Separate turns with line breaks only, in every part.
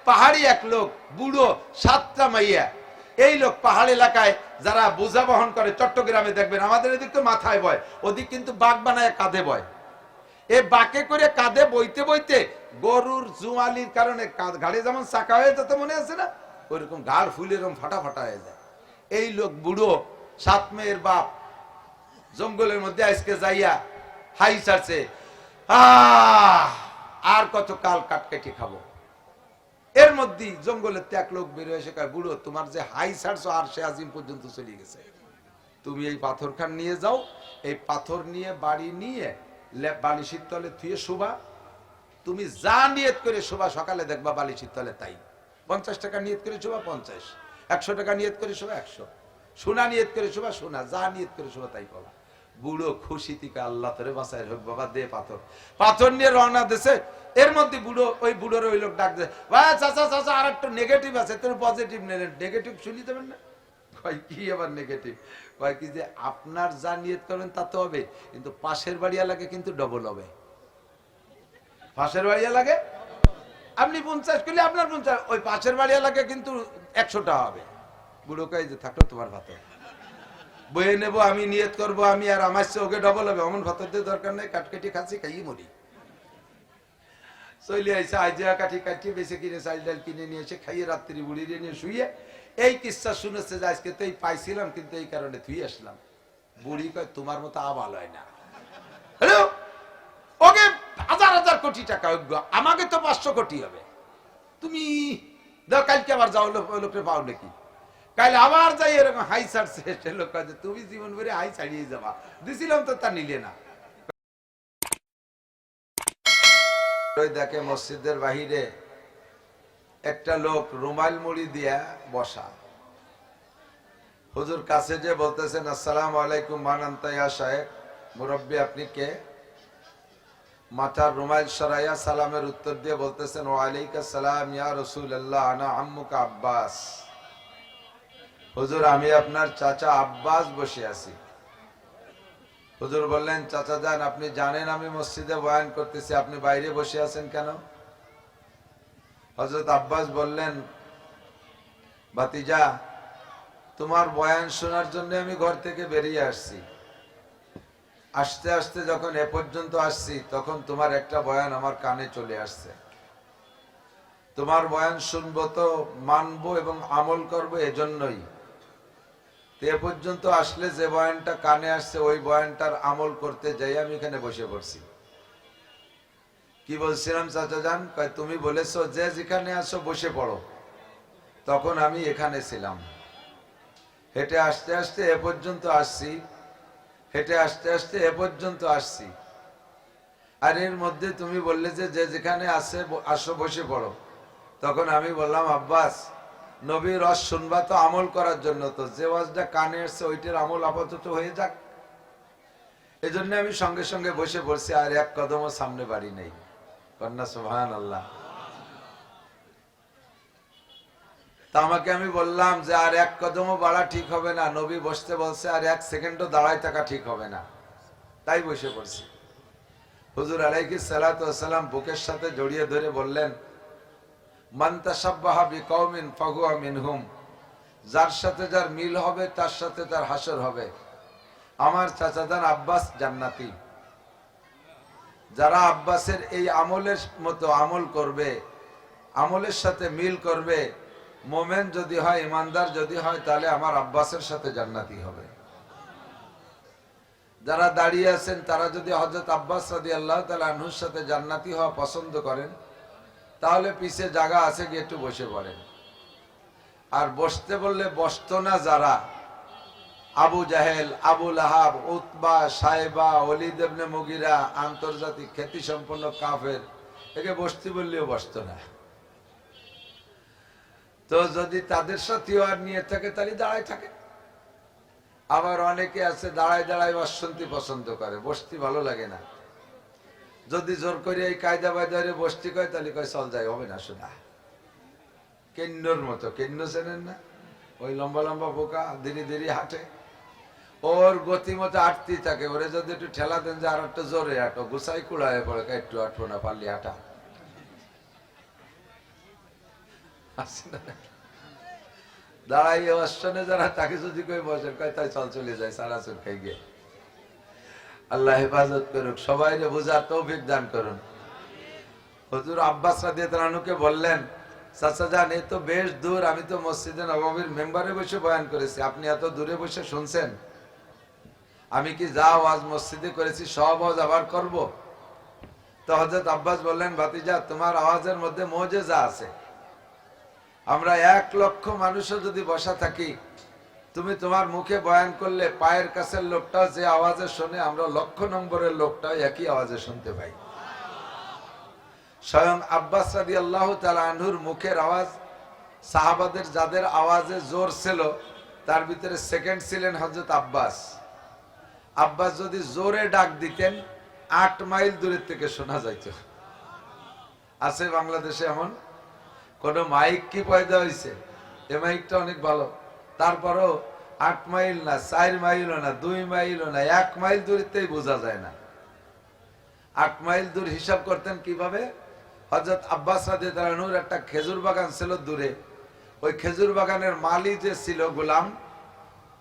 পাহাড়ি এক লোক বুড়ো 7টা মাইয়া, এই লোক পাহাড় এলাকায় যারা বোঝা বহন করে, চট্টগ্রামে দেখবেন, আমাদের এদিক তো মাথায় বয়, ওদিক কিন্তু বাঘ বানায় কাঁধে বয়। এই বাঁকে করে কাঁধে বইতে বইতে গরুর জুয়ালির কারণে ঘাড়ে যেমন চাকা হয়ে যেত, মনে আছে না, ওইরকম ঘাড় ফুলে এরকম ফাটা ফাটা হয়ে যায়। এই লোক বুড়ো 7 মেয়ের বাপ জঙ্গলের মধ্যে আজকে যাইয়া হাই ছাড়ছে, আর কত কাল কাটকেটে খাবো। এর মধ্যে জঙ্গলের এক লোক বের হয়ে শেখায়, বুড়ো তোমার যে হাই ছাড়ছো আর সে আজিম পর্যন্ত চলে গেছে, তুমি এই পাথর খান নিয়ে যাও, এই পাথর নিয়ে বাড়ি নিয়ে বালিশির তলে থুয়ে শোভা, তুমি যা নিয়ত করে শোভা সকালে দেখবা বালিশির তলে তাই। 50 টাকা নিয়ত করে শোভা 50, 100 টাকা নিয়ত করে শোভা 100, সোনা নিয়ত করে শোভা সোনা, যা নিয়ত করে শোভা তাই পাবা। বুড়ো খুশি থেকে আল্লাহ তোরে বাঁচায় হোক বাবা, দে পাথর। পাথর নিয়ে রওনা দিছে। এর মধ্যে বুড়ো ওই বুড়োর ওই লোক ডাক দেয়, ভাই চাচা চাচা আর একটা নেগেটিভ আছে, তোর পজিটিভ নেন, নেগেটিভ শুনি দেবেন না। কয় কি আবার নেগেটিভ? কয় কি যে আপনার যা নিয়ত করবেন তা তো হবে, কিন্তু পাশের বাড়িয়া লাগে কিন্তু ডবল হবে। পাশের বাড়িয়া লাগে আপনি 50 করলে আপনার 50, ওই পাশের বাড়িয়া লাগে কিন্তু 100টা হবে। বুড়ো কয় যে থাকলো তোমার ভাত বয়ে নেব, আমি নিয়ত করবো আমি, আর আমার চেয়ে ওকে ডবল হবে, অমন ভাতের দিয়ে দরকার নেই, কাটকেটি খাচ্ছি খাইয়ে মরি। চলে আইসে আইজা কাঠি কাঠি বেছে কিনে চাল ডাল কিনে নিয়ে এসে খাইয়ে রাত্রি বুড়ি নিয়ে শুয়ে এই কিচ্ছা শুনেছে যে আজকে তো এই পাইছিলাম, কিন্তু এই কারণে থুই আসলাম। বুড়ি কয় তোমার মতো আবাল হয় না, হ্যালো ওকে 1000 কোটি টাকা, আমাকে তো 500 কোটি হবে, তুমি দাও কালকে আবার যাও, লোকটা পাও নাকি? কাল আবার যাই এরকম হাই ছাড়ছে, সে লোক কাজে তুমি জীবন ভরে হাই ছাড়িয়ে যাবা, দিছিলাম তো তা নিলে না। দেখে মসজিদের বাহিরে একটা লোক রুমাল মুড়ি দিয়া বসা, হুজুর কাছে যে বলতেছেন আসসালামু আলাইকুম মান আনতা ইয়া শাইখ, মুরব্বী আপনি কে? মাথার রুমাল সরাইয়া সালামের উত্তর দিয়ে বলতেছেন ওয়া আলাইকুম সালাম ইয়া রাসূলুল্লাহ আনা আম্মুকা আব্বাস। হুজুর আমি আপনার চাচা আব্বাস বসে আছি। হুজুর বললেন চাচা যান আপনি জানেন আমি মসজিদে বয়ান করতেছি, আপনি বাইরে বসে আছেন কেন? হযরত আব্বাস বললেন ভাতিজা তোমার বয়ান শোনার জন্য আমি ঘর থেকে বেরিয়ে আসছি, আসতে আসতে যখন এ পর্যন্ত আসছি তখন তোমার একটা বয়ান আমার কানে চলে আসছে, তোমার বয়ান শুনবো তো মানবো এবং আমল করবো, এজন্যই এ পর্যন্ত আসলে যে বয়ানটা কানে আসছে ওই বয়ানটার আমল করতে যাই আমি এখানে বসে পড়ছি। কি বলছিলাম চাচা যান? কয় তুমি বলেছো যে যেখানে আসো বসে পড়ো, তখন আমি এখানে ছিলাম, হেঁটে আসতে আসতে এ পর্যন্ত আসছি, হেঁটে আসতে আসতে এ পর্যন্ত আসছি, আর এর মধ্যে তুমি বললে যে যে যেখানে আসে আসো বসে পড়ো, তখন আমি বললাম আব্বাস নবীর রস শুনবা তো আমল করার জন্য, তো যে ওয়াজটা কানে আসছে ওইটার আমল আপাতত হয়ে যাক, এজন্য আমি সঙ্গে সঙ্গে বসে পড়ছি, আর এক কদমও সামনে বাড়ি নেই। কন্যা সুবহানাল্লাহ। তা আমাকে আমি বললাম যে আর এক কদমও বাড়া ঠিক হবে না, নবী বসতে বলছে আর 1 সেকেন্ডও দাঁড়ায় থাকা ঠিক হবে না, তাই বসে পড়ছি। হুজুর আলাইহিস সালাতু ওয়াস সালাম বুকের সাথে জড়িয়ে ধরে বললেন মান তাশাব্বাহা বিকওমিন ফাহুয়া মিনহুম, যার সাথে যার মিল হবে তার সাথে তার হাসর হবে। আমার চাচাজান আব্বাস জান্নাতি, যারা আব্বাসের এই আমলের মতো আমল করবে, আমলের সাথে মিল করবে, মোমেন যদি হয় ইমানদার যদি হয়, তাহলে আমার আব্বাসের সাথে জান্নাতি হবে। যারা দাঁড়িয়ে আছেন তারা যদি হযরত আব্বাস রাদিয়াল্লাহু তাআলা আনহুর সাথে জান্নাতি হওয়া পছন্দ করেন, তাহলে পিছে জায়গা আছে গিয়ে একটু বসে পড়েন। আর বসতে বললে বসতো না যারা, আবু জাহেল, আবু লাহাব, উতবা, সাইবা, ওলীদ ইবনে মুগিরা, আন্তর্জাতিক খ্যাতি সম্পন্ন কাফের, একে বসতে বললেও বসতো না। তো যদি তাদের সাথেও আর নিয়ে থাকে তাহলে দাঁড়ায় থাকে। আবার অনেকে আছে দাঁড়ায় দাঁড়ায় বাসন্তী পছন্দ করে, বসতে ভালো লাগে না। যদি জোর করে এই কায়দা বায়দারে বসতে কয় তাহলে কয় চল যাই, হবে না শোনা। কেন্নর মতো, কেন্ন চেনেন না? ওই লম্বা লম্বা বোকা ধীরে ধীরে হাঁটে, ওর গতি মতো হাঁটতেই থাকে। ওরে যদি একটু ঠেলা দেন যে আর একটু জোরে হাঁটো, গুছাই কুড়ায় পড়ে, একটু হাঁটবো না পারলি হাঁটা। আসছে না? দাঁড়াই অশ্বনে যারা তাকে যদি কই বসে কয় তাই চল চলে যায় সারাচুর খাই গিয়ে। আল্লাহ হেফাজত করুক, সবাই বোঝার তৌফিক দান করুন। হুজুর আব্বাস রাদিয়াল্লাহু আনহুকে বললেন, চাচা যান এ তো বেশ দূর, আমি তো মসজিদে নববীর মেম্বারে বসে বয়ান করেছি, আপনি এত দূরে বসে শুনছেন, আমি কি যা ওয়াজ মসজিদে করেছি সব ওয়াজ আবার করব? তো হযরত আব্বাস বললেন, ভাতিজা তোমার আওয়াজের মধ্যে মুজিজা আছে। আমরা 1 লক্ষ মানুষও যদি বসা থাকি, তুমি তোমার মুখে বয়ান করলে পায়ের কাছের লোকটাও যে আওয়াজে শোনে, আমরা লক্ষ নম্বরের লোকটাও একই আওয়াজে শুনতে পাই। স্বয়ং আব্বাস রাদিয়াল্লাহু তাআলা আনহুর মুখের আওয়াজ, সাহাবাদের যাদের আওয়াজে জোর ছিল তার ভিতরে সেকেন্ড ছিলেন হযরত আব্বাস। আব্বাস যদি জোরে ডাক দিতেন 8 মাইল দূরের থেকে শোনা যাইত। আছে বাংলাদেশে এমন কোন মাইক কি পয়দা হয়েছে? এ মাইকটা অনেক ভালো, তারপরও 8 মাইল না, 4 মাইলও না, 2 মাইলও না, 1 মাইল দূরতেই বোঝা যায় না। 8 মাইল দূর হিসাব করতেন কিভাবে? হযরত আব্বাস রাদিয়াল্লাহু আনহুর একটা খেজুর বাগান ছিল দূরে, ওই খেজুর বাগানের মালি যে ছিল গোলাম,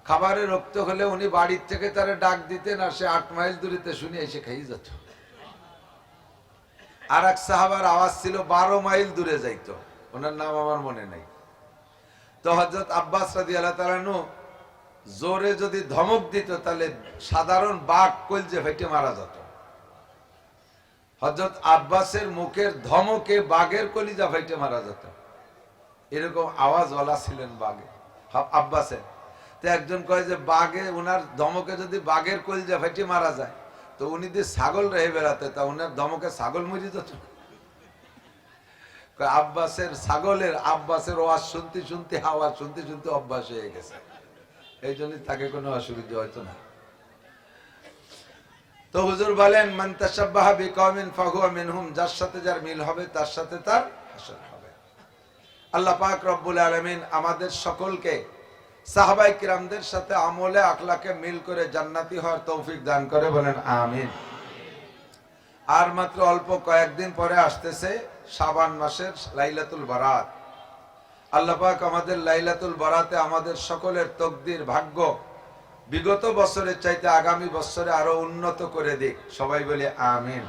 খাবারে রক্ত হলে উনি বাড়ির থেকে তারে ডাক দিতেন আর সে 8 মাইল দূরেতে শুনে এসে খেয়ে যেত। আর এক সাহাবার আওয়াজ ছিল 12 মাইল দূরে যাইতো, ওনার নাম আমার মনে নাই। তো হযরত আব্বাস রাদিয়াল্লাহু তাআলা আনহু জোরে যদি ধমক দিত তাহলে সাধারণ বাঘ কলজে ফেটে মারা যেত। হযরত আব্বাসের মুখের ধমকে বাঘের কলিজা ফেটে মারা যেত, এরকম আওয়াজওয়ালা ছিলেন বাঘে আব্বাসের। তো একজন কয় যে বাঘে উনার ধমকে যদি বাঘের কলিজা ফেটে মারা যায়, তো উনি যে ছাগল রেহে বেড়াতে, তা উনার ধমকে ছাগল মরে যেত। আব্বাসের ওয়াজ শুনতে শুনতে আওয়াজ শুনতে শুনতে অভ্যাস হয়ে গেছে, এই জন্য তাকে কোনো অসুবিধা হয়তো না। তো হুজুর বলেন, মান তাশাব্বাহা বিকওমিন ফাহুয়া মিনহুম, যার সাথে যার মিল হবে তার সাথে তার হাসর হবে। আল্লাহ পাক রব্বুল আলামিন আমাদের সকলকে সাহাবায়ে কিরামদের সাথে আমলে আখলাকে মিল করে জান্নাতি হওয়ার তৌফিক দান করে, বলেন আমিন। আর মাত্র অল্প কয়েকদিন পরে আসতেছে শাবান মাসের লাইলাতুল বারাত। আল্লাহ পাক আমাদের লাইলাতুল বারাতে আমাদের সকলের তকদির ভাগ্য বিগত বছরের চাইতে আগামী বছরে আরো উন্নত করে দিক, সবাই বলে আমিন।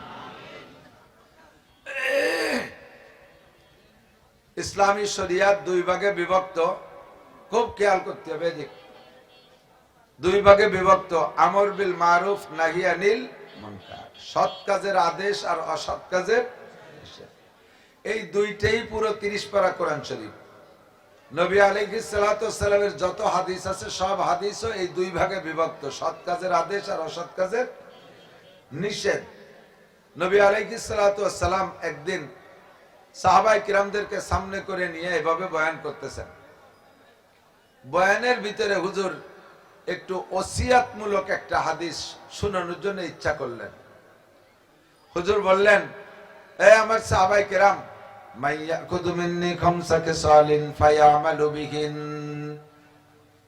ইসলামী শরিয়াত 2 ভাগে বিভক্ত, খুব খেয়াল করতে হবে। 2 ভাগে বিভক্ত, আমর বিল মারুফ নাহি আনিল মুনকার, সৎ কাজের আদেশ আর অসৎ কাজের নিষেধ। এই দুইটাই পুরো 30 পারা কোরআন শরীফ। নবী আলাইহিস সালাতু ওয়াস সালামের যত হাদিস আছে সব হাদিসও এই 2 ভাগে বিভক্ত, সৎ কাজের আদেশ আর অসৎ কাজের নিষেধ। নবী আলাইহিস সালাতু ওয়াস সালাম একদিন সাহাবায়ে কিরামদেরকে সামনে করে নিয়ে এভাবে বয়ান করতেছেন। বয়ানের ভিতরে হুজুর একটু ওসিয়াতমূলক একটা হাদিস শোনানোর জন্য ইচ্ছা করলেন। হুজুর বললেন, এ আমার সাহাবায়ে কিরাম, মাইয়াকুযু মিন্নি খামসা কিসালিন ফায়ামালু বিহিন,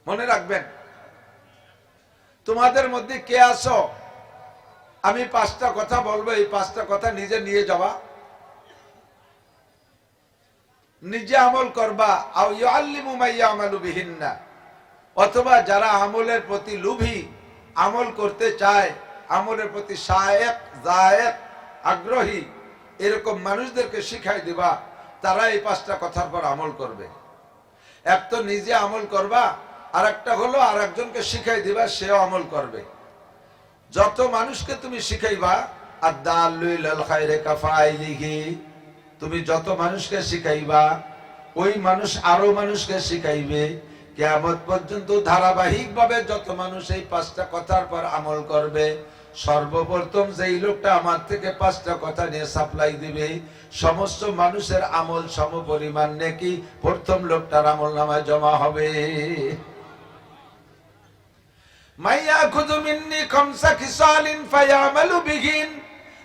মনে রাখবেন তোমাদের মধ্যে কে আছো, আমি 5টা কথা বলবো, এই 5টা কথা নিজে নিয়ে যাওয়া, নিজে আমল করবা, আও ইউআল্লিমু মাইয়ামালু বিহিন্না, অথবা যারা আমলের প্রতি লোভী, আমল করতে চায়, আমলের প্রতি শায়েক জায়েক আগ্রহী, এরকম মানুষদেরকে শিখাই দিবা, তারা এই 5টা কথার পর আমল করবে। এক তো নিজে আমল করবা, আর একটা হলো আর একজনকে শিখাই দিবা, সেও আমল করবে। যত মানুষকে তুমি শিখাইবা, আদ-দাল্লু ইলাল খায়রি কাফাইলিহি, তুমি যত মানুষকে শিখাইবা ওই মানুষ আরো মানুষকে শিখাইবে। কিয়ামত পর্যন্ত ধারাবাহিকভাবে যত মানুষ এই 5টা কথার পর আমল করবে, সর্বপ্রথম যেই লোকটা আমার থেকে 5টা কথা নিয়ে সাপ্লাই দিবে, সমস্ত মানুষের আমল সমপরিমাণ নেকি প্রথম লোকটার আমলনামায় জমা হবে। মাইয়াখুযু মিন্নি খামসা খিসালিন ফায়ামালু বিহিন,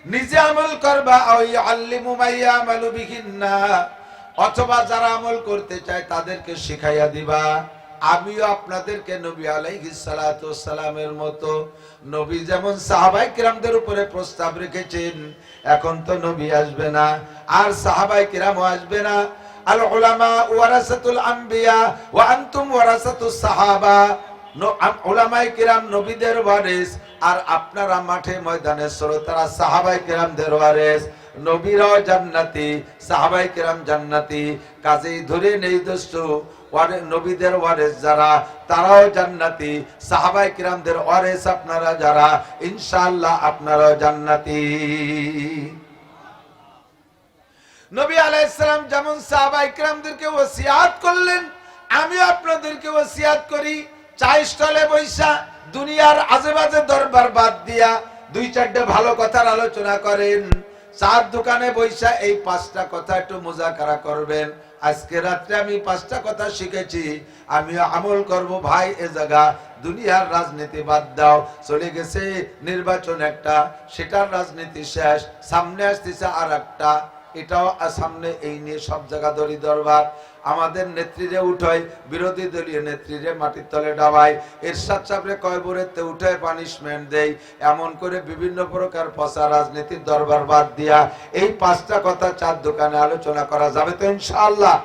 নিজে আমল করবা, আও ইউআল্লিমু মাইয়ামালু বিহিন্না, অথবা যারা আমল করতে চায় তাদেরকে শিখাইয়া দিবা। আমিও আপনাদেরকে নবী আলাইহিস সালাতু ওয়াস সালামের মতো, নবী যেমন সাহাবায়ে কিরামদের উপরে প্রস্তাব রেখেছেন, এখন তো নবী আসবে না আর সাহাবায়ে কিরামও আসবে না, আল উলামা ওয়ারাসাতুল আম্বিয়া ওয়া আনতুম ওয়ারাসাতুস সাহাবা। উলামায়ে কিরাম নবীদের ওয়ারিস, আর আপনারা মাঠে ময়দানে শ্রোতারা সাহাবায়ে কিরামদের ওয়ারিস। নবীরাও জান্নাতি, সাহাবায়ে কিরাম জান্নাতি। কাজেই ধরে নেই দোস্ত, নবীদের ওয়ারিস যারা তারাও জান্নাতি, সাহাবায়ে কিরামদের ওয়ারিস আপনারা যারা, ইনশাআল্লাহ আপনারাও জান্নাতি। নবী আলাইহিস সালাম যেমন সাহাবায়ে কিরামদেরকে ওসিয়াত করলেন, আমিও আপনাদেরকে ওসিয়াত করি, চাই স্টলে বৈশা দুনিয়ার আজেবাজে দরবার বাদ দিয়া দুই চারটে ভালো কথার আলোচনা করেন। চার দোকানে বৈশা এই 5টা কথা একটু মুজাকারা করবেন। আজকে রাত্রে আমি 5টা কথা শিখেছি, আমিও আমল করব। ভাই এ জায়গা দুনিয়ার রাজনীতি বাদ দাও, চলে গেছে নির্বাচন একটা, সেটার রাজনীতি শেষ, সামনে আসতেছে আর একটা, এটাও সামনে। এই নিয়ে সব জায়গা দড়ি দরবার। আমাদের নেত্রীরে উঠায়, বিরোধী দলীয় নেত্রীরে মাটির তলে ডাবায়, এরশাদ সাহেবরে কয়বরেতে উঠায় পানিশমেন্ট দেয়, এমন করে বিভিন্ন প্রকার পচা রাজনীতির দরবার বাদ দিয়া এই 5টা কথা 4 দোকানে আলোচনা করা যাবে তো ইনশাআল্লাহ?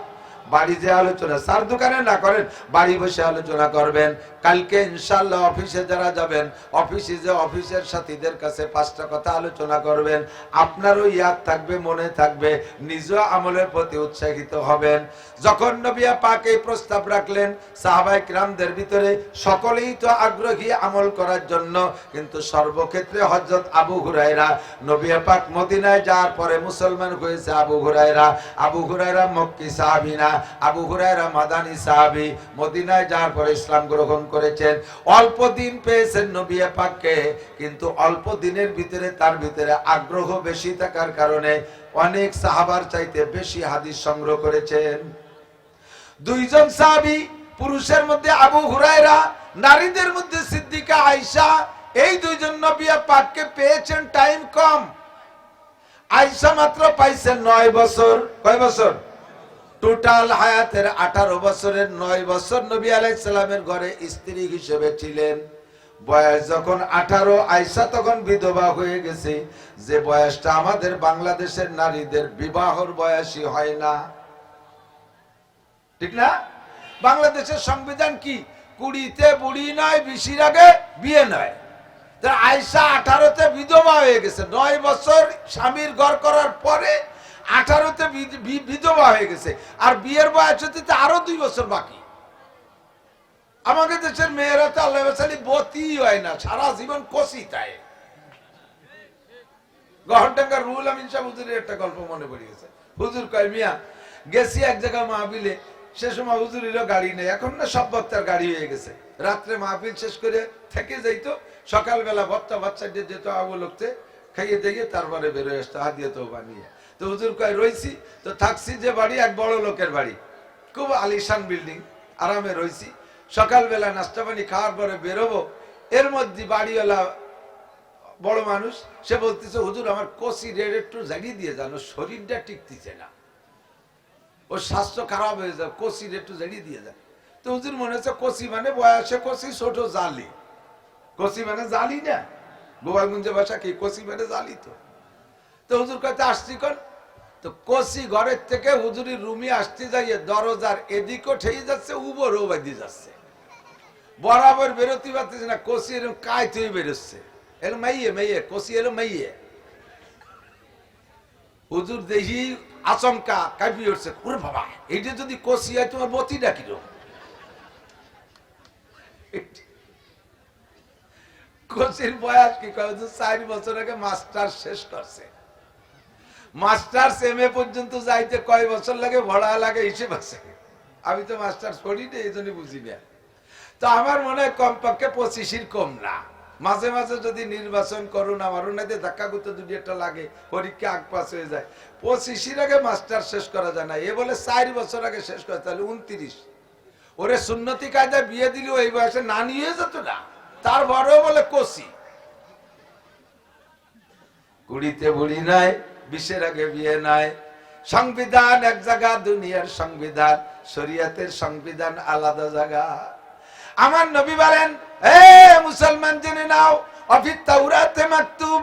বাড়ি যে আলোচনা 4 দোকানে না করেন, বাড়ি বসে আলোচনা করবেন। কালকে ইনশাআল্লাহ অফিসে যারা যাবেন, অফিসে যে অফিসের সাথীদের কাছে 5টা কথা আলোচনা করবেন। আপনারও ইয়াদ থাকবে, মনে থাকবে, নিজেও আমলের প্রতি উৎসাহিত হবেন। যখন নবী পাক এই প্রস্তাব রাখলেন, সাহাবায়ে কিরামদের ভিতরে সকলেই তো আগ্রহী আমল করার জন্য, কিন্তু সর্বক্ষেত্রে হযরত আবু হুরায়রা, নবী পাক মদিনায় যাওয়ার পরে মুসলমান হয়েছে আবু হুরায়রা। আবু হুরায়রা মক্কি সাহাবী না, আবু হুরায়রা মাদানী সাহাবী। মদিনায় যাওয়ার পরে ইসলাম গ্রহণ করেছেন, অল্প দিন পেয়েছেন নবী পাককে, কিন্তু অল্প দিনের ভিতরে তার ভিতরে আগ্রহ বেশি থাকার কারণে অনেক সাহাবার চাইতে বেশি হাদিস সংগ্রহ করেছেন। 2 জন সাহাবী, পুরুষের মধ্যে আবু হুরায়রা, নারীদের মধ্যে সিদ্দিকা আয়েশা। এই 2 জন নবী পাককে পেয়েছেন টাইম কম। আয়েশা মাত্র পাইছেন 9 বছর। কয় বছর? টোটাল হায়াতের 18 বছরের 9 বছর নবী আলাইহিস সালামের ঘরে স্ত্রী হিসেবে ছিলেন। বয়স যখন 18, আয়েশা তখন বিধবা হয়ে গেছে, যে বয়সটা আমাদের বাংলাদেশের নারীদের বিবাহর বয়সই হয় না, ঠিক না? বাংলাদেশের সংবিধান কি? 20তে বুড়ি নয়, 20-এর আগে বিয়ে নয়। আয়েশা 18তে বিধবা হয়ে গেছে, 9 বছর স্বামীর ঘর করার পরে 18তে বিধবা হয়ে গেছে, আর বিয়ের বয়স হতে আরো 2 বছর বাকি। আমাদের দেশের মেয়েরা তো আল্লাহ বাসালি বতি হয় না, সারা জীবন কষি। তাই গহরডাঙ্গার রুহুল আমিন সাহেব হুজুরের একটা গল্প মনে পড়ে গেছে। হুজুর কয়, মিয়া গেছি এক জায়গায় মাহফিলে, সে সময় হুজুরেরও গাড়ি নেই, এখন না সব বক্তার গাড়ি হয়ে গেছে। রাত্রে মাহফিল শেষ করে থেকে যাইতো, সকালবেলা বক্তা বাচ্চা দিয়ে যেত, আবু লোকতে খাইয়ে দিয়ে তারপরে বেরোয় আসতো হাদিয়া তো বানিয়ে। তো হুজুর কয় রইছি, তো থাকছি যে বাড়ি, এক বড় লোকের বাড়ি, খুব আলিশান বিল্ডিং, আরামে রইছি। সকালবেলা নাস্তা পানি খাওয়ার পরে বেরোবো, এর মধ্যে বাড়িওয়ালা বড় মানুষ, সে বলতেছে, হুজুর আমার কষি রেড একটু জাগিয়ে দিয়ে জানো, শরীরটা টিকতেছে না, ওর স্বাস্থ্য খারাপ হয়ে যায়, কষি একটু জাগিয়ে দিয়ে যায়। তো হুজুর মনে হচ্ছে কষি মানে বয়সে কষি, ছোট জালি, কষি মানে জালি না, গোপালগঞ্জে ভাষা কি, কষি মানে জালি। তো হুজুর কাছে আসছি কোন, তো কষি ঘরের থেকে হুজুরি রুমে আসতে যাইয়ে দরজার এদিকও ঠেয়ে যাচ্ছে, উপরও বাঁধিয়ে যাচ্ছে, বরাবর বেরোতে পারতেছে না, কষি এরকম কায় তুই বেরোচ্ছে, এরকম মাইয়ে মাইয়ে কষি এরকম মাইয়ে। হুজুর দেখি আচমকা কাঁপিয়ে উঠছে, ওরে বাবা, এইটা যদি কষি হয় তোমার বতিটা কিরকম? কষির বয়স কি, 4 বছর আগে মাস্টার শেষ করছে। মাস্টার এমএ পর্যন্ত যাইতে কয় বছর লাগে, ভরা লাগে, হিসেব আছে। আমি তো মাস্টার পড়ি না, এই জন্য বুঝি না। তো আমার মনে হয় কমপক্ষে 25-এর কম না। মাঝে মাঝে যদি নির্বাচন করুন, আমার ওনাদের ধাক্কা করতে 2-1টা লাগে, পরীক্ষা আগ পাস হয়ে যায়। 25-এর আগে মাস্টার শেষ করা যায় না। এ বলে 4 বছর আগে শেষ করে, তাহলে 29। ওরে সুন্নতি কায়দায় বিয়ে দিলেও এই বয়সে না নিয়ে যেত না, তার বড়ও বলে কষি। 20তে বুড়ি নাই, 20-এর আগে বিয়ে নাই। সংবিধান এক জায়গা, দুনিয়ার সংবিধান, শরীয়তের সংবিধান আলাদা জায়গা। আমার নবী বলেন, এ মুসলমান জেনে নাও, অফি তাওরাতে মাকতুব,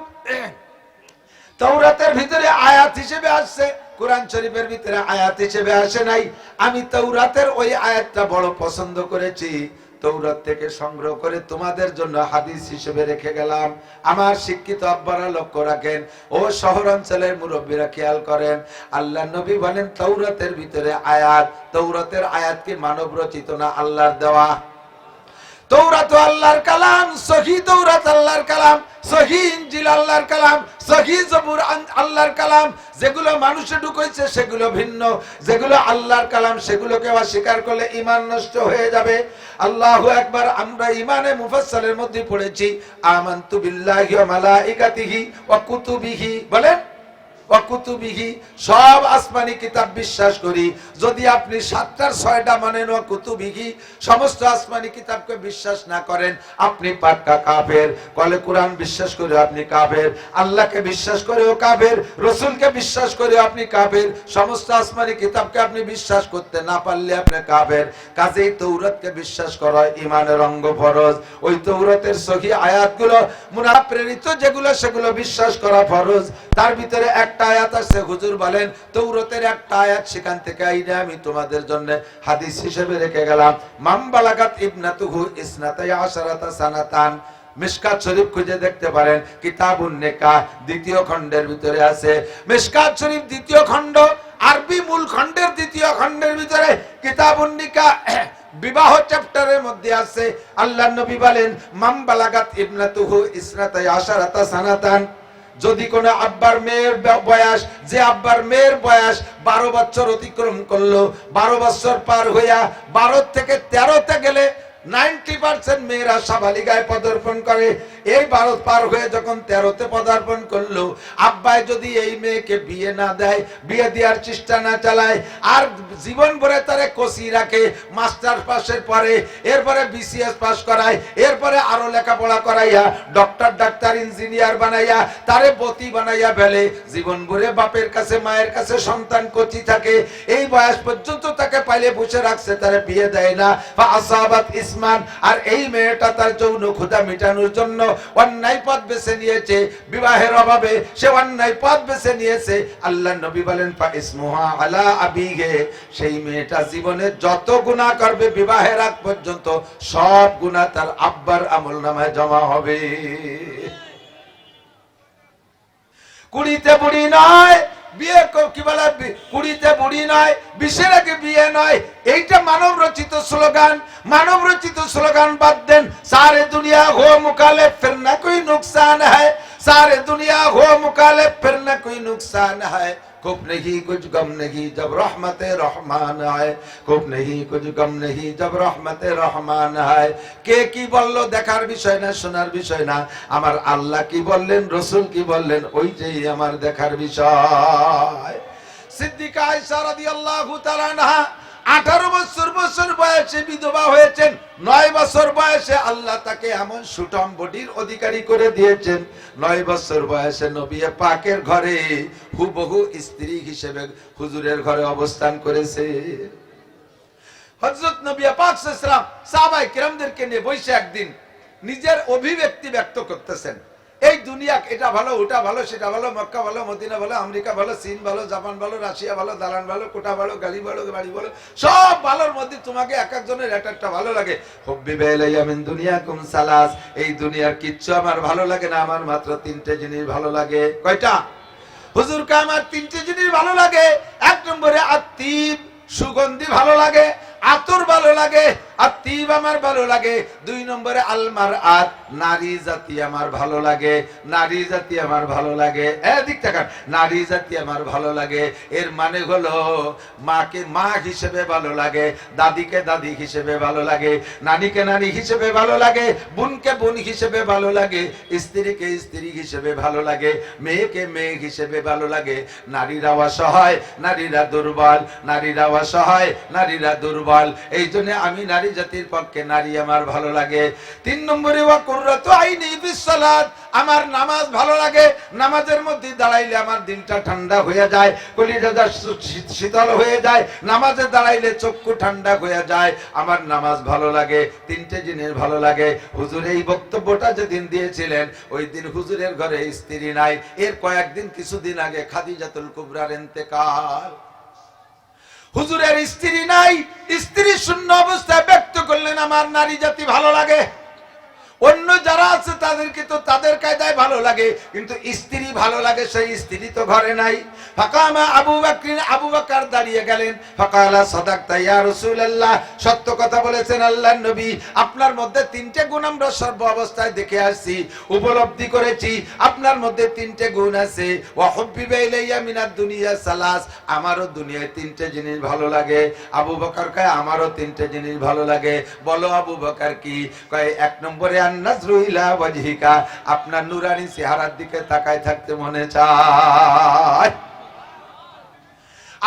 তাওরাতের ভিতরে আয়াত হিসেবে আসছে, কোরআন শরীফের ভিতরে আয়াত হিসেবে আসে নাই। আমি তাওরাতের ওই আয়াতটা বড় পছন্দ করেছি, তাওরাত থেকে সংগ্রহ করে তোমাদের জন্য হাদিস হিসেবে রেখে গেলাম। আমার শিক্ষিত আব্বারা লক্ষ্য রাখেন, ও শহর অঞ্চলের মুরব্বীরা খেয়াল করেন, আল্লাহ নবী বলেন তাওরাতের ভিতরে আয়াত, তাওরাতের আয়াত কি মানব রচিত না আল্লাহর দেওয়া? তাওরাত আল্লাহর কালাম, সহিহ তাওরাত আল্লাহর কালাম, সহিহ ইনজিল আল্লাহর কালাম, সহিহ জবুর আল্লাহর কালাম। যেগুলো মানুষে ঢুকাইছে সেগুলো ভিন্ন, যেগুলো আল্লাহর কালাম সেগুলোকে অস্বীকার করলে ঈমান নষ্ট হয়ে যাবে। আল্লাহু আকবার। আমরা ঈমানে মুফাসসালের মধ্যে পড়েছি আমানতু বিল্লাহি ওয়া মালাইকাতিহি ওয়া কুতুবিহি, বলেন ওয়া কুতুবিহি, সব আসমানি কিতাব বিশ্বাস করি। যদি আপনি 7টার 6টা মানেন ওয়া কুতুবিহি, সমস্ত আসমানি কিতাবকে বিশ্বাস না করেন, আপনি পাক্কা কাফের। কলে কোরআন বিশ্বাস করে আপনি কাফের, আল্লাহকে বিশ্বাস করেও কাফের, রাসূলকে বিশ্বাস করে আপনি কাফের, সমস্ত আসমানি কিতাবকে আপনি বিশ্বাস করতে না পারলে আপনি কাফের। কাজেই তাওরাতকে বিশ্বাস করা ঈমানের অঙ্গ ফরজ। ওই তাওরাতের সহিহ আয়াতগুলো মুনাফিক প্রেরিত যেগুলো সেগুলো বিশ্বাস করা ফরজ। তার ভিতরে একটা আয়াত আছে, হুজুর বলেন তাওরাতের একটা আয়াত, সেখান থেকে আইনা আমি তোমাদের জন্য হাদিস হিসেবে রেখে গেলাম। মাম বালাগাত ইবনাতুহু ইসনাতাই আশারাতা সানাতান। মিশকাত শরীফ খুঁজে দেখতে পারেন, কিতাবুন নিকাহ দ্বিতীয় খণ্ডের ভিতরে আছে। মিশকাত শরীফ দ্বিতীয় খণ্ড, আরবি মূল খণ্ডের দ্বিতীয় খণ্ডের ভিতরে কিতাবুন নিকাহ বিবাহ চ্যাপ্টারের মধ্যে আছে। আল্লাহর নবী বলেন মাম বালাগাত ইবনাতুহু ইসনাতাই আশারাতা সানাতান। যদি কোন আব্বার মেয়ের বয়স, যে আব্বার মেয়ের বয়স 12 বছর অতিক্রম করলো, 12 বছর পার হইয়া 12 থেকে 13তে গেলে 90% মেয়েরা সাবালিগায় পদার্পণ করে। এই 12 পার হয়ে যখন 13তে পদার্পণ করলো, আব্বাই যদি এই মেয়েকে বিয়ে না দেয়, বিয়ে দেওয়ার চেষ্টা না চালায়, আর জীবন ভরে তারে কষি রাখে, মাস্টার পাশের পরে, এরপরে বিসিএস পাস করায়, এরপরে আরো লেখাপড়া করাইয়া ডক্টর, ডাক্তার, ইঞ্জিনিয়ার বানাইয়া তারে বতী বানাইয়া ফেলে, জীবন ভরে বাপের কাছে মায়ের কাছে সন্তান কচি থাকে, এই বয়স পর্যন্ত তাকে পাইলে বসে রাখছে, তারে বিয়ে দেয় না। ফাসাবাত ইসমান, আর এই মেয়েটা তার যৌন ক্ষুধা মেটানোর জন্য অন্যায় পথ বেছে নিয়েছে, বিবাহের অভাবে সে অন্যায় পথ বেছে নিয়েছে। আল্লাহ নবী বলেন ফা ইসমুহা আলা আবিহে, সেই মেয়েটা জীবনে যত গুনাহ করবে বিবাহের আগ পর্যন্ত সব গুনাহ তার আব্বার আমলনামায় জমা হবে। কুড়িতে বুড়ি নয়, বিয়ে কি বলে, কুড়িতে বুড়ি নয়, 20-এর আগে বিয়ে নয়। এইটা মানব রচিত স্লোগান। মানব রচিত স্লোগান বাদ দেন। সারে দুনিয়া হো মুখালিফ ফির না কোই নুকসান হ্যায়, सारे दुनिया हो मुखालिफ फिर न कोई नुकसान है। खूब नहीं कुछ गम नहीं जब रहमत रहमान है, खूब नहीं कुछ गम नहीं जब रहमत रहमान है। কে কি বললো দেখার বিষয় না, শোনার বিষয় না, আমার আল্লাহ কি বললেন, রাসূল কি বললেন, ওইটাই আমার দেখার বিষয়। সিদ্দিকা আয়েশা রাদিয়াল্লাহু তাআলা আনহা 18 বছর বয়সে বিধবা হয়েছেন। 9 বছর বয়সে আল্লাহ তাকে এমন সুঠাম বডির অধিকারী করে দিয়েছেন। 9 বছর বয়সে নবী পাকের ঘরে হুবহু স্ত্রী হিসেবে হুজুরের ঘরে অবস্থান করেছে। হযরত নবী পাক সাল্লাল্লাহু আলাইহি ওয়াসাল্লাম সাহাবায়ে কিরামদেরকে নিয়ে বসে একদিন নিজের অভিব্যক্তি ব্যক্ত করতেছেন। এই দুনিয়া এটা ভালো, ওটা ভালো, সেটা ভালো, মক্কা ভালো, মদিনা ভালো, আমেরিকা ভালো, চীন ভালো, জাপান ভালো, রাশিয়া ভালো, দালান ভালো, কোটা ভালো, গাড়ি ভালো, বাড়ি ভালো, সব ভালোর মধ্যে তোমাকে এক একজনের এক একটা ভালো লাগে। হুব্বিবা ইলাইয়া মিন দুনিয়াকুম সালাস, এই দুনিয়ার কিচ্ছু আমার ভালো লাগে না, আমার মাত্র 3টে জিনিস ভালো লাগে। কয়টা? হুজুরকে আমার 3টে জিনিস ভালো লাগে। 1 নম্বরে আত্মীব, সুগন্ধি ভালো লাগে, আতর ভালো লাগে, আত্মীব আমার ভালো লাগে। 2 নম্বরে আলমারআত, নারী জাতি আমার ভালো লাগে, নারী জাতি আমার ভালো লাগে। এদিক তাকান, নারী জাতি আমার ভালো লাগে। এর মানে হলো মাকে মা হিসেবে ভালো লাগে, দাদিকে দাদি হিসেবে ভালো লাগে, নানিকে নানি হিসেবে ভালো লাগে, বোনকে বোন হিসেবে ভালো লাগে, স্ত্রীকে স্ত্রী হিসেবে ভালো লাগে, মেয়েকে মেয়ে হিসেবে ভালো লাগে। নারীরা অসহায়, নারীরা দুর্বল, নারীরা অসহায়, নারীরা দুর্বল। এই জন্য আমি নারী নারী জাতির পক্ষে নারী আমার ভালো লাগে। 3 নম্বরে ওয়া কুররাতু আইনি ফিস সালাত, আমার নামাজ ভালো লাগে, নামাজের মধ্যে দাঁড়াইলে আমার দিনটা ঠান্ডা হয়ে যায়, কলিজাটা শীতল হয়ে যায়, নামাজে দাঁড়াইলে চক্ষু ঠান্ডা হয়ে যায়, আমার নামাজ ভালো লাগে। 3টে জিনিস ভালো লাগে। হুজুর এই বক্তব্যটা যেদিন দিয়েছিলেন ওই দিন হুজুরের ঘরে স্ত্রী নাই। এর কয়েকদিন কিছুদিন আগে খাদিজাতুল কুবরার ইন্তেকাল। হুজুরের স্ত্রী নাই, স্ত্রী শূন্য অবস্থায় ব্যক্ত করলেন আমার নারী জাতি ভালো লাগে। অন্য যারা আছে তাদেরকে তো তাদের কায়দায় ভালো লাগে, কিন্তু স্ত্রী ভালো লাগে, সেই স্ত্রী তো ঘরে নাই। ফাকামা আবু বকর, আবু বকর দাঁড়িয়ে গেলেন। ফাকালা সাদাকতা ইয়া রাসূলুল্লাহ, সত্য কথা বলেছেন আল্লাহর নবী, আপনার মধ্যে 3টে গুণ আমরা সর্ব অবস্থায় দেখে আসছি, উপলব্ধি করেছি। আপনার মধ্যে 3টে গুণ আছে। ওয়া হুব্বিবা ইলাইয়া মিনাদ দুনিয়া সালাস, আমারও দুনিয়ায় 3টে জিনিস ভালো লাগে। আবু বকর কয় আমারও 3টে জিনিস ভালো লাগে। বলো আবু বকর কি? কয় 1 নম্বরে নাজরু ইলা ওয়াজহিকা, আপনার নূরানী চেহারার দিকে তাকায় থাকতে মনে চায়।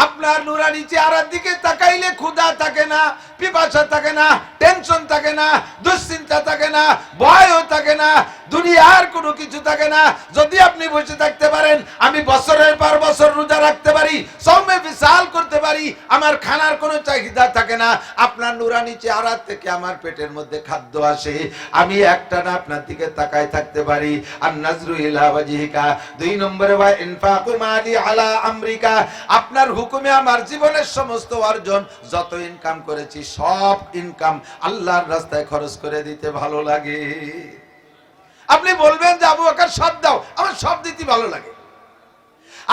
আপনার নূরানী চেহারার দিকে তাকাইলে ক্ষুধা থাকে না, পিপাসা থাকে না, টেনশন থাকে না, দুশ্চিন্তা থাকে না, ভয়ও থাকে না, দুনিয়ার কোনো কিছু থাকে না। যদি আপনি বসে থাকতে পারেন, আমি বছরের পর বছর রোজা রাখতে পারি, সওমে বিশাল করতে পারি, আমার খানার কোনো চাহিদা থাকে না। আপনার নূরানী চেহারা থেকে আমার পেটের মধ্যে খাদ্য আসে, আমি একটানা আপনার দিকে তাকায় থাকতে পারি। আর নাজরু ইলা ওয়াজহিকা। 2 নম্বরে ওয়া ইনফাকু মালি আলা আমরিকা, আপনার হুকুমে আমার জীবনের সমস্ত অর্জন, যত ইনকাম করেছি সব ইনকাম আল্লাহর রাস্তায় খরচ করে দিতে ভালো লাগে। আপনি বলবেন যে আবু বকর সব দাও, আমার সব দিতে ভালো লাগে।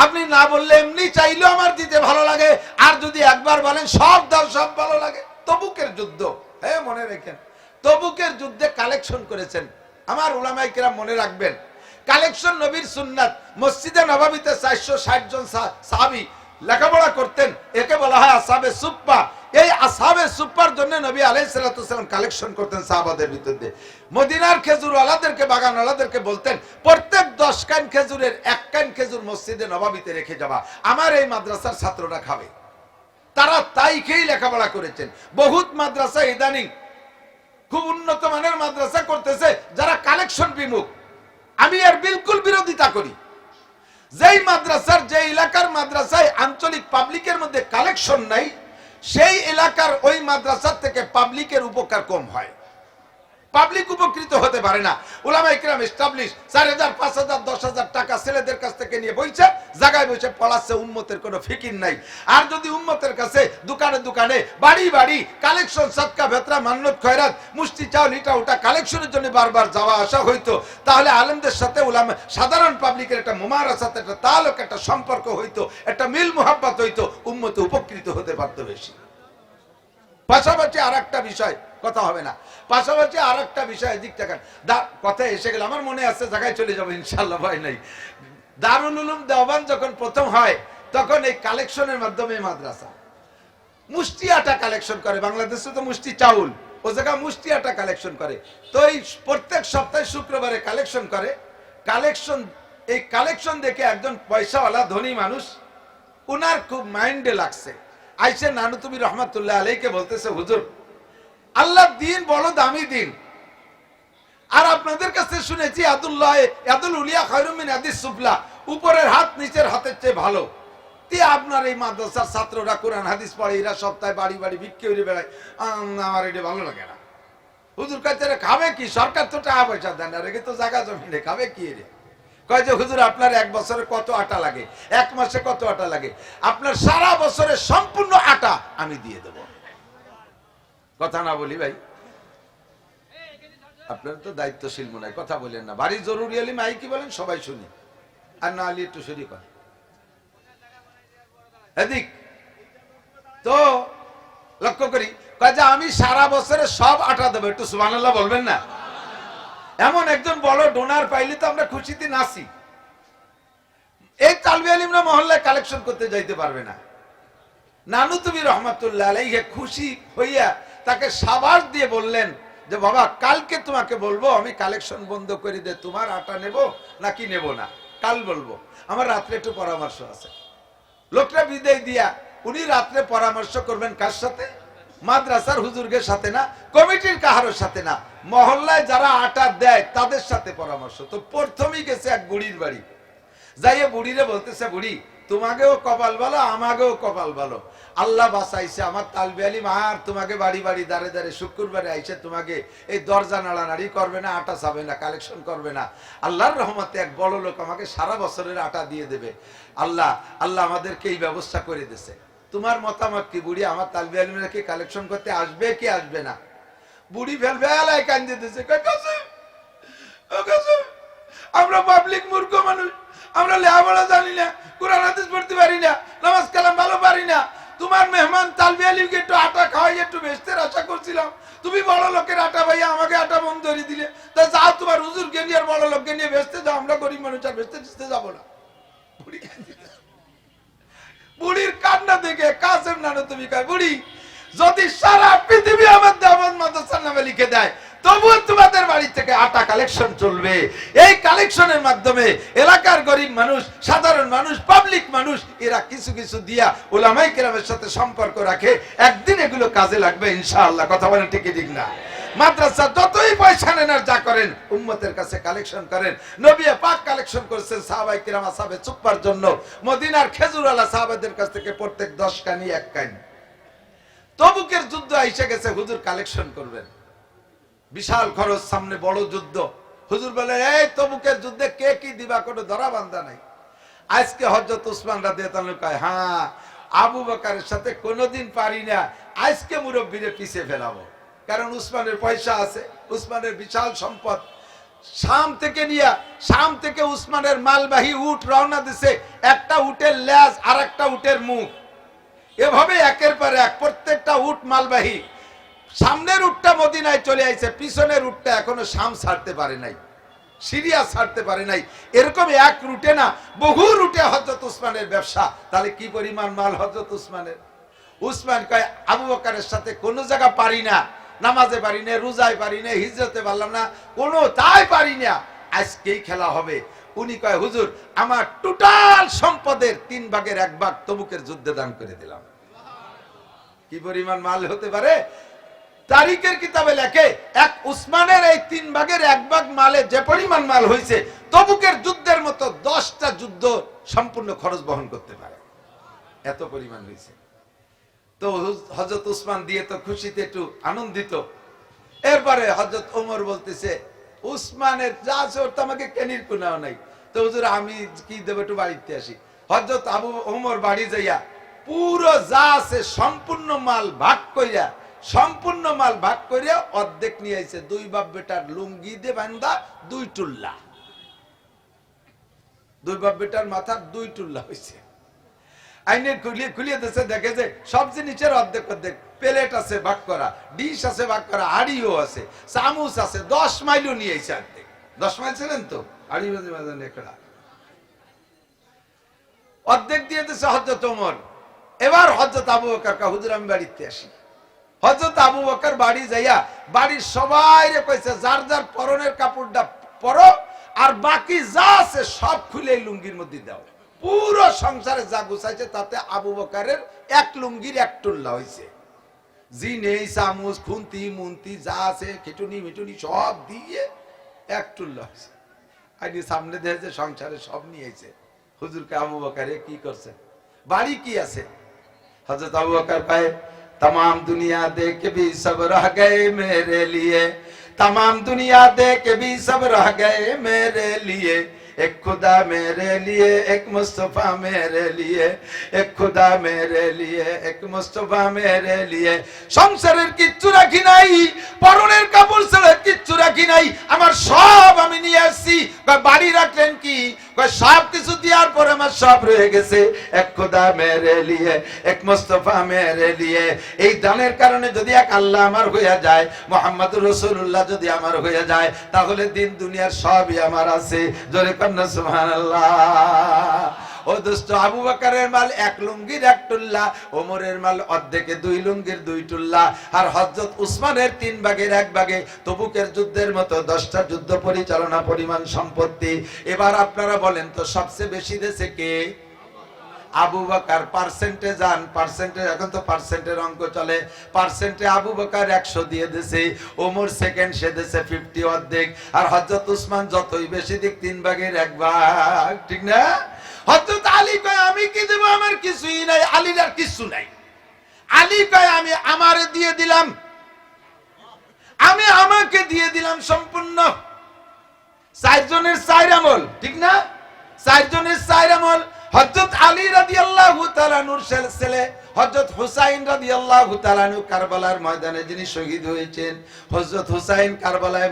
আপনি না বললে এমনি চাইলেও আমার দিতে ভালো লাগে। আর যদি একবার বলেন সব দাও, সব ভালো লাগে। তবুকের যুদ্ধ, হ্যাঁ মনে রাখেন, তবুকের যুদ্ধে কালেকশন করেছেন আমার উলামায়ে কেরাম, মনে রাখবেন। কালেকশন নবীর সুন্নাত। মসজিদে নববীতে 460 জন সাহাবী লেখাপড়া করতেন, একে বলা হয় আসহাবে সুফফা। এই আসহাবে সুফফার জন্য নবী আলাইহিস সালাতু ওয়াসালাম কালেকশন করতেন সাহাবাদের ভিতরে। মদিনার খেজুরওয়ালাদেরকে, বাগানওয়ালাদেরকে বলতেন প্রত্যেক 10 কান খেজুরের 1 কান খেজুর মসজিদে নববীতে রেখে যাবা, আমার এই মাদ্রাসার ছাত্ররা খাবে। তারা তাই খেয়েই লেখাপড়া করেছেন। বহুত মাদ্রাসা ইদানিং খুব উন্নত মানের মাদ্রাসা করতেছে যারা কালেকশন বিমুখ। আমি এর বিলকুল বিরোধিতা করি। যেই মাদ্রাসার, যে এলাকার মাদ্রাসায় আঞ্চলিক পাবলিকের মধ্যে কালেকশন নাই, সেই এলাকার ওই মাদ্রাসার থেকে পাবলিকের উপকার কম হয়, পাবলিক উপকৃত হতে পারে না। উলামায়ে কেরাম এস্টাবলিশ 4000, 5000, 10000 টাকা ছেলেদের কাছ থেকে নিয়ে বইছে, জায়গায় বসে পড়াচ্ছে, উম্মতের কোনো ফিকির নাই। আর যদি উম্মতের কাছে দোকানে দোকানে, বাড়ি বাড়ি কালেকশন, সদকা ভেতরা, মান্নত খয়রাত, মুষ্টি চাউল, ইটা ওটা কালেকশনের জন্য বারবার যাওয়া আসা হইতো, তাহলে আলেমদের সাথে উলামা, সাধারণ পাবলিকের একটা মুমারাসাত, একটা তালুক, একটা সম্পর্ক হইতো, একটা মিল মুহাব্বত হইতো, উম্মত উপকৃত হতে পারতো বেশি। পাশাপাশি আর একটা বিষয়, কথা হবে না, পাশাপাশি আর একটা বিষয়, দিক টাকা কথা এসে গেল, আমার মনে আছে, জায়গায় চলে যাবো ইনশাল্লাহ, ভয় নাই। দারুল উলুম দেওবান যখন প্রথম হয়, তখন এই কালেকশনের মাধ্যমে মাদ্রাসা মুষ্টি আটা কালেকশন করে। বাংলাদেশে তো মুষ্টি চাউল, ও জায়গা মুষ্টি আটা কালেকশন করে। তো এই প্রত্যেক সপ্তাহে শুক্রবারে কালেকশন করে। এই কালেকশন দেখে একজন পয়সাওয়ালা ধনী মানুষ, উনার খুব মাইন্ডে লাগছে। আইসে নানুতুবি রহমাতুল্লাহ আলাইকে বলতেছে, হুজুর, আল্লাহর দিন বড় দামি দিন, আর আপনাদের কাছে শুনেছি ইয়াদুল উলিয়া খায়রুম মিন ইয়াদিস সুফলা, উপরের হাত নিচের হাতের চেয়ে ভালো। আপনার এই মাদ্রাসার ছাত্ররা কোরআন হাদিস পড়ে, এরা সপ্তাহে বাড়ি বাড়ি ভিক্ষে করে বেড়ায়, আমার এটা ভালো লাগে না। হুজুর কাছে খাবে কি? সরকার তো টাকা পয়সা দেন না, রেখে তো জায়গা জমি নেই, খাবে কি রে? কয় যে হুজুর, আপনার 1 বছরে কত আটা লাগে, 1 মাসে কত আটা লাগে, আপনার সারা বছরের সম্পূর্ণ আটা আমি দিয়ে দেব। কথা না বলি ভাই, আপনার তো দায়িত্বশীল মনে হয়, কথা বলেন না। বাড়ি জরুরি হলে মাই কি বলেন, সবাই শুনি, আর না হলে একটু শুনি কর এদিক। তো লক্ষ্য করি, কয় যে আমি সারা বছরে সব আটা দেবো, একটু সুবহানাল্লাহ বলবেন না? এমন একজন বড় ডোনার পাইলে তো আমরা খুশিতে নাচি। এই তালবে আলিমরা মহল্লায় কালেকশন করতে যাইতে পারবে না। নানুতুবি রহমাতুল্লাহ আলাইহি খুশি হইয়া তাকে সাবাস দিয়ে বললেন যে, বাবা, কালকে তোমাকে বলবো আমি কালেকশন বন্ধ করে দে, তোমার আটা নেব নাকি নেব না, কাল বলবো, আমার রাত্রে একটু পরামর্শ আছে। লোকটা বিদায় দিয়া উনি রাত্রে পরামর্শ করবেন কার সাথে? মাদ্রাসার হুজুরদের সাথে না, কমিটির কাহারোর সাথে না, মহল্লায় যারা আটা দেয় তাদের সাথে পরামর্শ। তো প্রথমেই গেছে এক বুড়ির বাড়ি, যাইয়ে বুড়িরে বলতেছে, বুড়ি তোমাকেও কপাল ভালো, আমাকেও কপাল ভালো, আল্লাহ বাঁচাইছে আমার তালবি আলী আর তোমাকে বাড়ি বাড়ি দাঁড়ে দাঁড়ে শুক্রবারে আইসে তোমাকে এই দরজা নাড়ানাড়ি করবে না, আটা চাবে না, কালেকশন করবে না। আল্লাহর রহমতে এক বড় লোক আমাকে সারা বছরের আটা দিয়ে দেবে। আল্লাহ আল্লাহ আমাদেরকে এই ব্যবস্থা করে দিয়েছে। তোমার মতামত কি বুড়ি? আমার তালবি আলিমরা কি কালেকশন করতে আসবে কি আসবে না? বুড়ি বেলায় কান্দে দিতেছে, আমরা পাবলিক মূর্খ মানুষ, আমরা লেখাপড়া জানি না, কোরআন হাদিস পড়তে পারি না, নামাজ কালাম ভালো পারি না। তোমার মেহমান তালবি আলিমকে একটু আটা খাওয়াই একটু বেচতে আশা করছিলাম, তুমি বড় লোকের আটা ভাইয়া আমাকে আটা মন ধরে দিলে। তা যাও তোমার হুজুরকে নিয়ে আর বড় লোককে নিয়ে বেচতে যাও, আমরা গরিব মানুষ আর বেচতে যাবো না। বুড়ির কান্না দেখে কাসেম নানো তুমি কয়, বুড়ি যদি সারা পৃথিবী আমার দাওয়াত মাদ্রাসার নামে লিখে দেয় তবুও তোমাদের বাড়ি থেকে আটা কালেকশন চলবে। এই কালেকশনের মাধ্যমে এলাকার গরিব মানুষ, সাধারণ মানুষ, পাবলিক মানুষ এরা কিছু কিছু দিয়া উলামায়ে কেরামের সাথে সম্পর্ক রাখে, একদিন এগুলো কাজে লাগবে ইনশাআল্লাহ। কথা বলেন ঠিক কি ঠিক না? মাদ্রাসা যতই পয়সা নেন আর যা করেন উম্মতের কাছে কালেকশন করেন। নবী পাক কালেকশন করেছেন সাহাবায়ে কিরাম আসহাবে সুফার জন্য, মদিনার খেজুরওয়ালা সাহাবাদের কাছ থেকে প্রত্যেক 10 কানি 1 কানি। তবুকের যুদ্ধ এসে গেছে, হুজুর কালেকশন করবেন, বিশাল খরচ, সামনে বড় যুদ্ধ। হুজুর বলে, এই তবুকের যুদ্ধে কে কি দিবা কোনো ধরা বান্ধা নাই। আজকে হযরত উসমান রাদিয়াল্লাহু আনহু কয়, হ্যাঁ আবু বকরের সাথে কোনোদিন পারি না, আজকে মুরব্বিরে পিছে ফেলাবো। কারণ উসমানের পয়সা আছে, উসমানের বিশাল সম্পদ। শাম থেকে উসমানের মালবাহী উট রওনা দিছে, একটা উটের লেজ আর একটা উটের মুখ, এভাবে একের পর এক প্রত্যেকটা উট মালবাহী। সামনের উটটা মদিনায় চলে আইছে, পিছনের উটটা এখনো শাম ছাড়তে পারে নাই, সিরিয়া ছাড়তে পারে নাই। এরকম এক রুটে না, বহু রুটে হযরত উসমানের ব্যবসা। তাহলে কি পরিমাণ মাল হযরত উসমানের। উসমান কয়, আবু বকরের সাথে কোনো জায়গা পারি না, নামাজে পারি না, রোজায় পারি না, হিজরতে পারলাম না, কোনো তাই পারি না, আজকেই খেলা হবে। উনি কয়, হুজুর আমার টোটাল সম্পদের 3 ভাগের 1 ভাগ তবুকের যুদ্ধে দান করে দিলাম। কি পরিমাণ মাল হতে পারে? তারিখের কিতাবে লেখে, এক উসমানের এই 3 ভাগের 1 ভাগ মালে যে পরিমাণ মাল হয়েছে তবুকের যুদ্ধের মতো 10টা যুদ্ধ সম্পূর্ণ খরচ বহন করতে পারে, এত পরিমাণ হয়েছে। তো হযরত উসমান দিয়ে তো খুশিতে একটু আনন্দিত। এরপরে হযরত ওমর বলতেছে, উসমানের যা আছে ওর তো আমাকে কেনির কোনাও নাই, তো হুজুর আমি কি দেব, একটু বাড়িতে আসি। হযরত আবু ওমর বাড়ি যাইয়া পুরো যা আছে সম্পূর্ণ মাল ভাগ কইরা অর্ধেক নিয়ে আইছে। 2 বাপ বেটার লুঙ্গি দিয়ে বান্ধা 2 টুল্লা, 2 বাপ বেটার মাথা 2 টুল্লা হয়েছে। আইনের খুলিয়ে দিয়েছে, দেখে যে সব জিনিসের অর্ধেক অর্ধেক, প্লেট আছে ভাগ করা, ডিশ আছে ভাগ করা, হাড়িও আছে, চামচ আছে, 10 মাইলও নিয়ে আইছে অর্ধেক। 10 মাইল ছিলেন তো হাড়ি বাজে বাজে একটা অর্ধেক দিয়ে দিয়েছে হযরত ওমর। এবার হযরত আবু বকর কা, হুজুর আমি বাড়িতে আসি। হযরত আবু বকর বাড়ি যাইয়া বাড়ির সবাইরে কইছে, যার যার পরনের কাপড়টা পরো আর বাকি যা আছে সব খুলে লুঙ্গির মধ্যে দাও। পুরো সংসারে যা গুছাইছে তাতে আবু বকরের 1 লুঙ্গির 1 টুল্লা হইছে। জি নেই চামচ খুন্তি মুন্তি যা আছে খিটুনি মিটুনি সব দিয়ে 1 টুল্লা হইছে। আইনি সামনে দেখে যে সংসারে সব নিয়ে আইছে। হুজুরকে আবু বকরে কি করছে, বাড়ি কি আছে? হযরত আবু বকর কয়, तमाम दुनिया देख के भी सब रह गए मेरे लिए, तमाम दुनिया देख के भी सब रह गए मेरे लिए, एक खुदा मेरे लिए, एक मुस्तफा मेरे लिए, एक खुदा मेरे लिए, एक मुस्तफा मेरे लिए। সংসারের কিচ্ছু রাখি নাই, পরনের কাপড় ছাড়া কিচ্ছু রাখি নাই, আমার সব আমি নিয়ে আসছি। বাড়ি রাখলেন কি? সব কিছু দেওয়ার পরে আমার সব রয়ে গেছে। এক খুদা মেরে লিয়ে, এক মুস্তাফা মেরে লিয়ে। এই দানের কারণে যদি এক আল্লাহ আমার হয়ে যায়, মুহাম্মদুর রাসূলুল্লাহ যদি আমার হয়ে যায়, তাহলে দিন দুনিয়ার সবই আমার আছে। জোরে কন্না সুবহানাল্লাহ। ও দোস্ত, আবু বকরের মাল 1 লুঙ্গির 1 টুল্লা, ওমরের মাল অর্ধেকে 2 লুঙ্গির 2 টুল্লা, আর হযরত উসমানের 3 ভাগের 1 ভাগে তবুকের যুদ্ধের মতো 10টা যুদ্ধ পরিচালনা পরিমাণ সম্পত্তি। এবার আপনারা বলেন তো সবচেয়ে বেশি দেশে কে? আবু বকর পার্সেন্টে যান, পার্সেন্টে এখন তো পার্সেন্টের অঙ্ক চলে, পার্সেন্টে আবু বকর 100 দিয়ে দিয়েছে, ওমর সেকেন্ড সে দিয়েছে 50 অর্ধেক, আর হযরত উসমান যতই বেশি দিক 3 ভাগের 1 ভাগ, ঠিক না? হযরত আলী কয় আমি কি দেব, আমার কিছুই নাই, আলীর আর কিছু নাই। আলী কয় আমি আমারে দিয়ে দিলাম, আমি আমাকে দিয়ে দিলাম সম্পূর্ণ। 4 জনের 4 আমল, ঠিক না? 4 জনের 4 আমল। হযরত আলী রাদিয়াল্লাহু তাআলা নূর ছেলে হযরত হুসাইন রাদিয়াল্লাহু তাআলা নূর কারবালার ময়দানে যিনি শহীদ হয়েছেন, হযরত হুসাইন কারবালার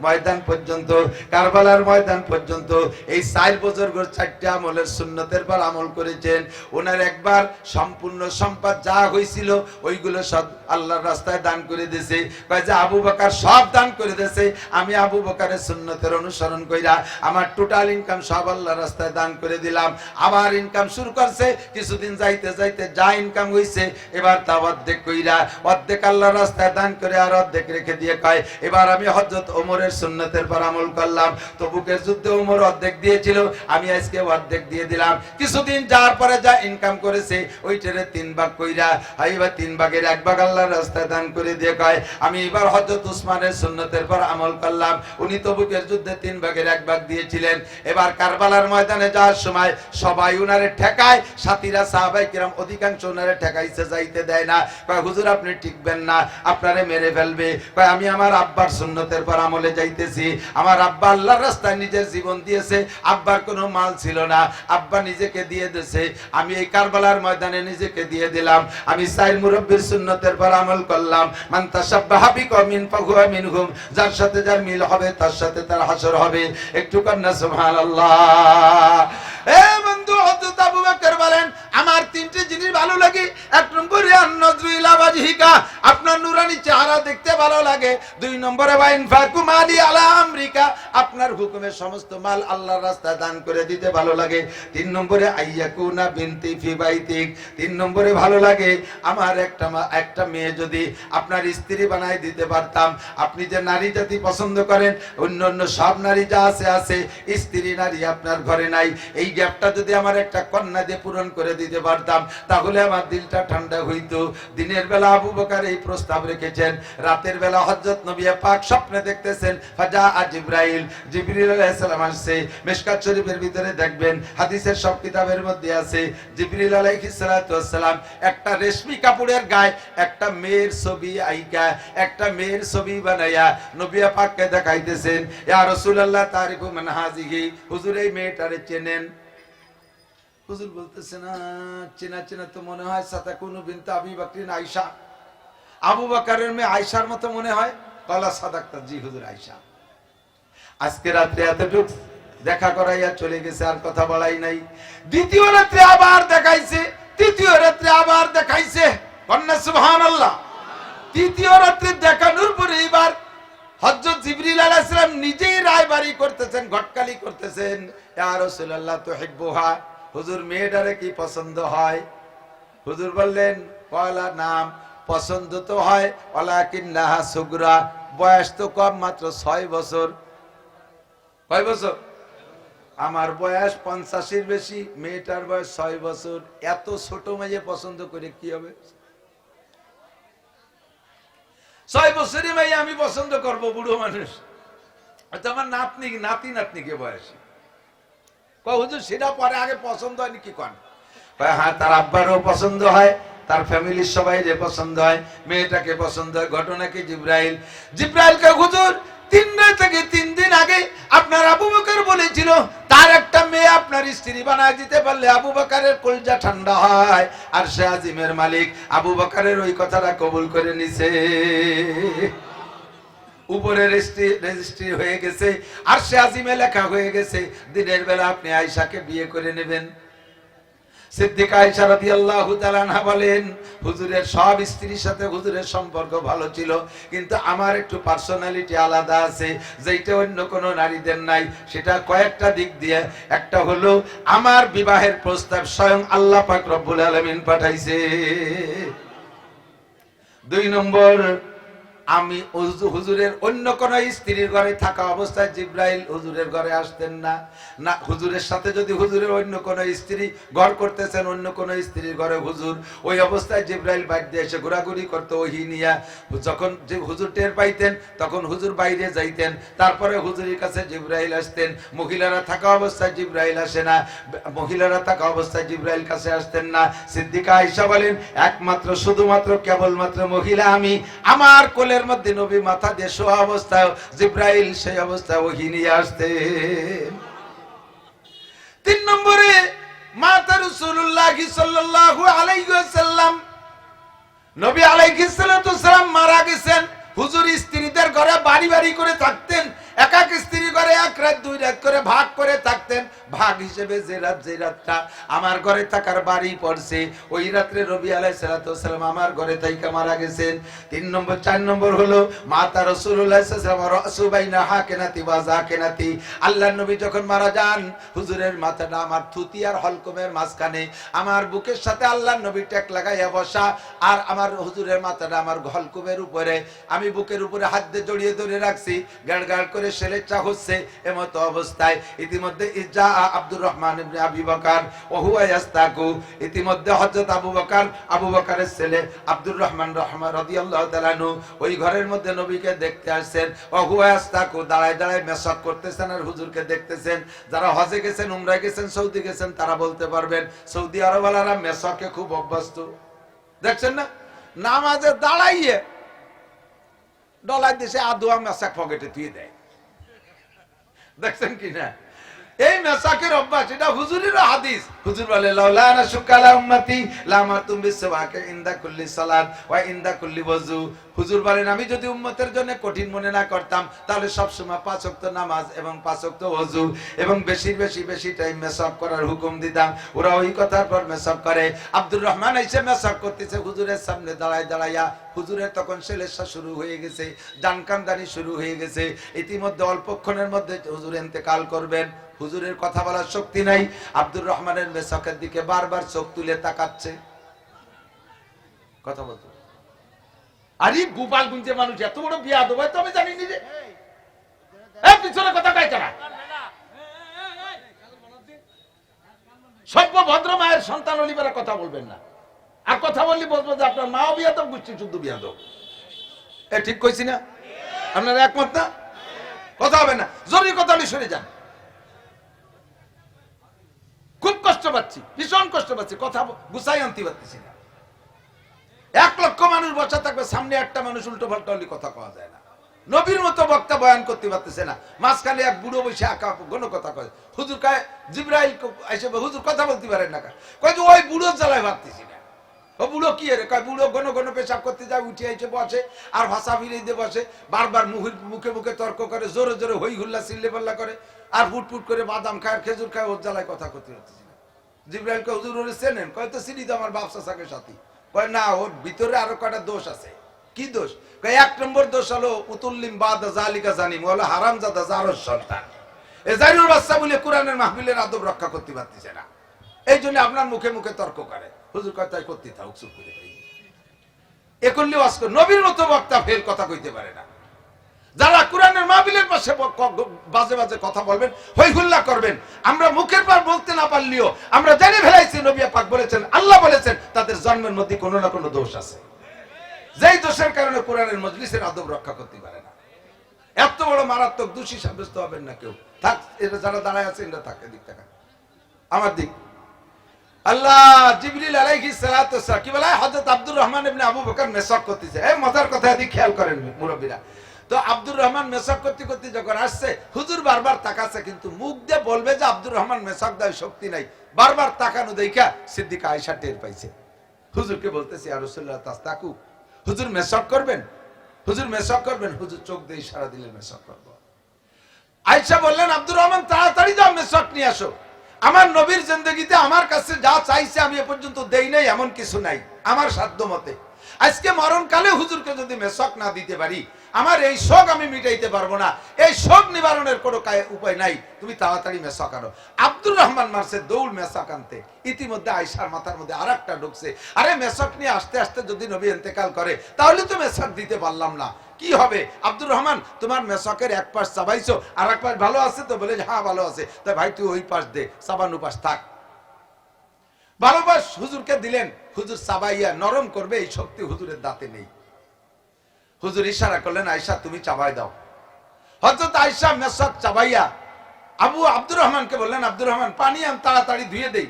ময়দান পর্যন্ত, কারবালার ময়দান পর্যন্ত এই 4 বুজুর্গের 4টা আমলের সুন্নতের পর আমল করেছেন। ওনার একবার সম্পূর্ণ সম্পদ যা হয়েছিল ওইগুলো সব আল্লাহর রাস্তায় দান করে দিয়েছে। কয় যে আবু বকর সব দান করে দিয়েছে, আমি আবু বকরের সুন্নতের অনুসরণ কইরা আমার টোটাল ইনকাম সব আল্লাহর রাস্তায় দান করে দিলাম। আবার ইনকাম শুরু করছে, কিছুদিন যাইতে যাইতে যা ইনকাম হইছে এবার তা অর্ধেক কইরা, অর্ধেক আল্লাহর রাস্তায় দান করে আর অর্ধেক রেখে দিয়ে কয় এবার আমি হযরত ওমরের সুন্নতের পর আমল করলাম। তবুকের যুদ্ধে ওমর অর্ধেক দিয়েছিল, আমি আজকে অর্ধেক দিয়ে দিলাম। কিছুদিন যাওয়ার পরে যা ইনকাম করেছে ওইটারে 3 ভাগ কইরা, এবার 3 ভাগের 1 ভাগ আল্লাহর রাস্তায় দান করে দিয়ে কয় আমি এবার হযরত উসমানের সুন্নতের পর আমল করলাম। উনি তবুকের যুদ্ধে 3 ভাগের 1 ভাগ দিয়েছিলেন। এবার কারবালার ময়দানে যাওয়ার সময় সবাই উনারে ঠেকায়, সাথীরা সাহাবায়ে কিরাম অধিকাংশ উনারে ঠেকাইছে, যাইতে দেয় না। কয় হুজুর আপনি টিকবেন না, আপনারে মেরে ফেলবে। কয় আমি আমার আব্বার সুন্নতের পর আমলে যাইতেছি। আমার আব্বা আল্লাহর রাস্তায় নিজের জীবন দিয়েছে, আব্বার কোনো মাল ছিল না, আব্বা নিজেকে দিয়ে দিয়েছে, আমি এই কারবালার ময়দানে নিজেকে দিয়ে দিলাম। আমি 4 মুরব্বির সুন্নতের পর আমল করলাম। মান তাশাব্বাহা বিকওমিন ফাহুয়া মিনহুম, যার সাথে যার মিল হবে তার সাথে তার হাসর হবে। একটু কান্না সুবহানাল্লাহ। এ বন্ধু, হযরত আবু বকর বলেন আমার 3টি জিনিস ভালো লাগে। 1 নম্বরে আন-নাযরু ইলা ওয়াজহিকা, আপনার নুরানি চেহারা দেখতে ভালো লাগে। 2 নম্বরে ওয়া ইনফাকু মালি আলা আমরিকা, আপনার হুকুমে সমস্ত মাল আল্লাহর রাস্তায় দান করে দিতে ভালো লাগে। 3 নম্বরে আইয়াকুনা বিনতি ফি বাইতিক, 3 নম্বরে ভালো লাগে আমার একটা মেয়ে যদি আপনার স্ত্রী বানায় দিতে পারতাম। আপনি যে নারী জাতি পছন্দ করেন, অন্য সব নারী যা আছে, স্ত্রী নারী আপনার ঘরে নাই, এই গ্যাপটা যদি আমার একটা কন্যা দিয়ে পূরণ করে দিতে পারতাম তাহলে আমার দিলটা ঠান্ডা হইতো। দিনের বেলা আবু বকর এই প্রস্তাব রেখেছেন, রাতের বেলা হযরত নবী পাক স্বপ্নে দেখতেছেন ফাজা জিবরাইল, জিবরিল আলাইহিস সালাম আসছে। মিশকাত শরীফের ভিতরে দেখবেন, হাদিসের সব কিতাবের মধ্যে আছে, জিবরিল আলাইহিস সালাতু ওয়াস সালাম একটা রেশমি কাপড়ের গায়ে একটা মেয়ের ছবি আইকা, একটা মেয়ের ছবি বানাইয়া নবী পাককে দেখাইতেছেন, ইয়া রাসূলুল্লাহ তারিফু মান হাযিহি, হুজুর এই মেয়েটারে চেনেন? হুজুর বলতেছে না, চেনা চেনা তো মনে হয় সাতাকুনু বিনতে আবি বকরিন আয়েশা, আবু বকরের মেয়ে আয়েশার মতো মনে হয়। কলা সাদাক্তা, জি হুজুর আয়েশা। আজকে রাতে এতটুকু দেখা করাইয়া চলে গেছে, আর কথা বলাই নাই। দ্বিতীয় রাতে আবার দেখাইছে, তৃতীয় রাতে আবার দেখাইছে, কন্যা সুবহানাল্লাহ। তৃতীয় রাতে দেখানোর পরে এবার হযরত জিবরিল আলাইহিস সালাম নিজেই রায়বাড়ি করতেছেন, ঘটকালি করতেছেন, ইয়া রাসূলুল্লাহ তুহিব্বুহা, হুজুর মেয়েটারে কি পছন্দ হয়? হুজুর বললেন কয়লা নাম, পছন্দ তো হয়, ওয়ালাকিন্নাহা সুগরা, বয়স তো কম, মাত্র 6 বছর। কয় বছর? আমার বয়স 50-এর বেশি, মেয়েটার বয়স 6 বছর। এত ছোট মেয়ে পছন্দ করে কি হবে? 6 বছরের মেয়ে আমি পছন্দ করব, বুড়ো মানুষ। আমার নাতি-নাতনিকে বয়সী। হুজুর সেটা পরে, আগে পছন্দ হয়নি কি কন? হ্যাঁ, তার আব্বারও পছন্দ হয়, তার ফ্যামিলির সবাই যে পছন্দ হয়, মেয়েটাকে পছন্দ হয়। ঘটনা কি? জিব্রাইলকে হুজুর 3 দিন আগে আপনার আবু বকর বলেছিল তার একটা মেয়ে আপনার স্ত্রী বানায় দিতে পারলে আবু বকরের কলজা ঠান্ডা হয়। আর সে আজিমের মালিক আবু বকরের ওই কথাটা কবুল করে নিছে। উপরে রেজিস্ট্রি হয়ে গেছে, আর সে আজিমে লেখা হয়ে গেছে, দিনের বেলা আপনি আয়েশাকে বিয়ে করে নেবেন। সিদ্দিকা আয়েশা রাদিয়াল্লাহু তাআলা আনহা বলেন, হুজুরের সব স্ত্রীর সাথে হুজুরের সম্পর্ক ভালো ছিল, কিন্তু আমার একটু পার্সোনালিটি আলাদা আছে, যেটা অন্য কোন নারীদের নাই। সেটা কয়েকটা দিক দিয়ে। একটা হলো আমার বিবাহের প্রস্তাব স্বয়ং আল্লাহ পাক রব্বুল আলামিন পাঠাইছে। 2 নম্বর, আমি হুজুরের অন্য কোন স্ত্রীর ঘরে থাকা অবস্থায় জিব্রাইল হুজুরের ঘরে আসতেন না। না, হুজুরের সাথে যদি হুজুরের অন্য কোন স্ত্রী ঘর করতেছেন, অন্য কোন স্ত্রীর ঘরে হুজুর, ওই অবস্থায় জিব্রাইল বাইরে এসে ঘোরাঘুরি করতো ওহী নিয়া। যখন যে হুজুর টের পাইতেন তখন হুজুর বাইরে যাইতেন, তারপরে হুজুরের কাছে জিব্রাইল আসতেন। মহিলারা থাকা অবস্থায় জিব্রাইল আসে না, মহিলারা থাকা অবস্থায় জিব্রাইল কাছে আসতেন না। সিদ্দিকা আয়েশা বলেন, একমাত্র শুধুমাত্র কেবলমাত্র মহিলা আমি, আমার কোলের মধ্যে নবী মাথা দিয়ে শোয়া অবস্থায় জিব্রাইল সেই অবস্থায় ওহী নিয়ে আসতেন। 3 নম্বরে মাতা রাসূলুল্লাহ সাল্লাল্লাহু আলাইহি ওয়াসাল্লাম, নবী আলাইহিস সালাতু ওয়াসালাম মারা গেছেন। হুজুর স্ত্রীদের ঘরে বাড়ি বাড়ি করে থাকতেন, এক এক স্ত্রী ঘরে 1 রাত 2 রাত করে ভাগ করে থাকতেন। ভাগ হিসেবে যে রাতটা আমার ঘরে থাকার বাড়ি পড়ছে, ওই রাত্রে নবী আলাইহিস সালাতু ওয়াসালাম আমার ঘরে থাইকা মারা গেছেন। 3 নম্বর 4 নম্বর হলো মাতা রাসূলুল্লাহ সাল্লাল্লাহু আলাইহি ওয়াসাল্লাম রাসূ বাইনা হাকেনাতি ওয়া জাকেনাতি, আল্লাহর নবী যখন মারা যান হুজুরের মাথাটা আমার থুতি আর হলকমের মাঝখানে, আমার বুকের সাথে আল্লাহর নবী টেক লাগাইয়া বসা, আর আমার হুজুরের মাথাটা আমার হলকমের উপরে, আমি বুকের উপরে হাত দিয়ে জড়িয়ে ধরে রাখছি, গাড় গাড় করে সেলেচা হচ্ছে। এমত অবস্থায় ইতিমধ্যে ইজা আব্দুর রহমান ইবনে আবি বকর ওয়া হুয়া ইস্তাকু, ইতিমধ্যে হযরত আবু বকরের ছেলে আব্দুর রহমান রাদিয়াল্লাহু তাআলা আনহু ওই ঘরের মধ্যে নবীকে দেখতে আসছেন। ওয়া হুয়া ইস্তাকু, দাঁড়ায় দাঁড়ায় মেসাক করতেছেন আর হুজুরকে দেখতেছেন। যারা হজে গেছেন, উমরায় গেছেন, সৌদি গেছেন, তারা বলতে পারবেন সৌদি আরবওয়ালারা মেসাকে খুব অভ্যস্ত। দেখছেন না, নামাজে দাঁড়াইয়ে ডলার দেশে আদোয়া মেসাক পকেটে তুই দেয়, দেখছেন কিনা? এই মেসাকের অভ্যাস, এটা হুজুরেরও হাদিস। হুজুর বলে, লাউলা আনা শুকালা উম্মতি লামাতুম বিসওয়াকে ইনদা কুল্লি সালাত ওয়া ইনদা কুল্লি ওযু। হুজুর বলেন, আমি যদি উম্মতের জন্য কঠিন মনে না করতাম তাহলে সব সময় 5 ওয়াক্ত নামাজ এবং 5 ওয়াক্ত ওযু এবং বেশি টাইম মেসাক করার হুকুম দিতাম। ওরা ওই কথার পর মেসাক করে। আব্দুর রহমান এসে মেসাক করতেছে হুজুরের সামনে দাঁড়াইয়া। হুজুরের তখন সেলেসা শুরু হয়ে গেছে, জানকানদানি শুরু হয়ে গেছে। ইতিমধ্যে অল্পক্ষণের মধ্যে হুজুর ইন্তেকাল করবেন। হুজুরের কথা বলার শক্তি নাই। আব্দুর রহমানের মেসাকের দিকে বারবার চোখ তুলে তাকাচ্ছে, কথা বলতো। আরে গোপালগঞ্জের মানুষ এত বড় বিয়াদব হয় তো আমি জানিনি রে। এই পিছনে কথা কয় কারা? সভ্য ভদ্র মায়ের সন্তান হলিবার কথা বলবেন না। আর কথা বললি বলবো যে আপনার মাও বিয়াদব, গোষ্ঠী শুদ্ধ বিয়াদব। এ ঠিক কইছি না? আপনারা একমত না? কথা হবে না, জরুরি কথা হলে সরে যান। খুব কষ্ট পাচ্ছি, ভীষণ কষ্ট পাচ্ছি, কথা গুছাই আনতে পারতেছি না। 1 লক্ষ মানুষ বসা থাকবে, সামনে একটা মানুষ উল্টো পাল্টা হলে কথা কওয়া যায় না। নবীর মতো বক্তা বয়ান করতে পারতেছে না, মাঝখানে এক বুড়ো বসে আঁকা ঘন কথা কয়। হুজুর কয়, জিব্রাইল এসে হুজুর কথা বলতে পারেন না, কয় যে ওই বুড়োর জ্বালায় ভাবতেছি না। ও বুড়ো কি রে? কয় বুড়ো ঘন পেশাব করতে যায়, উঠে এসে বসে আর ভাষা ফিরিয়ে দিয়ে বসে, বারবার মুখে মুখে তর্ক করে, জোরে জোরে হই হুল্লা চিল্লে পাল্লা করে, আর ফুটফুট করে বাদাম খায় আর খেজুর খায়, ওর জ্বালায় কথা করতে পারতেছি না। জিব্রাইল কয়, হুজুর ওরে চেনেন? কয়, তো চিনি তো, আমার বাপ চাচাকে সাথী। কয়, না, ওর ভিতরে আরো কয়টা দোষ আছে। কি দোষ? কয়, 1 নম্বর দোষ হলো উতুল্লিম বাদা জালিকা জানিম, হলো হারামজাদা জারজ সন্তান। এ জাইরুল বাচ্চা বলে কোরআনের মাহফিলের আদব রক্ষা করতে পারতেছে না, এই জন্য আপনার মুখে মুখে তর্ক করে। হুজুর কয়, তাই করতে থাক, চুপ করে থাকি। এ করলে নবীর মতো বক্তা ফের কথা কইতে পারে না। যারা কোরআনের মাহফিলের পাশে বাজে বাজে কথা বলবেন, হই হুল্লা করবেন, আমরা মুখের পর বলতে না পারলেও আমরা জেনে ফেলাইছি নবী পাক বলেছেন, আল্লাহ বলেছেন, তাদের জন্মের মধ্যে কোনো না কোনো দোষ আছে, যেই দোষের কারণে কোরআনের মজলিসের আদব রক্ষা করতে পারে না। এত বড় মারাত্মক দোষী সাব্যস্ত হবেন না কেউ। থাক, এটা যারা দাঁড়ায় আছে এরা থাকে, দিক টাকা আমার দিক। আল্লাহ জিবরিল আলাইহিস সালাতু ওয়াসসালাম কি বলে, হযরত আব্দুর রহমান ইবনে আবু বকর মেসাক করতেছে। এই মজার কথা এদিকে খেয়াল করেন মুরব্বীরা। তো আব্দুর রহমান মেসাক করতে করতে যখন আসছে, হুজুর বারবার তাকাচ্ছে, কিন্তু মুখ দিয়ে বলবে যে আব্দুর রহমান মেসাক দেয় শক্তি নাই, বারবার তাকানো দেখা সিদ্দিকা আয়েশা টের পাইছে। হুজুরকে বলতেছে, ইয়া রাসূলুল্লাহ তাস্তাকু, হুজুর মেসাক করবেন, হুজুর মেসাক করবেন। হুজুর চোখ দিয়ে ইশারা দিলেন মেসাক করব। আয়েশা বললেন, আব্দুর রহমান তাড়াতাড়ি যাও মেসাক নিয়ে আসো। আমার নবীর জিন্দেগিতে আমার কাছে যা চাইছে আমি এ পর্যন্ত দেই নাই, এমন কিছু নাই আমার সাধ্য মতে। আজকে মরণকালে হুজুরকে যদি মেসক না দিতে পারি, আমার এই শোক আমি মিটাইতে পারবো না। এই শোক নিবারণের কোনো উপায় নাই, তুমি তাড়াতাড়ি মেসক আনো। আব্দুর রহমান মারছে দৌড় মেসক আনতে। ইতিমধ্যে আয়েশার মাথার মধ্যে আরেকটা ঢুকছে, আরে মেসক নিয়ে আসতে আসতে যদি নবী ইন্তেকাল করে তাহলে তো মেসক দিতে পারলাম না, কি হবে? আব্দুর রহমান, তোমার মেসকের এক পাশ চাবাইছো, আর এক পাশ ভালো আছে তো? বলে হ্যাঁ ভালো আছে। তাই ভাই তুই ওই পাশ দে, চাবানো পাশ থাক। ভালো পাশ হুজুরকে দিলেন। হুজুর চাবাইয়া নরম করবে এই শক্তি হুজুরের দাঁতে নেই। হুজুর ইশারা করলেন, আয়েশা তুমি চাবাই দাও। হযরত আয়েশা মেসক চাবাইয়া আব্দুর রহমানকে বললেন, আব্দুর রহমান পানি আন, তাড়াতাড়ি ধুয়ে দেই।